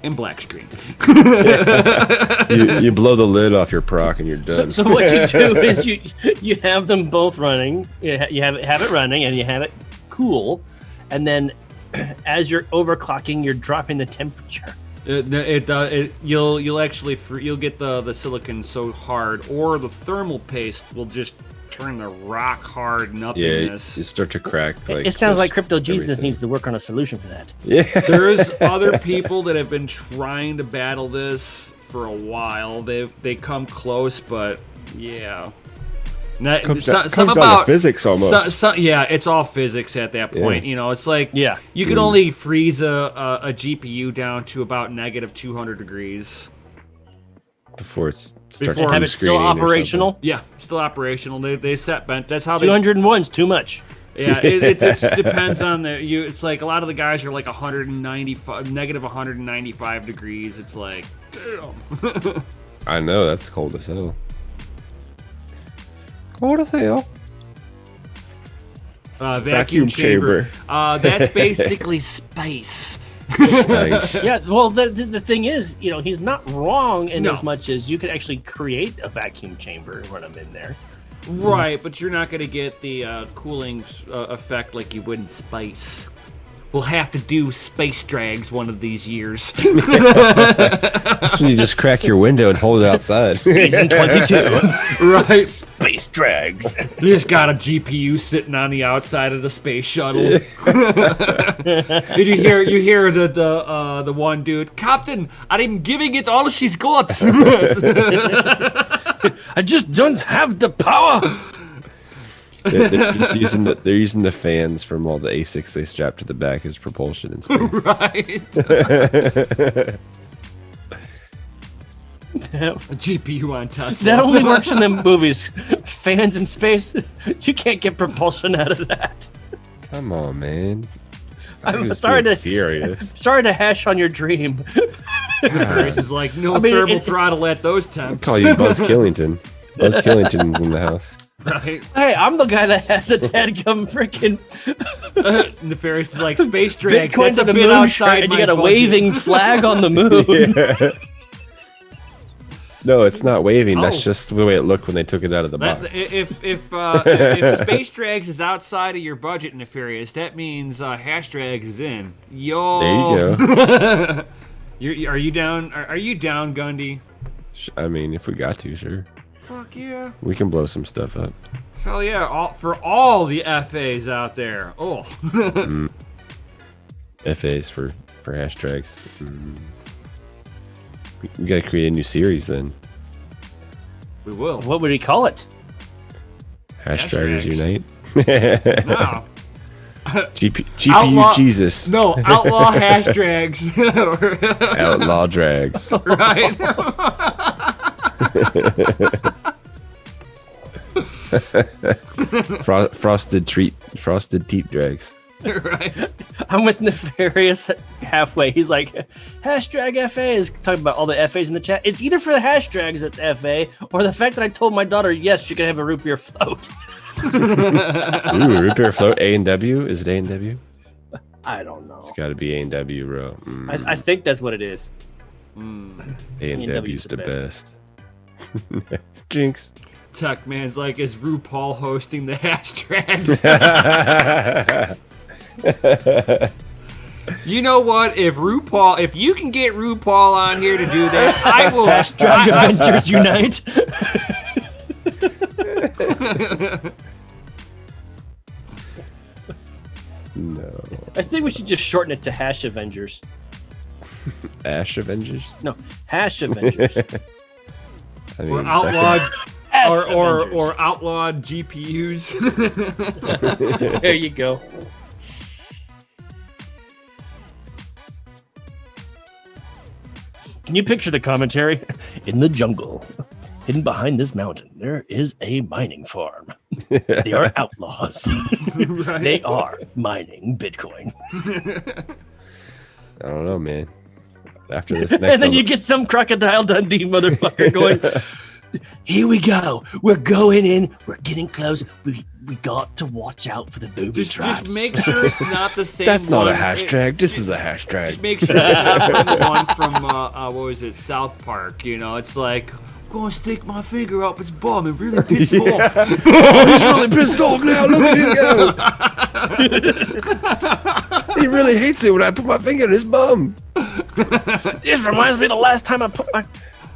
and Blockstream. You blow the lid off your proc and you're done. So what you do is you have them both running. You have it running and you have it cool, and then as you're overclocking, you're dropping the temperature. You'll get the silicon so hard, or the thermal paste will just turn the rock hard nothingness. You start to crack. Like, it sounds like Crypto Jesus everything. needs to work on a solution for that. Yeah. There's other people that have been trying to battle this for a while. They come close, but yeah. Comes down to physics almost. Yeah, it's all physics at that point. Yeah. It's like you can only freeze a GPU down to about -200 degrees. Before it starts have it still operational. Yeah, still operational. They set bench. That's how 201's too much. Yeah, it depends on it's like a lot of the guys are like -195 degrees. It's like, damn. I know, that's cold as hell. Cold as hell. Vacuum chamber. That's basically space. Nice. Yeah, well, the thing is, he's not wrong in as much as you could actually create a vacuum chamber when I'm in there. Right, but you're not going to get the cooling effect like you would in space. We'll have to do space drags one of these years. That's when you just crack your window and hold it outside. Season 22. Right. Space drags. You just got a GPU sitting on the outside of the space shuttle. Did you hear the one dude, Captain, I'm giving it all she's got. I just don't have the power. They're using the fans from all the ASICs they strap to the back as propulsion in space. Right. A GPU on Tesla. That only works in the movies. Fans in space, you can't get propulsion out of that. Come on, man. I'm sorry to serious. Sorry to hash on your dream. This is like thermal throttle at those temps. Call you Buzz Killington. Buzz Killington's in the house. Right. Hey, I'm the guy that has a dadgum freaking Nefarious is like space drags. Bitcoin That's to a the bit moon outside and you my got a budget. waving flag on the moon. Yeah. No, it's not waving. That's just the way it looked when they took it out of the box. If space drags is outside of your budget, Nefarious, that means hash drags is in. Yo. There you go. Are you down? Are you down, Gundy? I mean, if we got to, sure. Fuck yeah. We can blow some stuff up. Hell yeah. For all the FAs out there. Oh. FAs for hash drags. We gotta create a new series then. We will. What would he call it? Hash Draggers drags. Unite. No. GPU Outlaw- Jesus. No, outlaw hash drags. Outlaw drags. Right? Frosted teat drags. Right. I'm with Nefarious halfway. He's like, hash drag FA is talking about all the FAs in the chat. It's either for the hash drags at the FA or the fact that I told my daughter, yes, she could have a root beer float. Ooh, root beer float A&W? Is it A&W? I don't know. It's got to be A&W, bro. I think that's what it is. A&W's the best. Jinx. Tech Man's like, is RuPaul hosting the hash drags? You know what? If you can get RuPaul on here to do that, I will. Drag Avengers Unite. No. I think we should just shorten it to Hash Avengers. Ash Avengers? No, Hash Avengers. I mean, Or outlawed, Hash or Avengers. outlawed GPUs. There you go. Can you picture the commentary? In the jungle, hidden behind this mountain, there is a mining farm. They are outlaws. Right. They are mining Bitcoin. I don't know, man. After this next And then you get some Crocodile Dundee motherfucker going, Here we go. We're going in. We're getting close. We got to watch out for the booby traps. Just make sure it's not the same. That's not a one. hashtag. This is a hashtag. Just make sure it's not the one from what was it, South Park? You know, it's like, I'm gonna stick my finger up his bum and really piss him off. Oh, he's really pissed off now. Look at him go. He really hates it when I put my finger in his bum. This reminds me of the last time I put my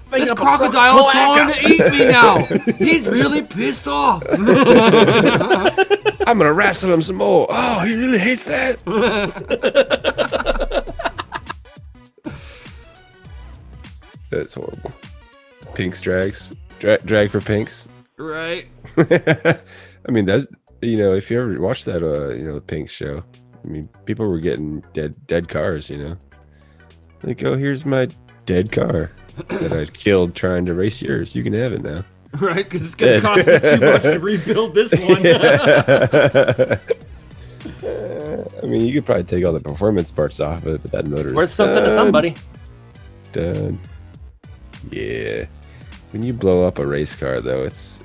finger This up a crocodile's cloaca. trying to eat me now. He's really pissed off. I'm gonna wrestle him some more. Oh, he really hates that. That's horrible. Pinks drags. Drag for pinks. Right. I mean, that's, you know, if you ever watch that, you know, the Pinks show, I mean, people were getting dead cars, you know. Like, oh, here's my dead car that I killed trying to race yours. You can have it now. Right, because it's going to cost me too much to rebuild this one. I mean, you could probably take all the performance parts off of it, but that motor is Worth something to somebody. done. Yeah. When you blow up a race car, though, it's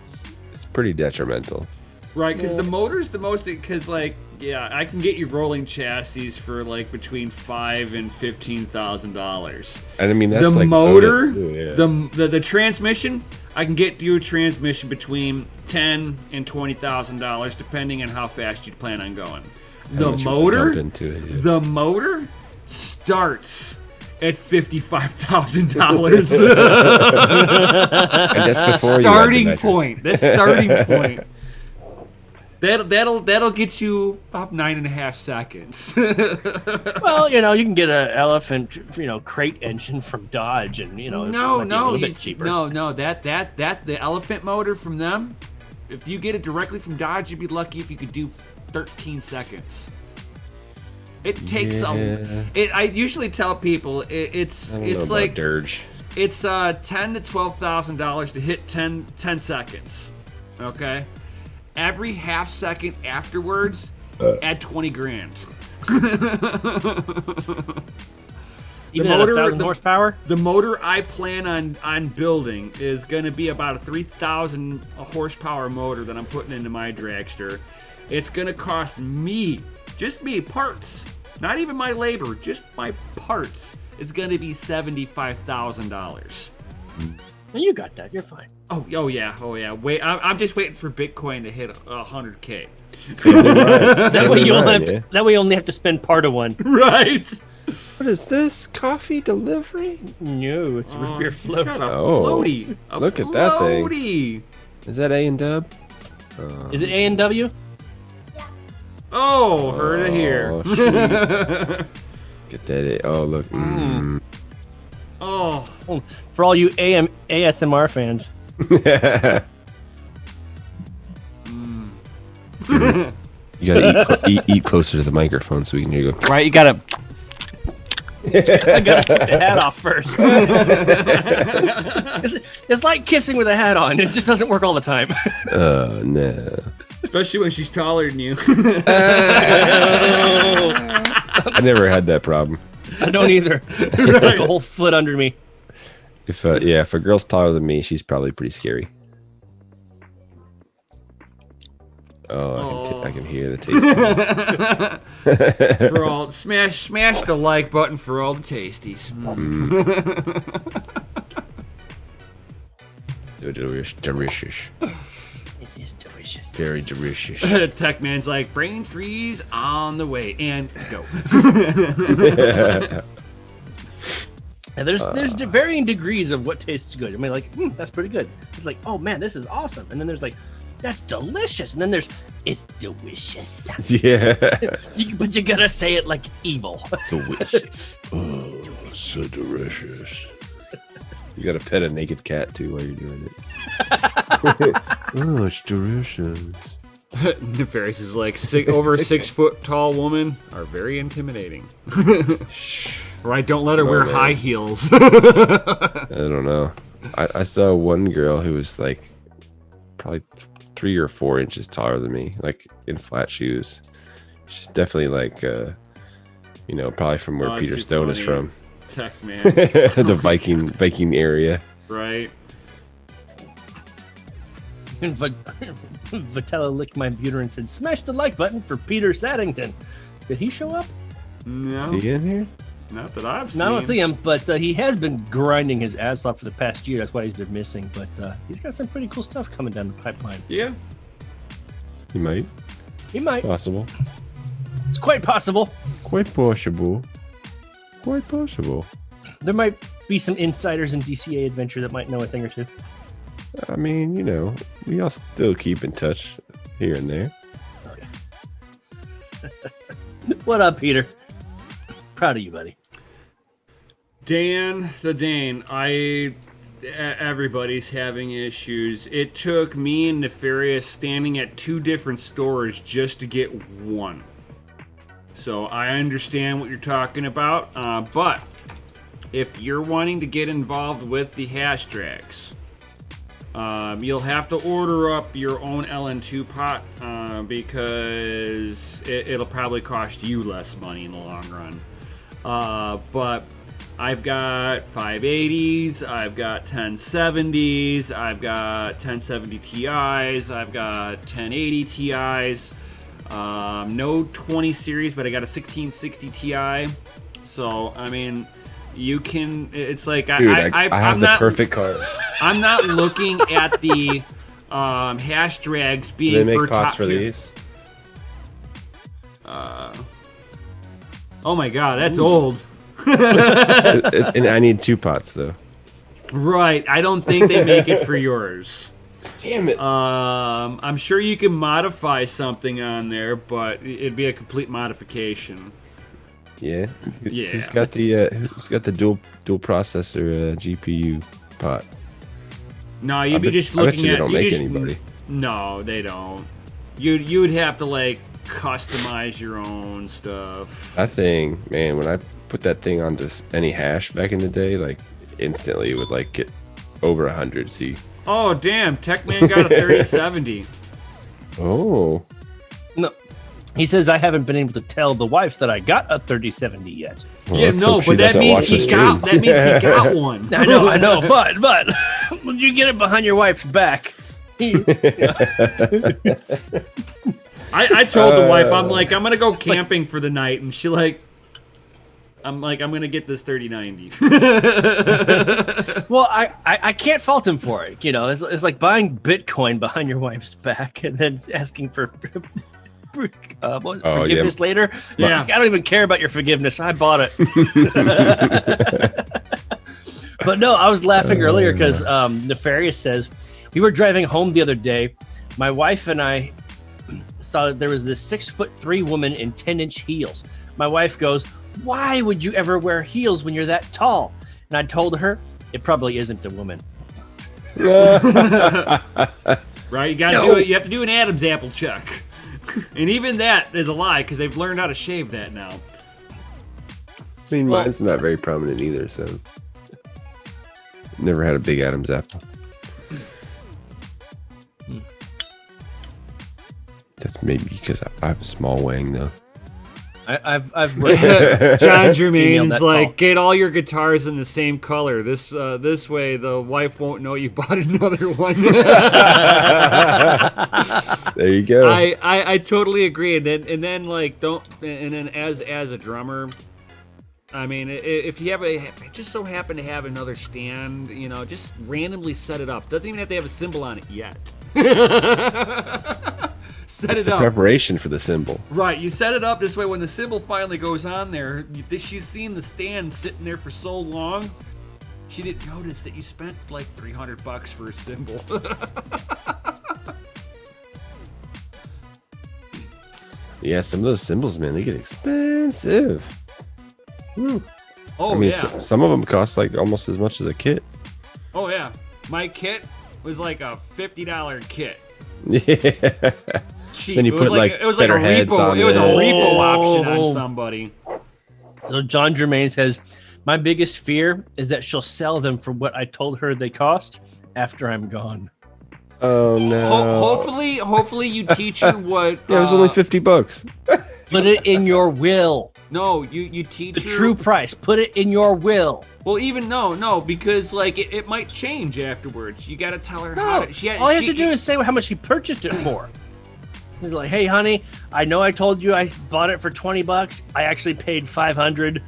pretty detrimental. Right, because the motor's the most, because, like, yeah, I can get you rolling chassis for, like, between $5,000 and $15,000. And I mean, that's The like motor, loaded too, yeah. the transmission, I can get you a transmission between $10,000 and $20,000, depending on how fast you plan on going. How much you wanna dump into it, yeah. The motor starts at $55,000. And that's before Starting you have the point. That's starting point. That'll get you about 9.5 seconds. Well, you know, you can get an elephant, you know, crate engine from Dodge, and you know, it might be a little bit cheaper. No, that the elephant motor from them. If you get it directly from Dodge, you'd be lucky if you could do 13 seconds. It takes I usually tell people it's like dirge. It's $10,000 to $12,000 to hit 10 seconds. Okay, every half second afterwards, add 20 grand. Even at 1,000 horsepower. The motor I plan on building is going to be about a 3,000 horsepower motor that I'm putting into my dragster. It's going to cost me, just me, parts, not even my labor, just my parts, is going to be $75,000. You got that. You're fine. Oh yeah. Wait, I'm just waiting for Bitcoin to hit 100K. That way you only have to spend part of one. Right. What is this? Coffee delivery? No, it's root beer float. Got a Oh, floaty. look at that thing. Floaty. Is that A and Dub? Is it A&W? Oh, heard it here. Oh, shoot. Get that. Oh, look. Oh. For all you ASMR fans. You gotta eat closer to the microphone so we can hear you go. Right, you gotta. I gotta take the hat off first. It's like kissing with a hat on. It just doesn't work all the time. Oh, no. Especially when she's taller than you. I never had that problem. I don't either. She's like a whole foot under me. If a girl's taller than me, she's probably pretty scary. Oh, I can hear the taste. For all smash the like button for all the tasties. Delicious. It is delicious. Very delicious. Tech man's like, brain freeze on the way, and go. And there's varying degrees of what tastes good. I mean, like, that's pretty good. It's like, oh man, this is awesome. And then there's like, that's delicious. And then there's, it's delicious. Yeah. But you gotta say it like evil. Delicious. Oh, so delicious. You gotta pet a naked cat too while you're doing it. Oh, it's delicious. Nefarious is like, over 6 foot tall woman are very intimidating. Right, don't let her wear high heels. I don't know. I saw one girl who was like probably 3 or 4 inches taller than me, like in flat shoes. She's definitely like, probably from where Peter Stone is from. Tech man. The Viking area. Right. Vitella licked my computer and said, "Smash the like button for Peter Saddington." Did he show up? No, Is he in here? not that I've seen. No, I don't see him, but he has been grinding his ass off for the past year. That's why he's been missing. But he's got some pretty cool stuff coming down the pipeline. Yeah. He might. He might. Possible. It's quite possible. Quite possible. Quite possible. There might be some insiders in DCA Adventure that might know a thing or two. I mean, you know, we all still keep in touch here and there. What up, Peter? Proud of you, buddy. Dan the Dane, everybody's having issues. It took me and Nefarious standing at 2 different stores just to get one. So I understand what you're talking about, but if you're wanting to get involved with the hash drags, you'll have to order up your own LN2 pot because it'll probably cost you less money in the long run. But I've got 580s, I've got 1070s, I've got 1070 Ti's, I've got 1080 Ti's, no 20 series, but I got a 1660 Ti. So, I mean, you can, it's like, Dude, I have the perfect card. I'm not looking at the hash drags being Do they for make pots top for tier. these? Oh my god, that's old. And I need 2 pots though. Right, I don't think they make it for yours. Damn it. I'm sure you can modify something on there, but it'd be a complete modification. Yeah. Yeah. Who's got the dual processor GPU pot? No, you'd be just I bet looking you at. they don't you make just- anybody. No, they don't. You'd have to like customize your own stuff. That thing, man, when I put that thing onto any hash back in the day, like instantly it would like get over 100 C. Oh damn, Techman got a 3070. Oh. No. He says, I haven't been able to tell the wife that I got a 3070 yet. Well, Yeah, let's no, hope she but that doesn't means watch the he stream. got. That means he got one. I know, but when you get it behind your wife's back, I told the wife, I'm like, I'm gonna go camping for the night, and she like, I'm gonna get this 3090. well, I can't fault him for it. You know, it's like buying Bitcoin behind your wife's back and then asking for forgiveness later. Yeah. Like, I don't even care about your forgiveness. I bought it. But no, I was laughing earlier because Nefarious says, we were driving home the other day. My wife and I saw that there was this 6'3" woman in 10-inch heels. My wife goes, why would you ever wear heels when you're that tall? And I told her, it probably isn't a woman. Right? You gotta do it. You have to do an Adam's apple check. And even that is a lie because they've learned how to shave that now. I mean, mine's not very prominent either, so never had a big Adam's apple. That's maybe because I have a small wang, though. I've John female Germain's that like, tall. get all your guitars in the same color. This way the wife won't know you bought another one. There you go. I totally agree. And then like as a drummer, I mean, if you have just so happen to have another stand, you know, just randomly set it up. Doesn't even have to have a symbol on it yet. Set it's it the up. preparation for the symbol. Right, you set it up this way. When the symbol finally goes on there, she's seen the stand sitting there for so long, she didn't notice that you spent like $300 for a symbol. Yeah, some of those symbols, man, they get expensive. Woo. Oh I mean, yeah, some of them cost like almost as much as a kit. oh yeah. My kit was like a $50 kit. Yeah. Cheap. Then you it was put, like, it was better like a heads repo. on It was a it. repo option Oh. on somebody. So John Germain says, my biggest fear is that she'll sell them for what I told her they cost after I'm gone. Oh no. Hopefully you teach her what. Yeah, it was only $50. Put it in your will. No, you teach The true price. Put it in your will. Well, even no, because like it might change afterwards. You gotta tell her how. No, To, all you have to do is say how much he purchased it for. He's like, "Hey, honey, I know I told you I bought it for $20. I actually paid $500,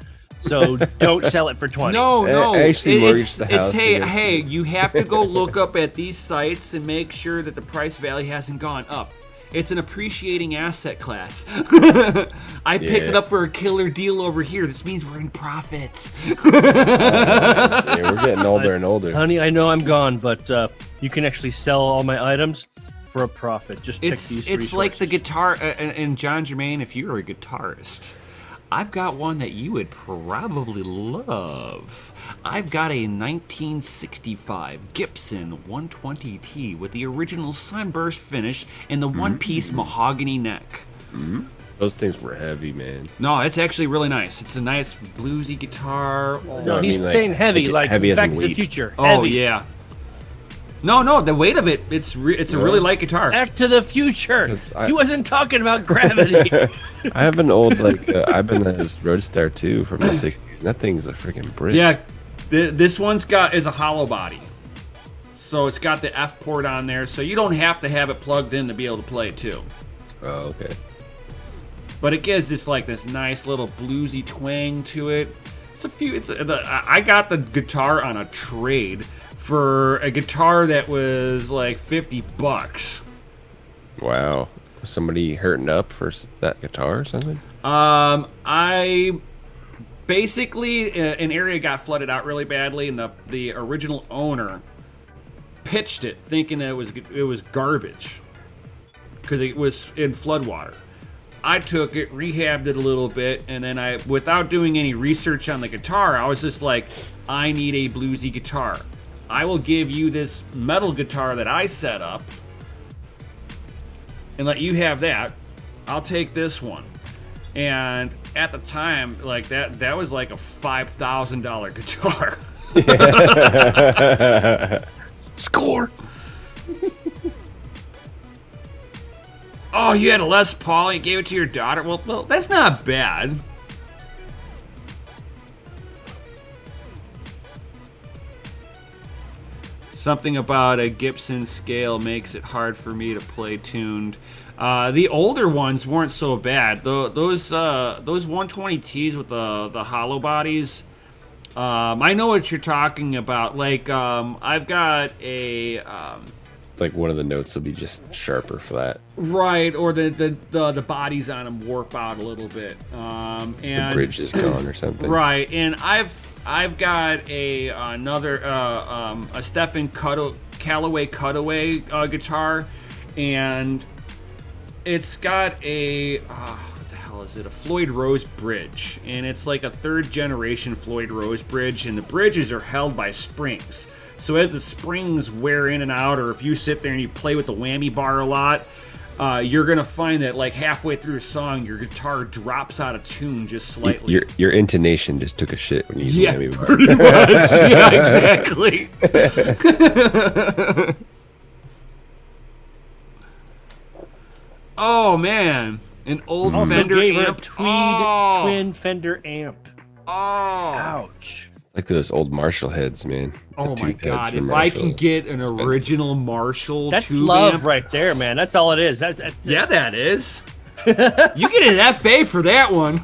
so don't sell it for $20." No. I actually mortgaged the house. Hey, you have to go look up at these sites and make sure that the price value hasn't gone up. It's an appreciating asset class. I picked it up for a killer deal over here. This means we're in profit. Yeah, we're getting older and older. Honey, I know I'm gone, but you can actually sell all my items for a profit. Just check these resources. It's like the guitar, and John Germain, if you're a guitarist, I've got one that you would probably love. I've got a 1965 Gibson 120T with the original sunburst finish and the one-piece mahogany neck. Those things were heavy, man. No, it's actually really nice. It's a nice bluesy guitar. No, he's saying heavy, like heavy as Back in to the weight. Future. Oh, Heavy. yeah. No, the weight of it, it's a really light guitar. Back to the Future. 'Cause He wasn't talking about gravity. I have an old Ibanez Roadstar too from the '60s. And that thing's a freaking brick. Yeah, this one's is a hollow body. So it's got the F port on there, so you don't have to have it plugged in to be able to play it too. Oh, okay. But it gives this nice little bluesy twang to it. I got the guitar on a trade for a guitar that was like $50. Wow. Was somebody hurting up for that guitar or something? I basically an area got flooded out really badly, and the original owner pitched it thinking that it was garbage because it was in floodwater. I took it, rehabbed it a little bit, and then without doing any research on the guitar, I was just like, I need a bluesy guitar. I will give you this metal guitar that I set up and let you have that. I'll take this one. And at the time, like that was like a $5,000 guitar. Score. Oh, you had a Les Paul and you gave it to your daughter? Well, that's not bad. Something about a Gibson scale makes it hard for me to play tuned. The older ones weren't so bad. Those 120Ts with the hollow bodies, I know what you're talking about. Like, I've got a... like one of the notes will be just sharper flat. Right, or the bodies on them warp out a little bit. And The bridge is gone or something. Right, and I've got another a Stephen Callaway Cutaway guitar, and it's got a what the hell is it? A Floyd Rose bridge, and it's like a third generation Floyd Rose bridge, and the bridges are held by springs. So as the springs wear in and out, or if you sit there and you play with the whammy bar a lot, you're gonna find that like halfway through a song, your guitar drops out of tune just slightly. Your intonation just took a shit when you used Yeah, the whammy bar. pretty much. Yeah, exactly. Oh man, an old Also Fender gave her a amp. twin Fender amp. Oh, Ouch. Like those old Marshall heads, man. The oh my tube heads God! from If I can Marshall. get an It's expensive. original Marshall That's tube love amp, right there, man. That's all it is. That's yeah, that is. You get an FA for that one.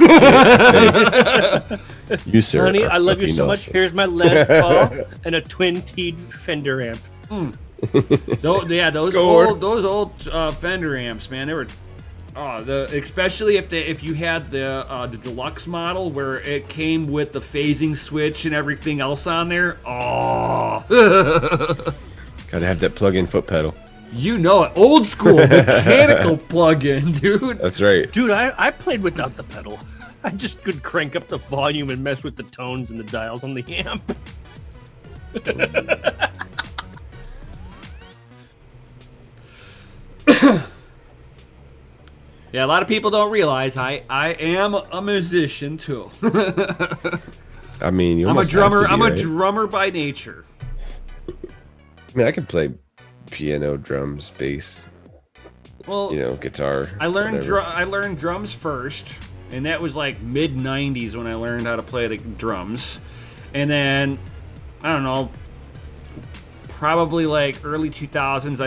You, sir, Honey, are I love you fucking so much. awesome. Here's my Les Paul and a twin-T'd Fender amp. Those Score. old Fender amps, man, they were. Especially if you had the deluxe model where it came with the phasing switch and everything else on there. Oh, Gotta have that plug-in foot pedal. you know it, old school mechanical plug-in, dude. That's right. Dude, I played without the pedal. I just could crank up the volume and mess with the tones and the dials on the amp. Yeah, a lot of people don't realize I am a musician too. I mean, you I'm a almost have to drummer. be, I'm a right? drummer by nature. I mean, I could play piano, drums, bass. Well, guitar. I learned whatever. I learned drums first, and that was like mid '90s when I learned how to play the drums, and then I don't know, probably like early 2000s,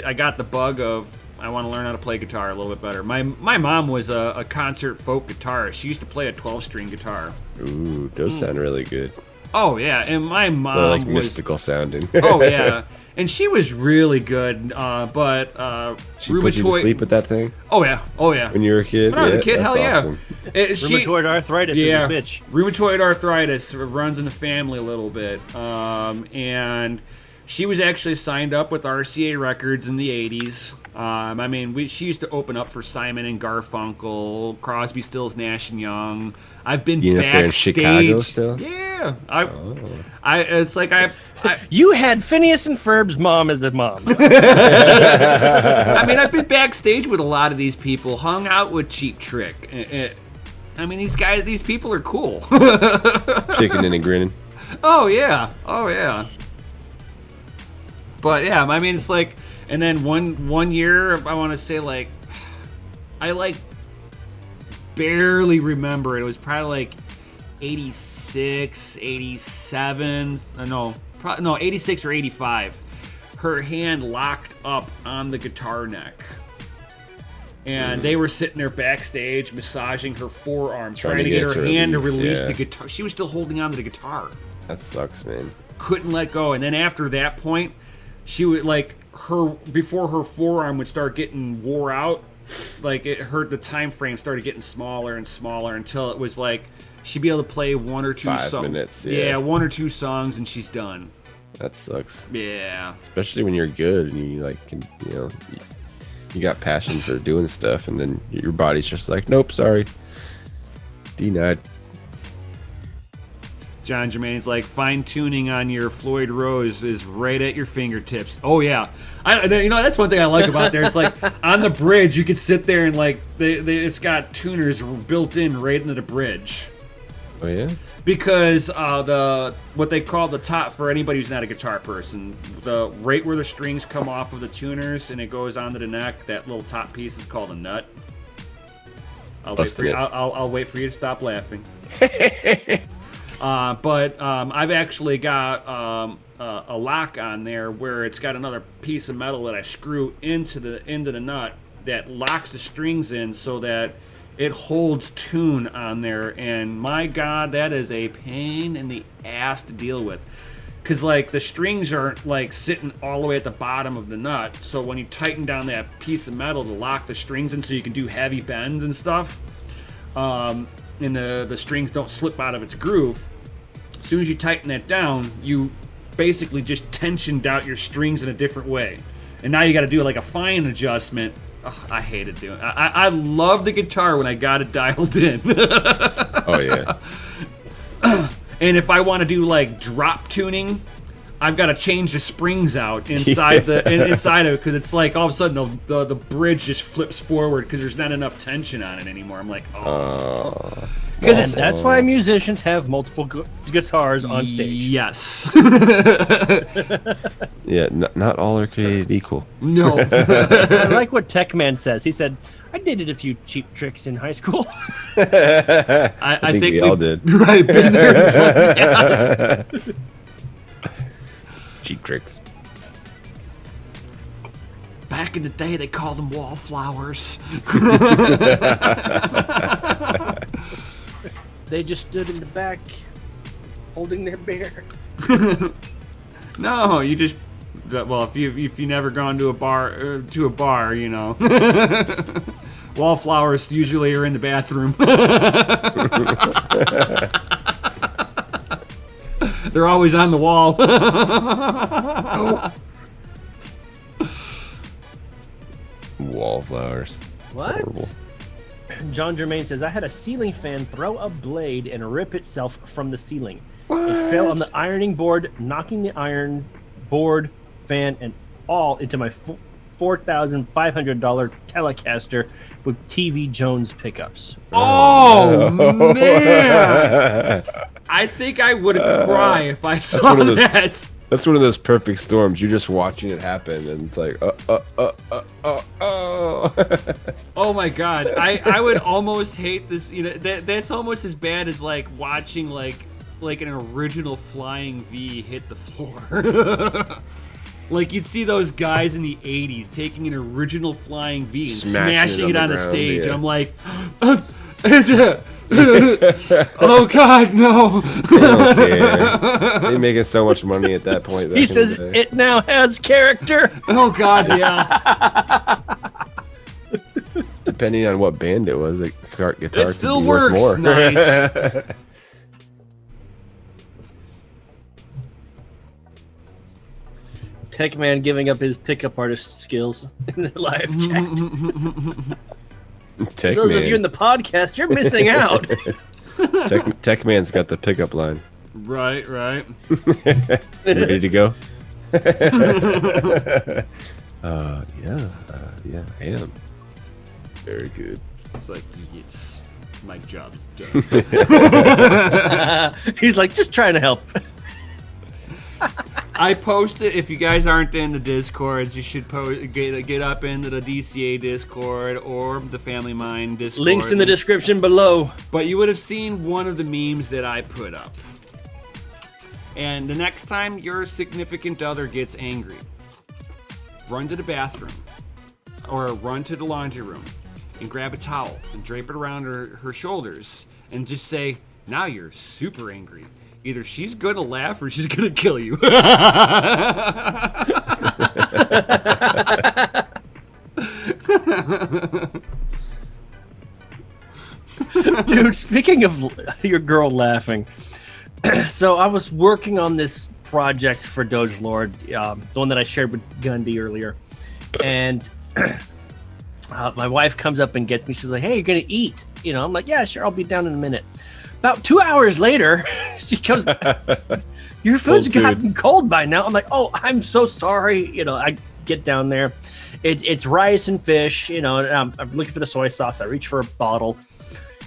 I got the bug of I want to learn how to play guitar a little bit better. My mom was a concert folk guitarist. She used to play a 12-string guitar. Ooh, those sound really good. Oh yeah, and my mom So, like was mystical sounding. oh yeah, and she was really good. But She put you to sleep with that thing Oh yeah, when you were a kid. When I was a kid, that's hell yeah. awesome. Rheumatoid arthritis is a bitch. Rheumatoid arthritis runs in the family a little bit. And she was actually signed up with RCA Records in the 80s. I mean, she used to open up for Simon and Garfunkel, Crosby, Stills, Nash and Young. I've been You up there in backstage. Chicago still? Yeah, it's like I You had Phineas and Ferb's mom as a mom. I mean, I've been backstage with a lot of these people, hung out with Cheap Trick. I mean, these people are cool. Chicken and grinning. Oh yeah. But yeah, I mean, it's like, and then one year, I want to say like, I like barely remember it. It was probably like 86, 87. No, 86 or 85. Her hand locked up on the guitar neck. And they were sitting there backstage massaging her forearm, trying to get her hand to release the guitar. She was still holding on to the guitar. That sucks, man. Couldn't let go. And then after that point, she would before her forearm would start getting wore out, like the time frame started getting smaller and smaller until it was like she'd be able to play 1 or 2 songs. 5 minutes, yeah, 1 or 2 songs and she's done. That sucks. Yeah. Especially when you're good and you like can, you got passion for doing stuff, and then your body's just like, nope, sorry, denied. John Germain's like, fine tuning on your Floyd Rose is right at your fingertips. Oh yeah, that's one thing I like about there. It's like on the bridge you could sit there and like it's got tuners built in right into the bridge. Oh yeah. Because what they call the top, for anybody who's not a guitar person, the right where the strings come off of the tuners and it goes onto the neck, that little top piece is called a nut. I'll wait for you to stop laughing. But I've actually got a lock on there where it's got another piece of metal that I screw into the nut that locks the strings in so that it holds tune on there. And my God, that is a pain in the ass to deal with. Because like the strings aren't like sitting all the way at the bottom of the nut. So when you tighten down that piece of metal to lock the strings in so you can do heavy bends and stuff, and the strings don't slip out of its groove, as soon as you tighten that down, you basically just tensioned out your strings in a different way. And now you got to do like a fine adjustment. Oh, I hated doing it. I love the guitar when I got it dialed in. Oh yeah. And if I want to do like drop tuning, I've got to change the springs out inside inside of it, because it's like all of a sudden the bridge just flips forward because there's not enough tension on it anymore. I'm like, oh. And that's why musicians have multiple guitars on stage. Yes. Yeah, not all are created equal. No. I like what Tech Man says. He said, I dated a few Cheap Tricks in high school. I think we all did. Right, been there and done that. Cheap Tricks. Back in the day, they called them wallflowers. They just stood in the back, holding their beer. No, you just, well, if you never gone to a bar, you know, wallflowers usually are in the bathroom. They're always on the wall. Wallflowers. What? Horrible. John Germain says, I had a ceiling fan throw a blade and rip itself from the ceiling. It fell on the ironing board, knocking the iron board, fan, and all into my $4,500 Telecaster with TV Jones pickups. Oh, man. I think I would cry if I saw that. That's one of those perfect storms. You're just watching it happen, and it's like, Oh my god, I would almost hate this. You know, that's almost as bad as like watching like an original flying V hit the floor. Like you'd see those guys in the '80s taking an original flying V and smashing it on the stage. Yeah. I'm like, oh god, no! They don't care. They're making so much money at that point. He says it now has character. Oh god, yeah. Depending on what band it was, like guitar It still could be worth works. more. Nice. Tech Man giving up his pickup artist skills in the live chat. Tech Those Man. of you in the podcast, you're missing out. Tech Man's got the pickup line. Right. You ready to go? Yeah, I am. Very good. It's like, yes, my job is done. He's like, just trying to help. I posted. If you guys aren't in the Discords, you should get up into the DCA Discord or the Family Mind Discord. Links in the description below. But you would have seen one of the memes that I put up. And the next time your significant other gets angry, run to the bathroom or run to the laundry room and grab a towel and drape it around her shoulders and just say, now you're super angry. Either she's gonna laugh or she's gonna kill you. Dude, speaking of your girl laughing, so I was working on this project for Doge Lord, the one that I shared with Gundy earlier, and my wife comes up and gets me. She's like, "Hey, you're gonna eat?" You know, I'm like, "Yeah, sure, I'll be down in a minute." About 2 hours later, she comes, "Your food's gotten cold by now." I'm like, "Oh, I'm so sorry." You know, I get down there, it's rice and fish. You know, and I'm looking for the soy sauce. I reach for a bottle,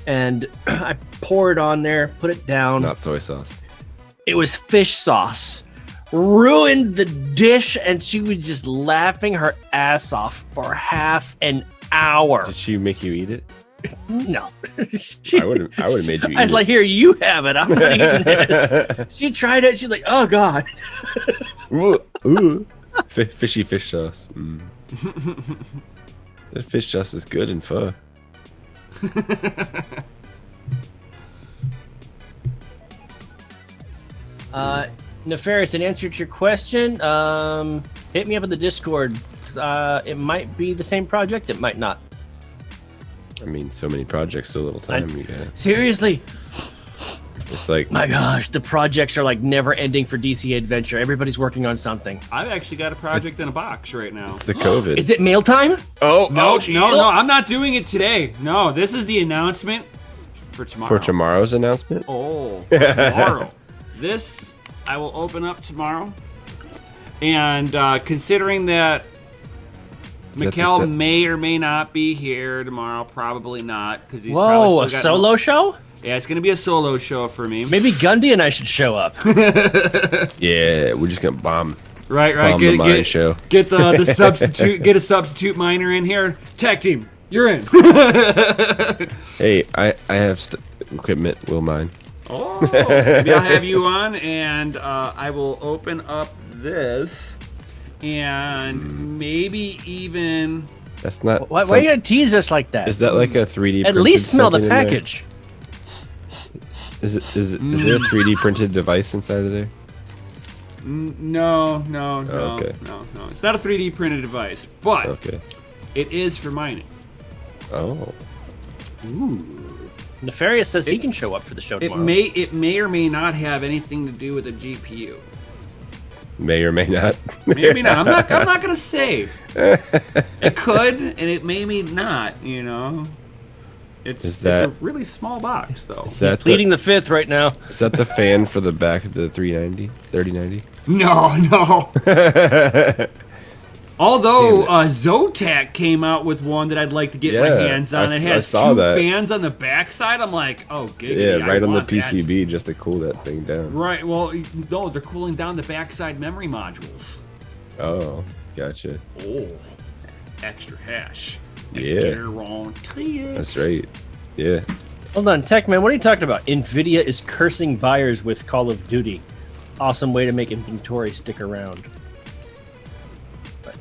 and I pour it on there, put it down. It's not soy sauce. It was fish sauce. Ruined the dish, and she was just laughing her ass off for half an hour. Did she make you eat it? No. I would have made you eat I was it. like, "Here, you have it. I'm not eating this." She tried it. She's like, "Oh, God." Ooh. Fishy fish sauce. Mm. That fish sauce is good in pho. Nefarious, in answer to your question, hit me up in the Discord. 'Cause, it might be the same project. It might not. I mean, so many projects, so little time. You got. Seriously. It's like, My gosh, the projects are like never ending for DCA Adventure. Everybody's working on something. I've actually got a project in a box right now. it's the COVID. Is it mail time? Oh, No, geez. no, I'm not doing it today. No, this is the announcement for tomorrow. For tomorrow's announcement? Oh, for tomorrow. This I will open up tomorrow. And considering that Is that the Mikkel set- may or may not be here tomorrow, probably not, because he's Whoa, probably a still got solo show? Yeah, it's gonna be a solo show for me. Maybe Gundy and I should show up. Yeah, we're just gonna bomb. Right. Bomb the mine show. Get the substitute. Get a substitute miner in here. Tag team, you're in. Hey, I have equipment. Will mine. Oh, maybe I'll have you on, and I will open up this, and maybe even. That's not. Why are you gonna tease us like that? Is that like a 3D? At printed least smell the something in there? package. Is there a 3D printed device inside of there? No. Okay. No. It's not a 3D printed device, but Okay. it is for mining. Oh. Nefarious says he can show up for the show It tomorrow. may or may not have anything to do with a GPU. May or may not. Maybe not. I'm not gonna say. It could, and it may not. You know. It's Is that- it's a really small box, though. Is that Pleading the fifth right now. is that the fan for the back of the 3090? No. Although Damn Zotac came out with one that I'd like to get my hands on. It has saw two that. fans on the backside. I'm like, oh, giggity, Yeah, right I on the want that. PCB just to cool that thing down. Right. Well, no, they're cooling down the backside memory modules. Oh, gotcha. Oh, extra hash. Yeah. Guarantee it. That's right. Yeah. Hold on, Tech Man, what are you talking about? Nvidia is cursing buyers with Call of Duty. Awesome way to make inventory stick around.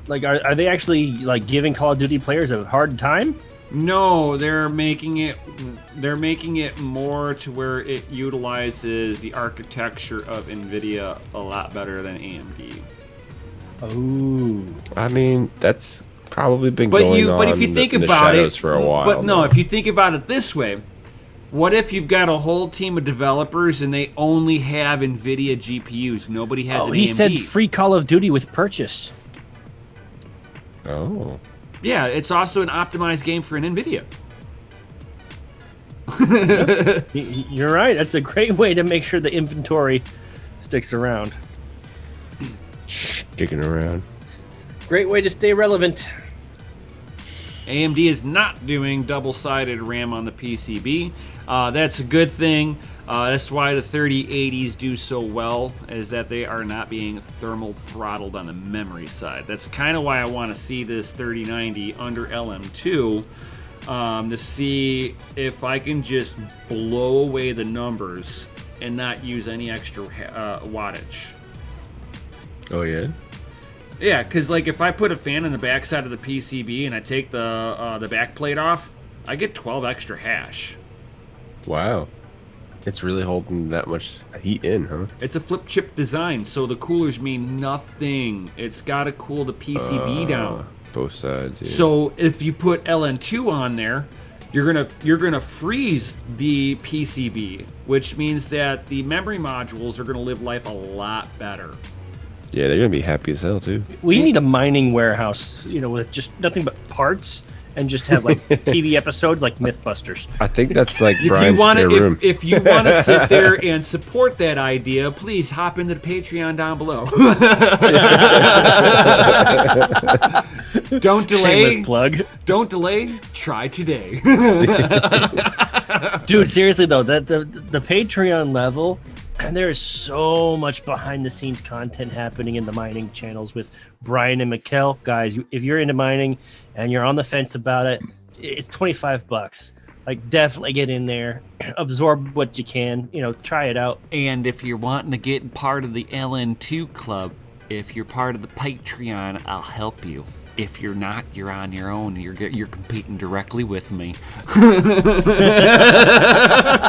Like, are they actually like giving Call of Duty players a hard time? No, they're making it more to where it utilizes the architecture of Nvidia a lot better than AMD. Oh. I mean, that's probably been going on if you think in the about shadows it, for a while. but no, now. if you think about it this way, what if you've got a whole team of developers and they only have Nvidia GPUs? Nobody has an He AMD. said free Call of Duty with purchase. Oh. Yeah, it's also an optimized game for an Nvidia. You're right. That's a great way to make sure the inventory sticks around. Sticking around. Great way to stay relevant. AMD is not doing double-sided RAM on the PCB. That's a good thing. That's why the 3080s do so well, is that they are not being thermal throttled on the memory side. That's kind of why I want to see this 3090 under LM2 to see if I can just blow away the numbers and not use any extra wattage. Oh, yeah? Yeah, because like if I put a fan in the backside of the PCB and I take the back plate off, I get 12 extra hash. Wow. It's really holding that much heat in, huh? It's a flip chip design, so the coolers mean nothing. It's got to cool the PCB down. Both sides, yeah. So if you put LN2 on there, you're gonna freeze the PCB, which means that the memory modules are gonna live life a lot better. Yeah, they're going to be happy as hell, too. We need a mining warehouse, with just nothing but parts, and just have like TV episodes like Mythbusters. I think that's like Brian's spare room. If you want to sit there and support that idea, please hop into the Patreon down below. Don't delay. Shameless plug. Don't delay. Try today. Dude, seriously though, the Patreon level, there is so much behind the scenes content happening in the mining channels with Brian and Mikkel. Guys, if you're into mining and you're on the fence about it, it's $25. Like, definitely get in there, absorb what you can, try it out. And if you're wanting to get part of the LN2 club, if you're part of the Patreon, I'll help you. If you're not, you're on your own. You're competing directly with me.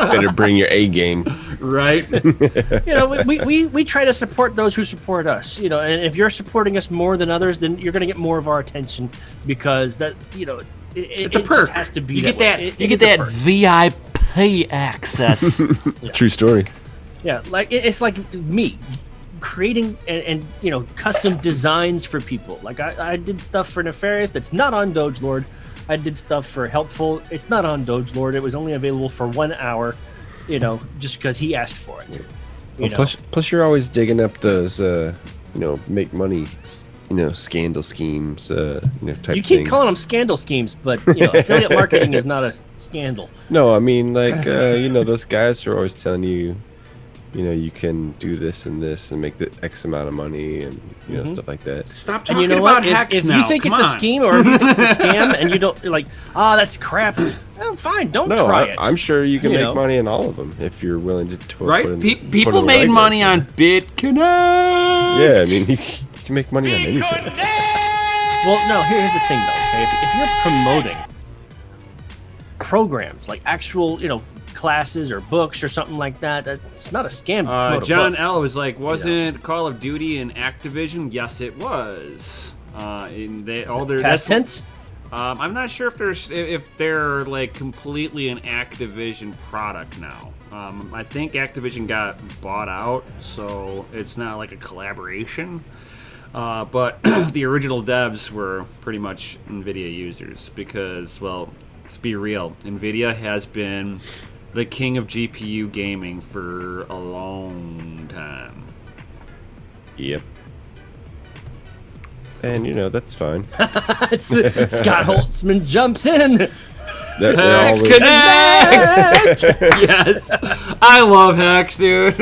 Better bring your A game. Right? We try to support those who support us. And if you're supporting us more than others, then you're going to get more of our attention because that it's a perk. Just has to be. You get that. You get that VIP access. Yeah. True story. Yeah, like it's like me creating and custom designs for people. Like I did stuff for Nefarious that's not on Doge Lord. I did stuff for Helpful. It's not on Doge Lord. It was only available for 1 hour, just because he asked for it. Plus you're always digging up those make money scandal schemes type you keep things. calling them scandal schemes, but affiliate marketing is not a scandal. No, I mean like those guys are always telling you you can do this and make the X amount of money and stuff like that. Stop And talking you know about what? hacks If now. you think Come it's a on. scheme or if you think it's a scam and you don't, you're like, that's crap. Fine, don't try it. I'm sure you can make money on all of them if you're willing to Right? put in, People put in the made legwork. money on BitConnect. Yeah, I mean you can make money on anything. Well, no, here's the thing, though. Okay? If you're promoting programs, like actual, classes or books or something like that, that's not a scam. to promote a John book. L. was like, wasn't Call of Duty and Activision? Yes, it was. Past tense? I'm not sure if they're like completely an Activision product now. I think Activision got bought out, so it's not like a collaboration. But the original devs were pretty much NVIDIA users because, well, let's be real, NVIDIA has been the king of GPU gaming for a long time. Yep. And that's fine. Scott Holtzman jumps in. They're Hex all Connect! Yes. I love Hex, dude.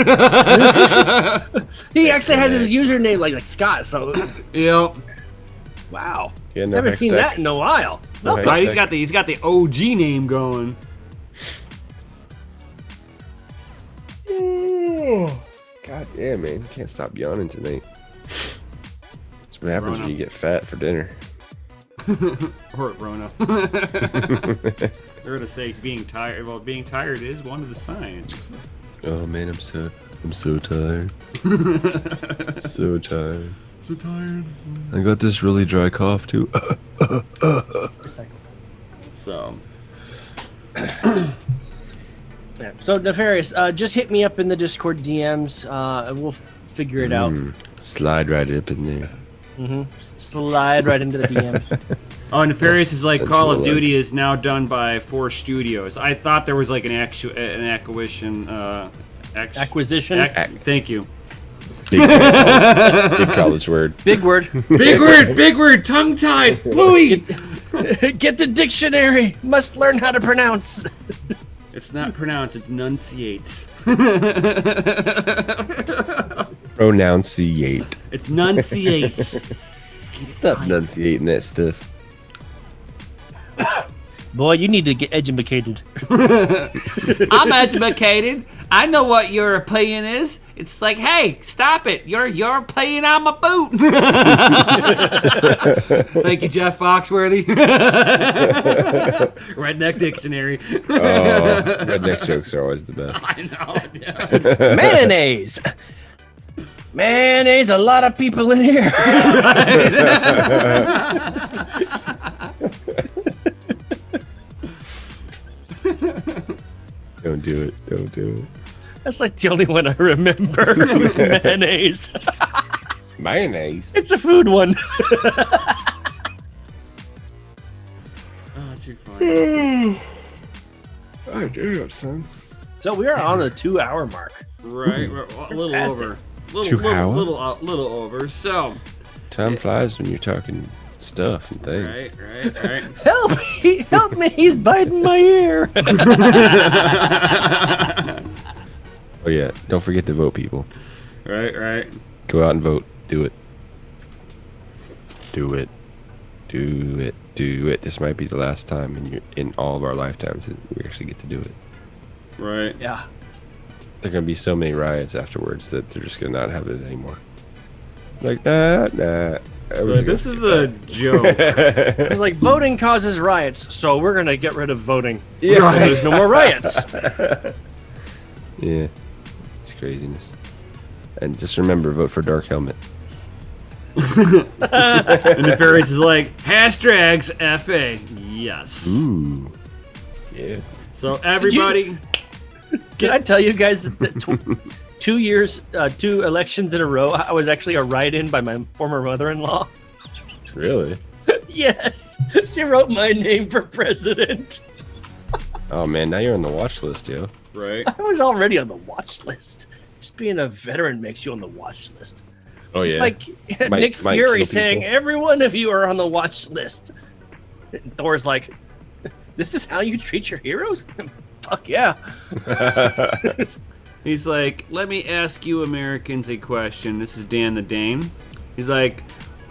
He actually has his username like Scott. So Yep. wow, Yeah, no never Hex seen Tech. that in a while. No Okay. Hex He's got the OG name going. God damn, man. You can't stop yawning tonight. That's what happens Rona. when you get fat for dinner. Or Rona. They're gonna say being tired. Well, being tired is one of the signs. Oh man, I'm so tired. So tired. So tired. I got this really dry cough too. So. Yeah. So Nefarious, just hit me up in the Discord DMs. And we'll figure it out. Slide right up in there. Slide right into the DM. Oh, Nefarious is like Call of sensual, Duty is now done by 4 studios. I thought there was like an acquisition. Acquisition. Thank you. Big college word. Big word. Big word, tongue tied. Bluey. Get the dictionary. Must learn how to pronounce. It's not pronounced. It's nunciate. Pronunciate. It's nunciate. Stop enunciating that stuff. Boy, you need to get educated. I'm educated. I know what your opinion is. It's like, hey, stop it. You're peeing on my boot. Thank you, Jeff Foxworthy. Redneck Dictionary. Oh, redneck jokes are always the best. I know. Yeah. Mayonnaise. Mayonnaise, a lot of people in here. Don't do it. Don't do it. That's like the only one I remember. It was mayonnaise. Mayonnaise. It's a food one. Oh, too funny. Oh, damn, son. So we are on the 2-hour mark. Right, we're a little Past over. it. Two hour? Little over. So, Time flies when you're talking stuff and things. right. Help me, he's biting my ear. Oh yeah, don't forget to vote, people. Right. Go out and vote. Do it. Do it. Do it. Do it. This might be the last time in all of our lifetimes that we actually get to do it. Right. Yeah. There are gonna be so many riots afterwards that they're just gonna not have it anymore. Like nah. This is a joke. It's like voting causes riots, so we're gonna get rid of voting. Yeah. So there's no more riots. Yeah, it's craziness. And just remember, vote for Dark Helmet. And Nefarious is like, #FA. Yes. Ooh. Yeah. So everybody, Did I tell you guys that 2 years, 2 elections in a row, I was actually a write-in by my former mother-in-law? Really? Yes, she wrote my name for president. Oh man, now you're on the watch list, yo. right? I was already on the watch list. Just being a veteran makes you on the watch list. Oh It's yeah. like Might Nick Fury kill saying, people. every one of you are on the watch list. And Thor's like, this is how you treat your heroes? Fuck yeah. He's like, let me ask you Americans a question. This is Dan the Dane. He's like,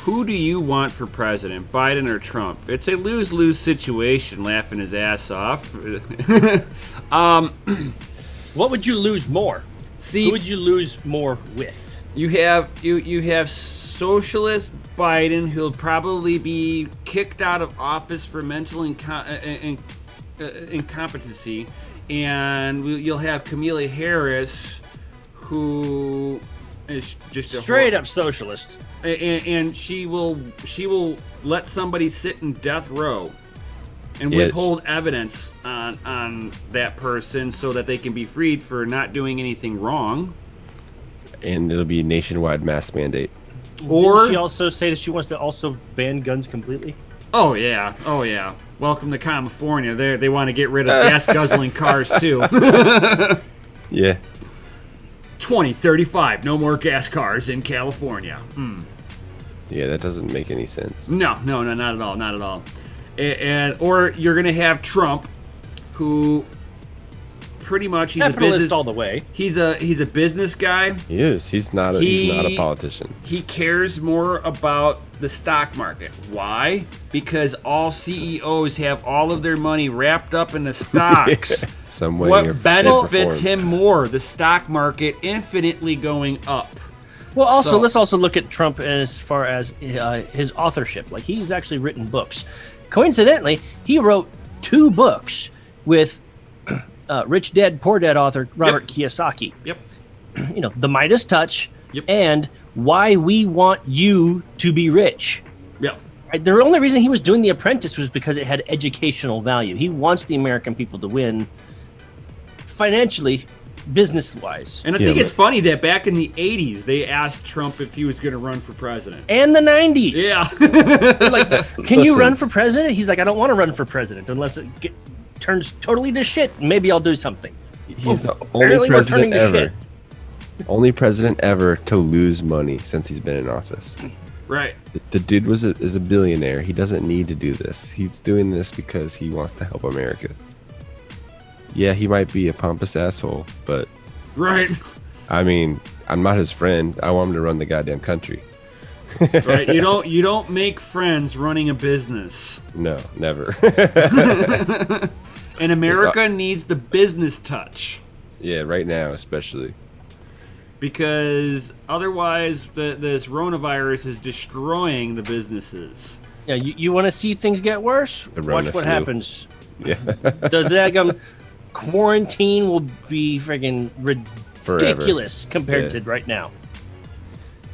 who do you want for president, Biden or Trump? It's a lose-lose situation, laughing his ass off. What would you lose more? See, Who would you lose more with? you have socialist Biden, who'll probably be kicked out of office for mental incompetency, and you'll have Kamala Harris, who is just a Straight up socialist. and she will let somebody sit in death row and Yeah, withhold evidence on that person so that they can be freed for not doing anything wrong. And it'll be a nationwide mask mandate. Or Didn't she also say that she wants to also ban guns completely? oh yeah. Welcome to California. They want to get rid of gas guzzling cars too. Yeah. 2035, no more gas cars in California. Yeah, that doesn't make any sense. No, not at all, not at all. Or you're gonna have Trump, who pretty much he's a business all the way. He's a business guy. He is. He's not a politician. He cares more about the stock market. Why? Because all CEOs have all of their money wrapped up in the stocks. Some way. What benefits him more? The stock market infinitely going up. Well, also let's also look at Trump as far as his authorship. Like, he's actually written books. Coincidentally, he wrote 2 books with Rich Dad Poor Dad author Robert Kiyosaki. Yep. You know, The Midas Touch. Yep. And Why We Want You to Be Rich. Yep. Right? The only reason he was doing The Apprentice was because it had educational value. He wants the American people to win financially, business-wise. And I think it's funny that back in the 80s, they asked Trump if he was going to run for president. And the 90s. Yeah. They're like, can you run for president? He's like, I don't want to run for president unless it turns totally to shit. Maybe I'll do something. He's the only president ever. Only president ever to lose money since he's been in office. Right. The dude is a billionaire. He doesn't need to do this. He's doing this because he wants to help America. Yeah, he might be a pompous asshole, but right. I mean, I'm not his friend. I want him to run the goddamn country. Right. You don't make friends running a business. No, never. And America needs the business touch. Yeah, right now especially. Because otherwise this coronavirus is destroying the businesses. Yeah, you want to see things get worse? Watch what happens. Yeah. The daggum quarantine will be friggin' ridiculous compared to right now.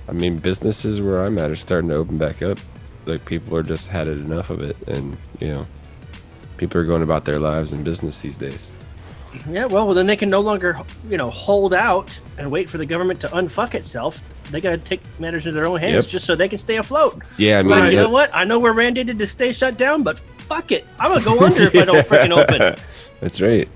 I mean, businesses where I'm at are starting to open back up. Like, people are just had it enough of it, and people are going about their lives in business these days. Yeah, well, then they can no longer, hold out and wait for the government to unfuck itself. They got to take matters into their own hands just so they can stay afloat. Yeah, I mean, like, you know what? I know we're mandated to stay shut down, but fuck it, I'm gonna go under if I don't freaking open. That's right.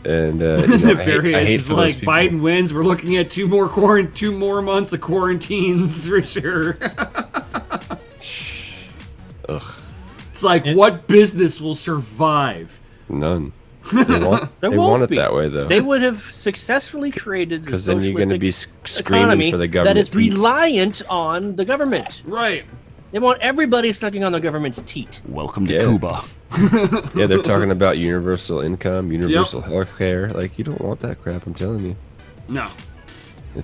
And I hate it's like Biden wins. We're looking at 2 more months of quarantines for sure. Ugh. It's like, what business will survive? None. They want it that way, though. They would have successfully created a then you're going to be screaming for the government that is reliant on the government. Right. They want everybody sucking on the government's teat. Welcome to Cuba. Yeah, they're talking about universal income, universal health care. Like, you don't want that crap, I'm telling you. No.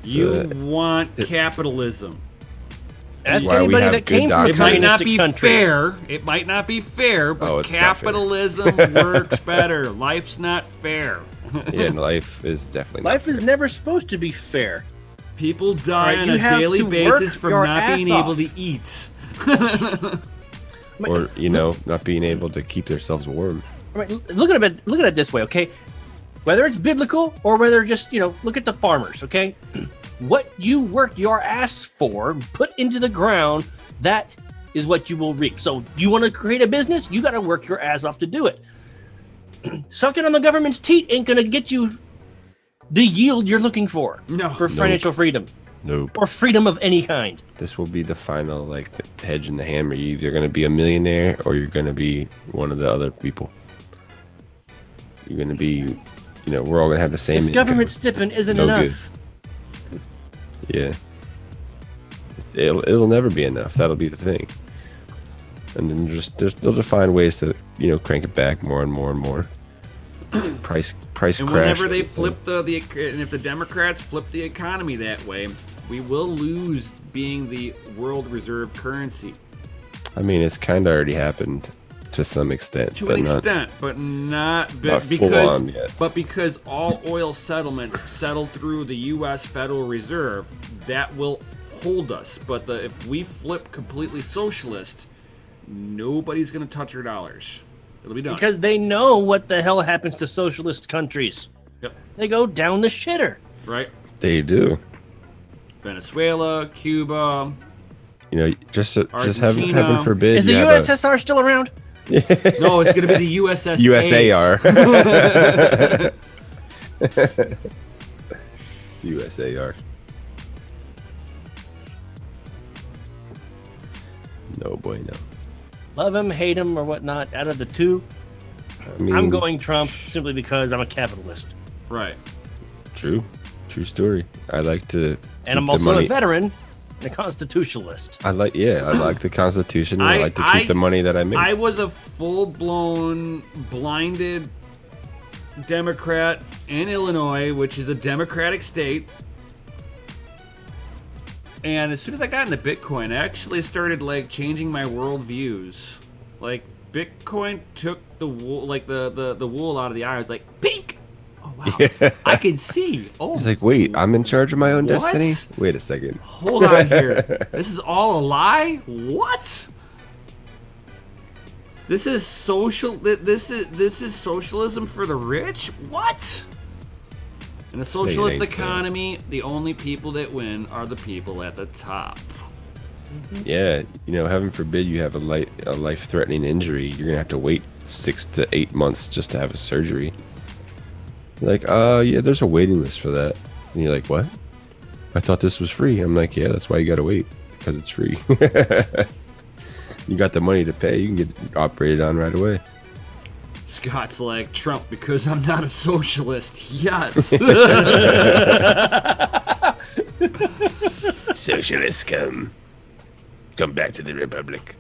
You want capitalism. Ask anybody that came from a communistic country. It might not be fair, but it's capitalism works better. Life's not fair. Yeah, life is definitely not Life fair. is never supposed to be fair. People die on a daily basis from not being able to eat. Or, not being able to keep themselves warm. Right, look at it this way, okay? Whether it's biblical or whether just, look at the farmers, okay? What you work your ass for, put into the ground, that is what you will reap. So you want to create a business, you got to work your ass off to do it. Sucking on the government's teat ain't going to get you the yield you're looking for. No. For financial freedom. Nope. Or freedom of any kind. This will be the final, hedge in the hammer. You're either going to be a millionaire or you're going to be one of the other people. You're going to be, we're all going to have the same. This government stipend isn't enough. Good. Yeah. It'll never be enough. That'll be the thing. And then they'll just find ways to, crank it back more and more and more. Price and crash. Whenever they flip and if the Democrats flip the economy that way, we will lose being the world reserve currency. I mean, it's kind of already happened to some extent. But not full on yet. But because all oil settlements settle through the U.S. Federal Reserve, that will hold us. But if we flip completely socialist, nobody's going to touch our dollars. It'll be done. Because they know what the hell happens to socialist countries. Yep. They go down the shitter. Right. They do. Venezuela, Cuba. Just heaven forbid. Is the USSR still around? No, it's going to be the USSR. USAR. USAR. No boy, no. Love him, hate him, or whatnot. Out of the two, I mean, I'm going Trump simply because I'm a capitalist. Right. True story. I like to. And I'm also a veteran and a constitutionalist. I like the Constitution. And I like to keep the money that I make. I was a full-blown blinded Democrat in Illinois, which is a Democratic state. And as soon as I got into Bitcoin, I actually started like changing my worldviews. Like Bitcoin took the wool, like the wool out of the eye. I was like, pink. Oh wow, Yeah. I can see. Oh, He's like, wait, I'm in charge of my own What? destiny? Wait a second. hold on here. This is all a lie. What? This is social. This is socialism for the rich. What? In a socialist ain't so. economy, the only people that win are the people at the top. Yeah, heaven forbid you have a life-threatening injury. You're gonna have to wait 6 to 8 months just to have a surgery. Like, yeah, there's a waiting list for that. And you're like, what? I thought this was free. I'm like, yeah, that's why you gotta wait, because it's free. You got the money to pay, you can get operated on right away. Scott's like, Trump, because I'm not a socialist. Yes. Socialists come back to the republic.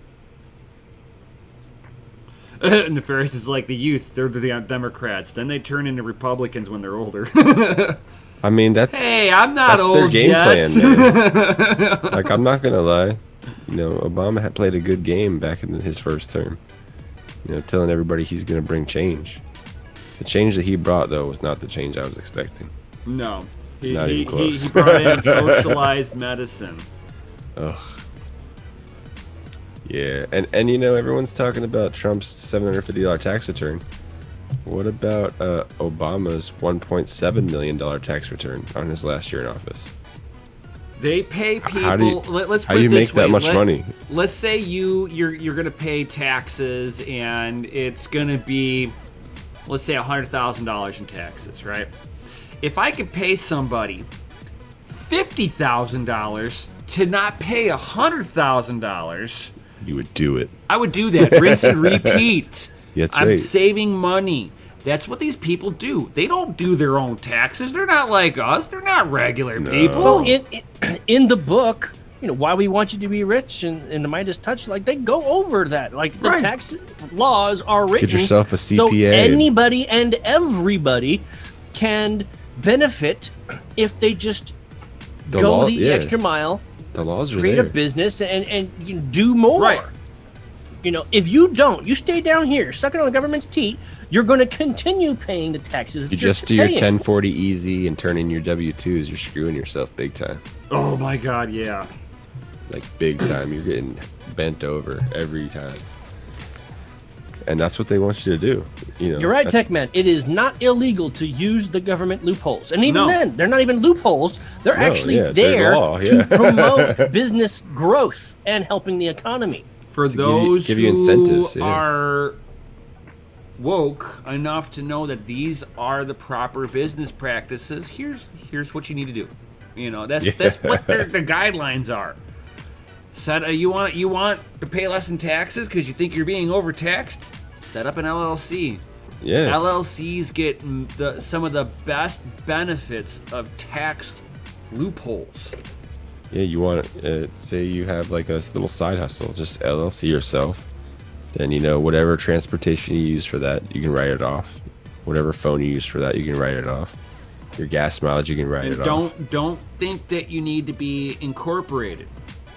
Nefarious is like the youth. They're the Democrats. Then they turn into Republicans when they're older. I mean, that's hey, I'm not that's old their game yet. plan, man. Like, I'm not gonna lie. Obama had played a good game back in his first term. Telling everybody he's gonna bring change. The change that he brought, though, was not the change I was expecting. No. Not even close. He brought in socialized medicine. Ugh. Yeah, and everyone's talking about Trump's $750 tax return. What about Obama's $1.7 million tax return on his last year in office? They pay people. How do you, let's how put you it this make that way. much money? Let's say you're gonna pay taxes, and it's gonna be, let's say, $100,000 in taxes, right? If I could pay somebody $50,000 to not pay $100,000, You would do it. I would do that. Rinse and repeat. That's I'm right. saving money. That's what these people do. They don't do their own taxes. They're not like us. They're not regular people. Well, in the book, why we want you to be rich and the Midas touch, like they go over that. Like the tax laws are written. Get yourself a CPA. So anybody and everybody can benefit if they just go the extra mile. The laws are create there. a business and do more. Right. If you don't, you stay down here, sucking on the government's teat, you're going to continue paying the taxes. You just do your 1040 easy and turn in your W-2s, you're screwing yourself big time. Oh my God, yeah. Like big time. You're getting bent over every time. And that's what they want you to do. You're right, Tech Man. It is not illegal to use the government loopholes. And even then, they're not even loopholes. They're actually there to promote business growth and helping the economy. For those who are woke enough to know that these are the proper business practices, here's what you need to do. That's what the guidelines are. Said you want to pay less in taxes because you think you're being overtaxed? Set up an LLC. Yeah. LLCs get some of the best benefits of tax loopholes. Yeah, you want to say you have like a little side hustle, just LLC yourself. Then whatever transportation you use for that, you can write it off. Whatever phone you use for that, you can write it off. Your gas mileage, you can write it off. Don't think that you need to be incorporated.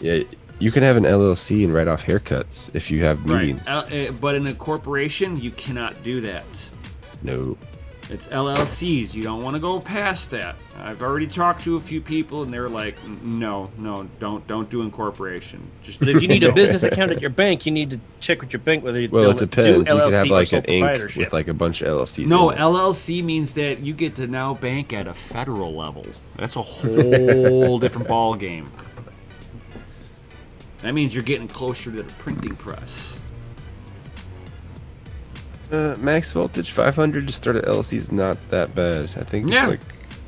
Yeah, you can have an LLC and write off haircuts if you have meetings. Right. But in a corporation, you cannot do that. No. It's LLCs. You don't want to go past that. I've already talked to a few people, and they're like, no, don't do incorporation. But if you need a business account at your bank, you need to check with your bank whether you it depends. do LLC you could have like or an Inc. with like a bunch of LLCs. No, LLC means that you get to now bank at a federal level. That's a whole different ball game. That means you're getting closer to the printing press. Max voltage 500 to start an LLC is not that bad. I think it's like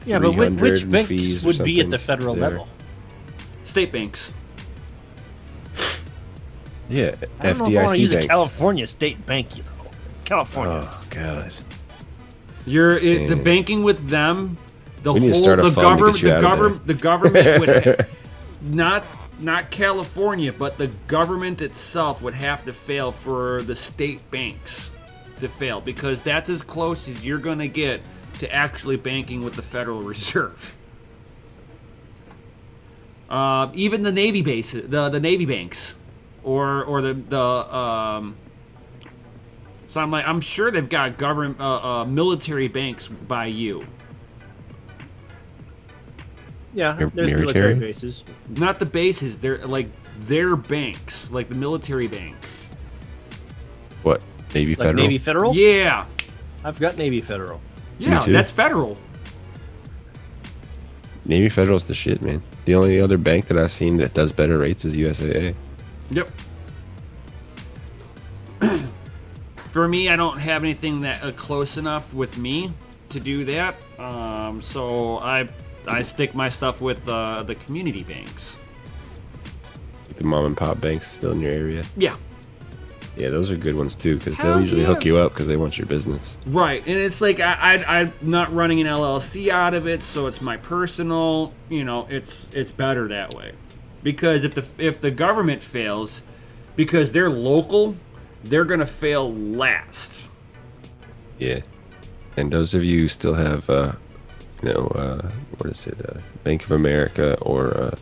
300 but which banks fees would be at the federal level? State banks. Yeah, I don't know if I want to FDIC use a banks. California state bank, though. It's California. Oh god. The banking with them, We need to start a fund to get you out of the government would not California, but the government itself would have to fail for the state banks to fail, because that's as close as you're going to get to actually banking with the Federal Reserve. Even the Navy bases, the Navy banks, or so I'm sure they've got government military banks by you. Yeah, there's Military? military bases. Not the bases, they're like their banks, like the military bank. What? Navy Like Federal? Navy Federal? Yeah. I've got Navy Federal. Yeah, too. that's federal. Navy Federal's the shit, man. The only other bank that I've seen that does better rates is USAA. Yep. For me, I don't have anything that close enough with me to do that. So I stick my stuff with the community banks. The mom and pop banks still in your area. Yeah. Yeah, those are good ones too, because Hell they'll usually yeah. hook you up because they want your business. Right, and it's like I'm not running an LLC out of it, so it's my personal. It's better that way, because if the government fails, because they're local, they're gonna fail last. Yeah, and those of you who still have, what is it, Bank of America or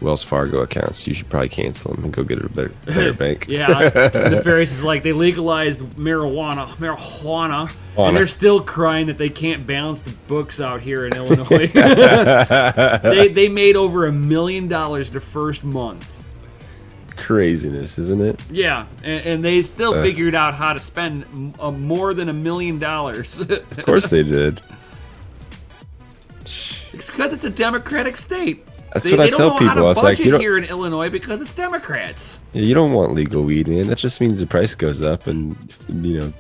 Wells Fargo accounts, you should probably cancel them and go get a better bank. Yeah, the Ferris is like, they legalized marijuana, and they're still crying that they can't balance the books out here in Illinois. they made over $1 million the first month. Craziness, isn't it? Yeah, and they still figured out how to spend more than $1 million. Of course they did. It's because it's a Democratic state. That's what I tell They don't know people. how to It's like, budget you don't, here in Illinois because it's Democrats. you don't want legal weed, man. That just means the price goes up and,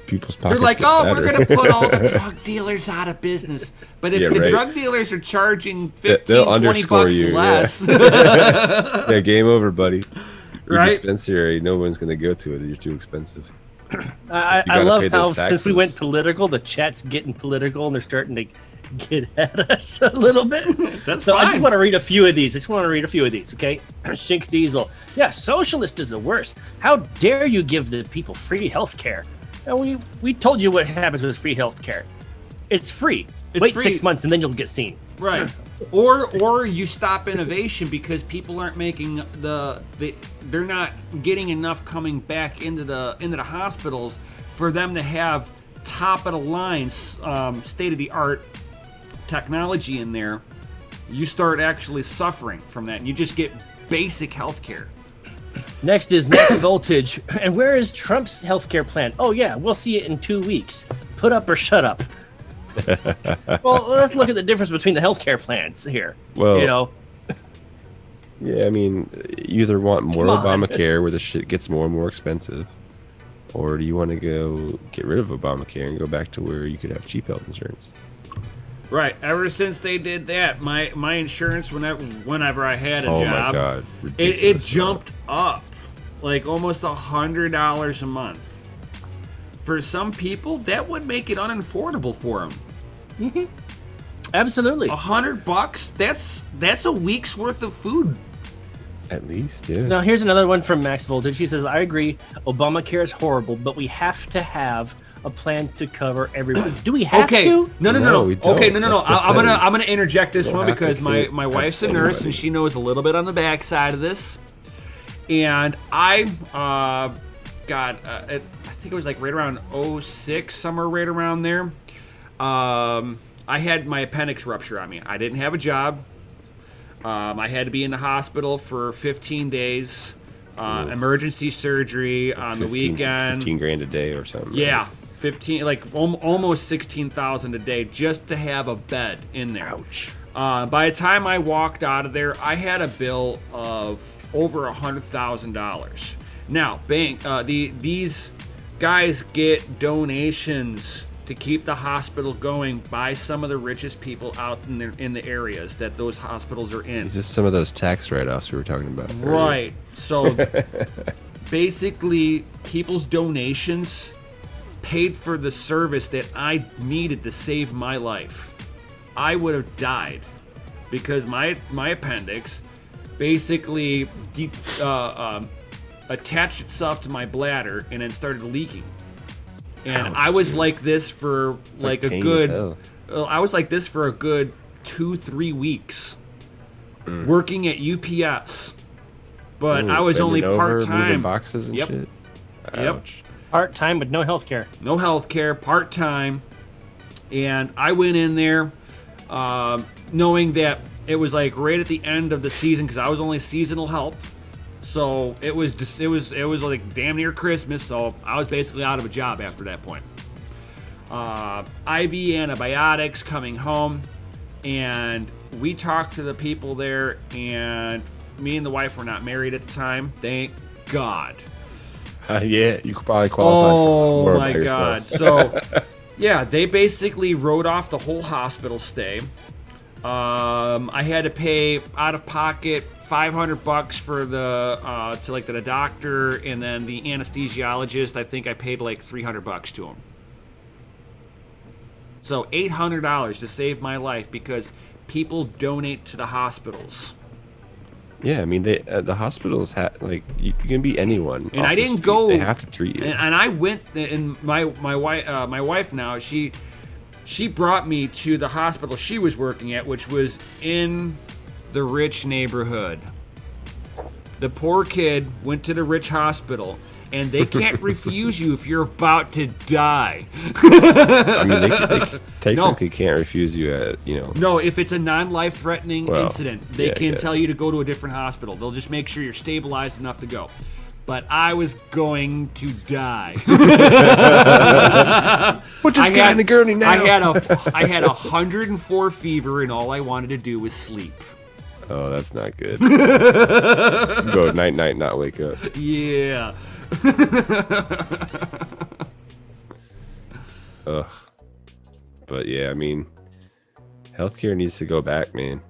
people's pockets They're like, get oh, fatter. we're going to put all the drug dealers out of business. But if Yeah, the right. drug dealers are charging They'll 15, 20 underscore bucks you, yeah. less, Yeah, game over, buddy. Your Right? dispensary, no one's going to go to it. You're too expensive. I gotta love pay how those since we taxes. went political, the chat's getting political and they're starting to get at us a little bit. That's So I just fine. want to read a few of these. Okay? Shink Diesel. Yeah, socialist is the worst. How dare you give the people free health care? And we told you what happens with free health care. It's free. It's Wait free. 6 months and then you'll get seen. Right. Or you stop innovation because people aren't making they're not getting enough coming back into the hospitals for them to have top of the line, state of the art technology in there. You start actually suffering from that, and you just get basic health care. Next is Next Voltage. And where is Trump's healthcare plan? Oh yeah, we'll see it in 2 weeks. Put up or shut up. Well, let's look at the difference between the healthcare plans here. Well, yeah, I mean, you either want more Come on. Obamacare where the shit gets more and more expensive, or do you want to go get rid of Obamacare and go back to where you could have cheap health insurance? Right. Ever since they did that, my insurance whenever I had a Oh job, my god, it ridiculous. jumped up like almost $100 a month. For some people, that would make it unaffordable for them. Absolutely. $100, that's a week's worth of food. At least, yeah. Now, here's another one from Max Voltage. He says, I agree, Obamacare is horrible, but we have to have a plan to cover everyone. Do we have Okay, to? no. we don't. Okay, no. That's the I'm thing. gonna interject this Don't one have to because my keep wife's a everybody. nurse and she knows a little bit on the backside of this. And I I think it was like right around 06, somewhere right around there. I had my appendix rupture on me. I didn't have a job. I had to be in the hospital for 15 days. Emergency surgery on the weekend. 15 grand a day or something. Yeah, 15, like almost 16,000 a day just to have a bed in there. Ouch. By the time I walked out of there, I had a bill of over $100,000. Now, these guys get donations to keep the hospital going by some of the richest people out in the areas that those hospitals are in. Is this some of those tax write-offs we were talking about? earlier? Right. So basically people's donations paid for the service that I needed to save my life. I would have died because my appendix basically attached itself to my bladder and then started leaking. And Ouch, I was dude. like this for like a pain as good hell. I was like this for a good 2-3 weeks working at UPS. But Ooh, I was only bending over, moving part-time. boxes and Yep. shit. Yep. Ouch. Part-time with no health care. No health care, part-time. And I went in there knowing that it was like right at the end of the season because I was only seasonal help. So it was just, it was like damn near Christmas, so I was basically out of a job after that point. IV antibiotics coming home, and we talked to the people there, and me and the wife were not married at the time. Thank God. Yeah, you could probably qualify for more Oh by my God. yourself. So, yeah, they basically wrote off the whole hospital stay. I had to pay out of pocket $500 for the doctor, and then the anesthesiologist. I think I paid like $300 to him. So $800 to save my life because people donate to the hospitals. Yeah, I mean, the hospitals like you can be anyone. And off I the didn't street. go. They have to treat you. And I went. And my wife now she brought me to the hospital she was working at, which was in the rich neighborhood. The poor kid went to the rich hospital, and they can't refuse you if you're about to die. I mean, they technically can't refuse you at, No, if it's a non-life-threatening Well, incident, they yeah, I can guess. tell you to go to a different hospital. They'll just make sure you're stabilized enough to go. But I was going to die. Put this guy in the gurney now. I had 104 fever, and all I wanted to do was sleep. Oh, that's not good. Go night, not wake up. Yeah. Ugh. But yeah, I mean, healthcare needs to go back, man.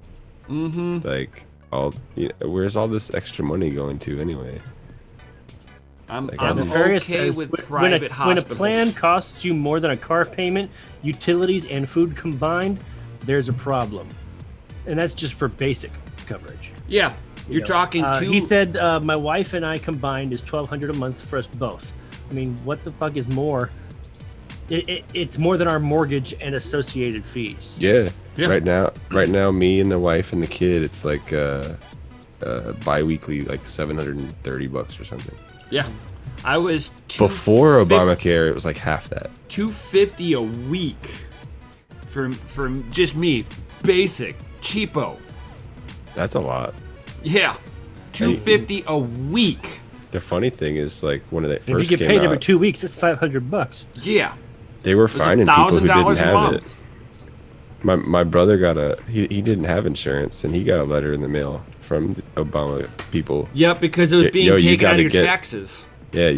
Mm-hmm. Like, where's all this extra money going to anyway? I'm Like, okay says, with when private a hospitals. plan costs you more than a car payment, utilities, and food combined, there's a problem. And that's just for basic coverage. Yeah, you're talking two. He said my wife and I combined is $1,200 a month for us both. I mean, what the fuck is more? It's more than our mortgage and associated fees. Yeah. Yeah. Right now, me and the wife and the kid, it's like bi-weekly, like $730 or something. Yeah, I was Before Obamacare, it was like half that. $250 a week for just me, basic cheapo. That's a lot. Yeah, $250 a week. The funny thing is, like, when it If first you get came paid out, every 2 weeks, that's $500. Yeah, they were finding people who $1,000 didn't a have month. it. My brother got he didn't have insurance, and he got a letter in the mail from Obama people. Yep, because it was being Yo, you taken out of gotta your get- taxes. Yeah,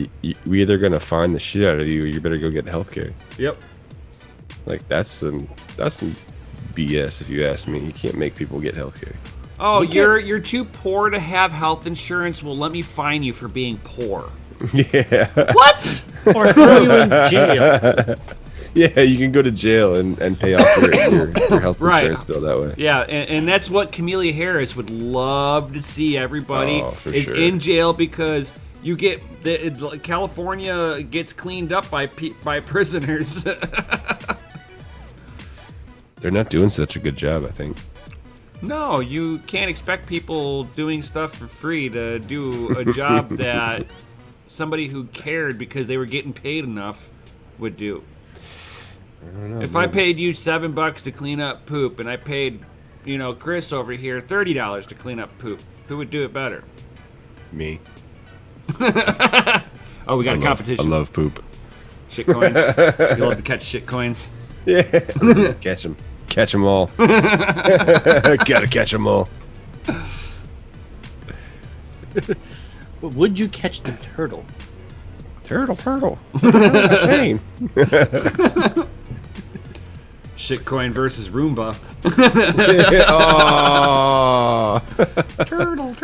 we either gonna find the shit out of you, or you better go get health care. Yep. Like, that's some BS, if you ask me. You can't make people get health care. Oh, you're too poor to have health insurance? Well, let me fine you for being poor. Yeah. What? Or throw you in jail. Yeah, you can go to jail and pay off your health Right. insurance bill that way. Yeah, and that's what Camellia Harris would love to see. Everybody Oh, for is sure. in jail because California gets cleaned up by prisoners. They're not doing such a good job, I think. No, you can't expect people doing stuff for free to do a job that somebody who cared because they were getting paid enough would do. I don't know, If man. I paid you $7 to clean up poop, and I paid, Chris over here $30 to clean up poop, who would do it better? Me. Oh, we got a I competition. love poop. Shit coins. You love to catch shit coins. Yeah. Catch them. Catch them all. Gotta catch them all. Would you catch the turtle? Turtle. What the hell am I saying? Shitcoin versus Roomba. Oh. Turtle.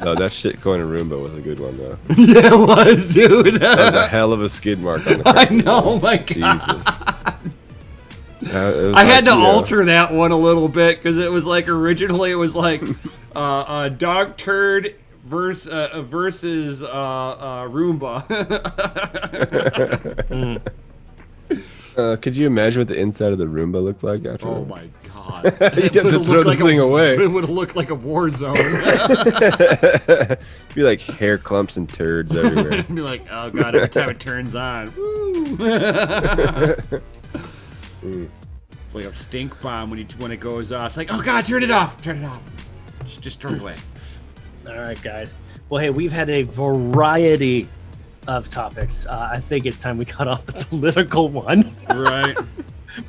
No, that shit going to Roomba was a good one though. Yeah, it was, dude. That was a hell of a skid mark on the I carpet. know, my God. Jesus. I had to alter that one a little bit because it was like originally it was like a dog turd versus Roomba. Could you imagine what the inside of the Roomba looked like after? Oh my God! You'd have to throw this thing away. It would have looked like a war zone. Be like hair clumps and turds everywhere. Be like, oh God! Every time it turns on, woo! It's like a stink bomb when it goes off. It's like, oh God, turn it off! Turn it off! Just turn it away. All right, guys. Well, hey, we've had a variety of topics. I think it's time we cut off the political one. Right.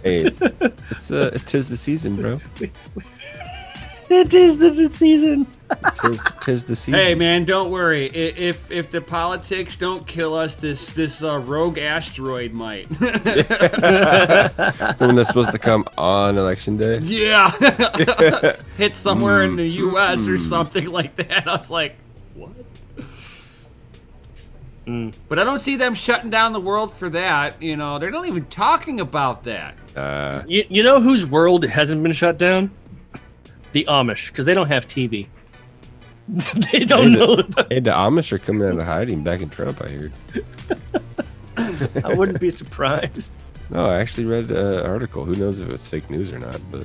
Hey, tis the season, bro. It is the season. Tis the season. Hey man, don't worry. If the politics don't kill us, this rogue asteroid might. The one that's supposed to come on election day. Yeah. Hit somewhere in the U.S. or something like that. I was like, what? But I don't see them shutting down the world for that. You know, they're not even talking about that. You know whose world hasn't been shut down? The Amish, because they don't have TV. They don't know. Hey, the Amish are coming out of hiding back in Trump, I heard. I wouldn't be surprised. No, I actually read an article. Who knows if it was fake news or not, but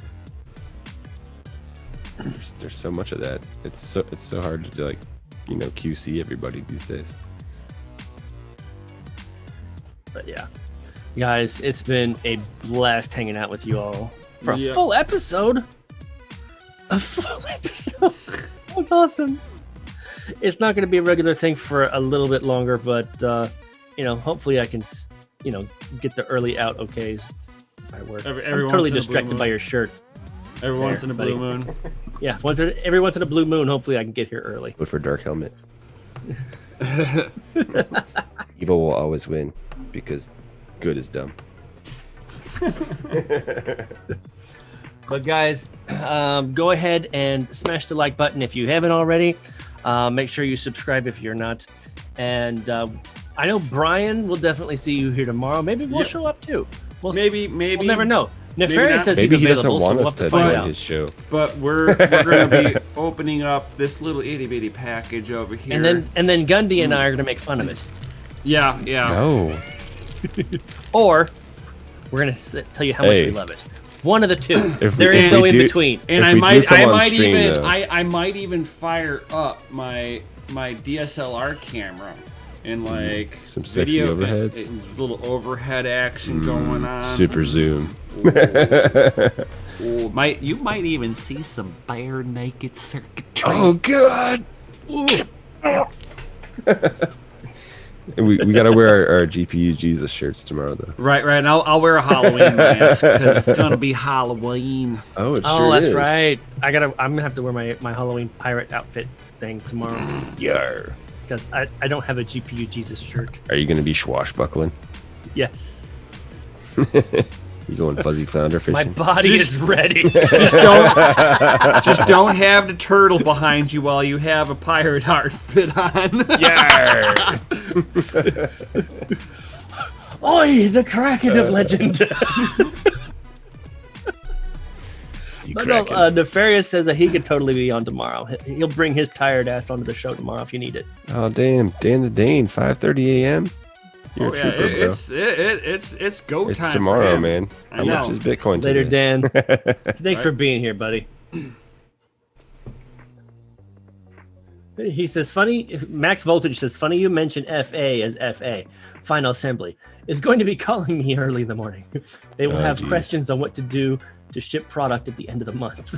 there's so much of that. It's so hard to like, QC everybody these days. But yeah, guys, it's been a blast hanging out with you all for a Yeah. full episode. A full episode. That was awesome. It's not going to be a regular thing for a little bit longer, but hopefully I can, get the early out okays. I work. Every I'm once totally in a blue distracted moon. by your shirt. Every once in a buddy. blue moon. Yeah, every once in a blue moon. Hopefully I can get here early. But for Dark Helmet, evil will always win because good is dumb. But guys, go ahead and smash the like button if you haven't already. Make sure you subscribe if you're not. And I know Brian will definitely see you here tomorrow. Maybe we'll show up too. Maybe. We'll never know. Maybe Nefarious not. says Maybe he's he doesn't available, want so we'll us have to to find join out. his show. But we're going to be opening up this little itty bitty package over here. And then Gundy and I are gonna make fun of it, yeah. No. or we're gonna tell you how much Hey. we love it. One of the two. If There we- is if no we in do- between. And If I we do might come on even stream, I might even fire up my DSLR camera and like Some sexy video overheads. little overhead action going on. Super zoom. Ooh, you might even see some bare naked circuitry. Oh God! we gotta wear our GPU Jesus shirts tomorrow though. Right, and I'll wear a Halloween mask because it's gonna be Halloween. Oh, it Oh, sure that's is. right. I'm gonna have to wear my Halloween pirate outfit thing tomorrow Yar. because I don't have a GPU Jesus shirt. Are you gonna be swashbuckling? Yes, You going fuzzy flounder my fishing? body is ready. Just don't have the turtle behind you while you have a pirate outfit on. Yar. Oi, the Kraken of legend. But no, Nefarious says that he could totally be on tomorrow. He'll bring his tired ass onto the show tomorrow if you need it. Oh damn, Dan the Dane, 5:30 a.m. You're Oh, a yeah, trooper, bro. it's go time. It's for tomorrow, him. man. I How know. much is Bitcoin Later, today? Dan. Thanks for being here, buddy. He says, funny, Max Voltage says, funny you mentioned FA as FA, Final Assembly, is going to be calling me early in the morning. They will Oh, have geez. questions on what to do to ship product at the end of the month.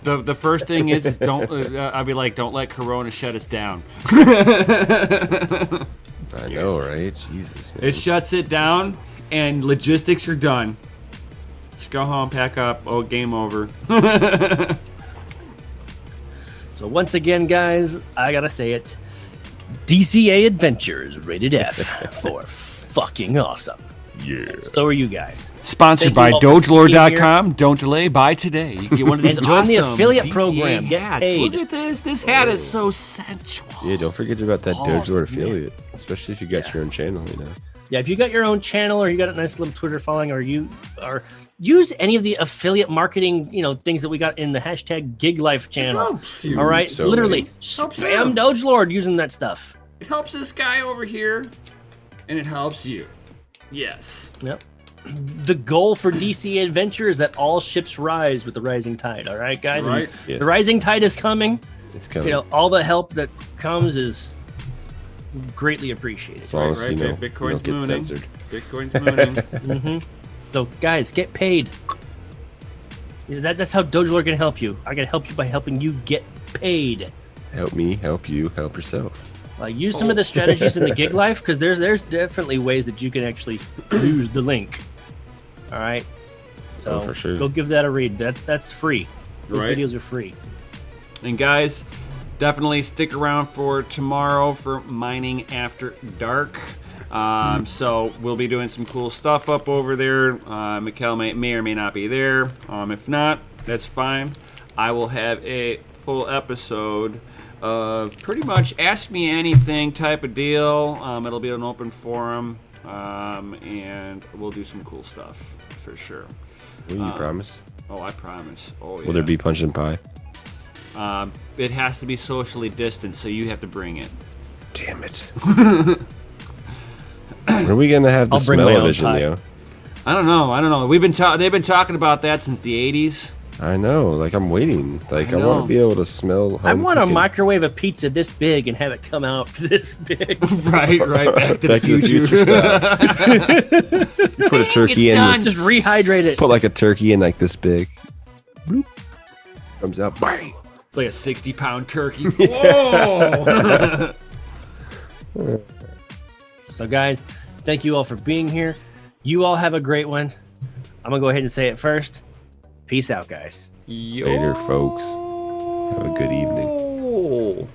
The first thing is don't. I'll be like, don't let Corona shut us down. I know, right? Jesus, man. It shuts it down, and logistics are done. Just go home, pack up. Oh, game over. So once again, guys, I gotta say it. DCA Adventures rated F for fucking awesome. Yeah. So are you guys. Sponsored by Thank you all for being DogeLord.com. Don't delay. Buy today. You can get one of these And join the awesome affiliate DCA program. Get hats. paid. Look at this. This hat is so sensual. Yeah, don't forget about that Doge Lord man. affiliate, especially if you got your own channel, you know. Yeah, if you got your own channel or you got a nice little Twitter following, or use any of the affiliate marketing, things that we got in the hashtag GigLife channel. Helps you. All right, So literally many. Helps spam you. Doge Lord using that stuff. It helps this guy over here, and it helps you. Yes. Yep. The goal for DCA Adventure is that all ships rise with the rising tide. All right, guys. Right. And Yes. The rising tide is coming. It's coming. All the help that comes is greatly appreciated. As long as you know, Bitcoin's you don't get mooning. censored. Bitcoin's mooning. So, guys, get paid. That's how Doge Lord can help you. I can help you by helping you get paid. Help me, help you, help yourself. Use some of the strategies in the gig life, because there's definitely ways that you can actually use the link. All right, so For sure. go give that a read. That's free. Those Right. videos are free. And guys, definitely stick around for tomorrow for Mining After Dark. So we'll be doing some cool stuff up over there. Mikkel may or may not be there. If not, that's fine. I will have a full episode of pretty much Ask Me Anything type of deal. It'll be an open forum, and we'll do some cool stuff for sure. Will you promise? Oh, I promise. Oh, yeah. Will there be punch and pie? It has to be socially distanced, so you have to bring it. Damn it. When are we gonna have the I'll bring my own smell-o-vision, pie. Leo? I don't know. They've been talking about that since the 80s. I know. Like, I'm waiting. Like, I want know. to be able to smell. I home want to cooking. microwave a pizza this big and have it come out this big. Right. Back to Back the future. style. You put a turkey in. done. Just rehydrate it. Put like a turkey in like this big. Bloop. Comes out. Bang. It's like a 60-pound turkey. Whoa! So, guys, thank you all for being here. You all have a great one. I'm going to go ahead and say it first. Peace out, guys. Later, folks. Have a good evening.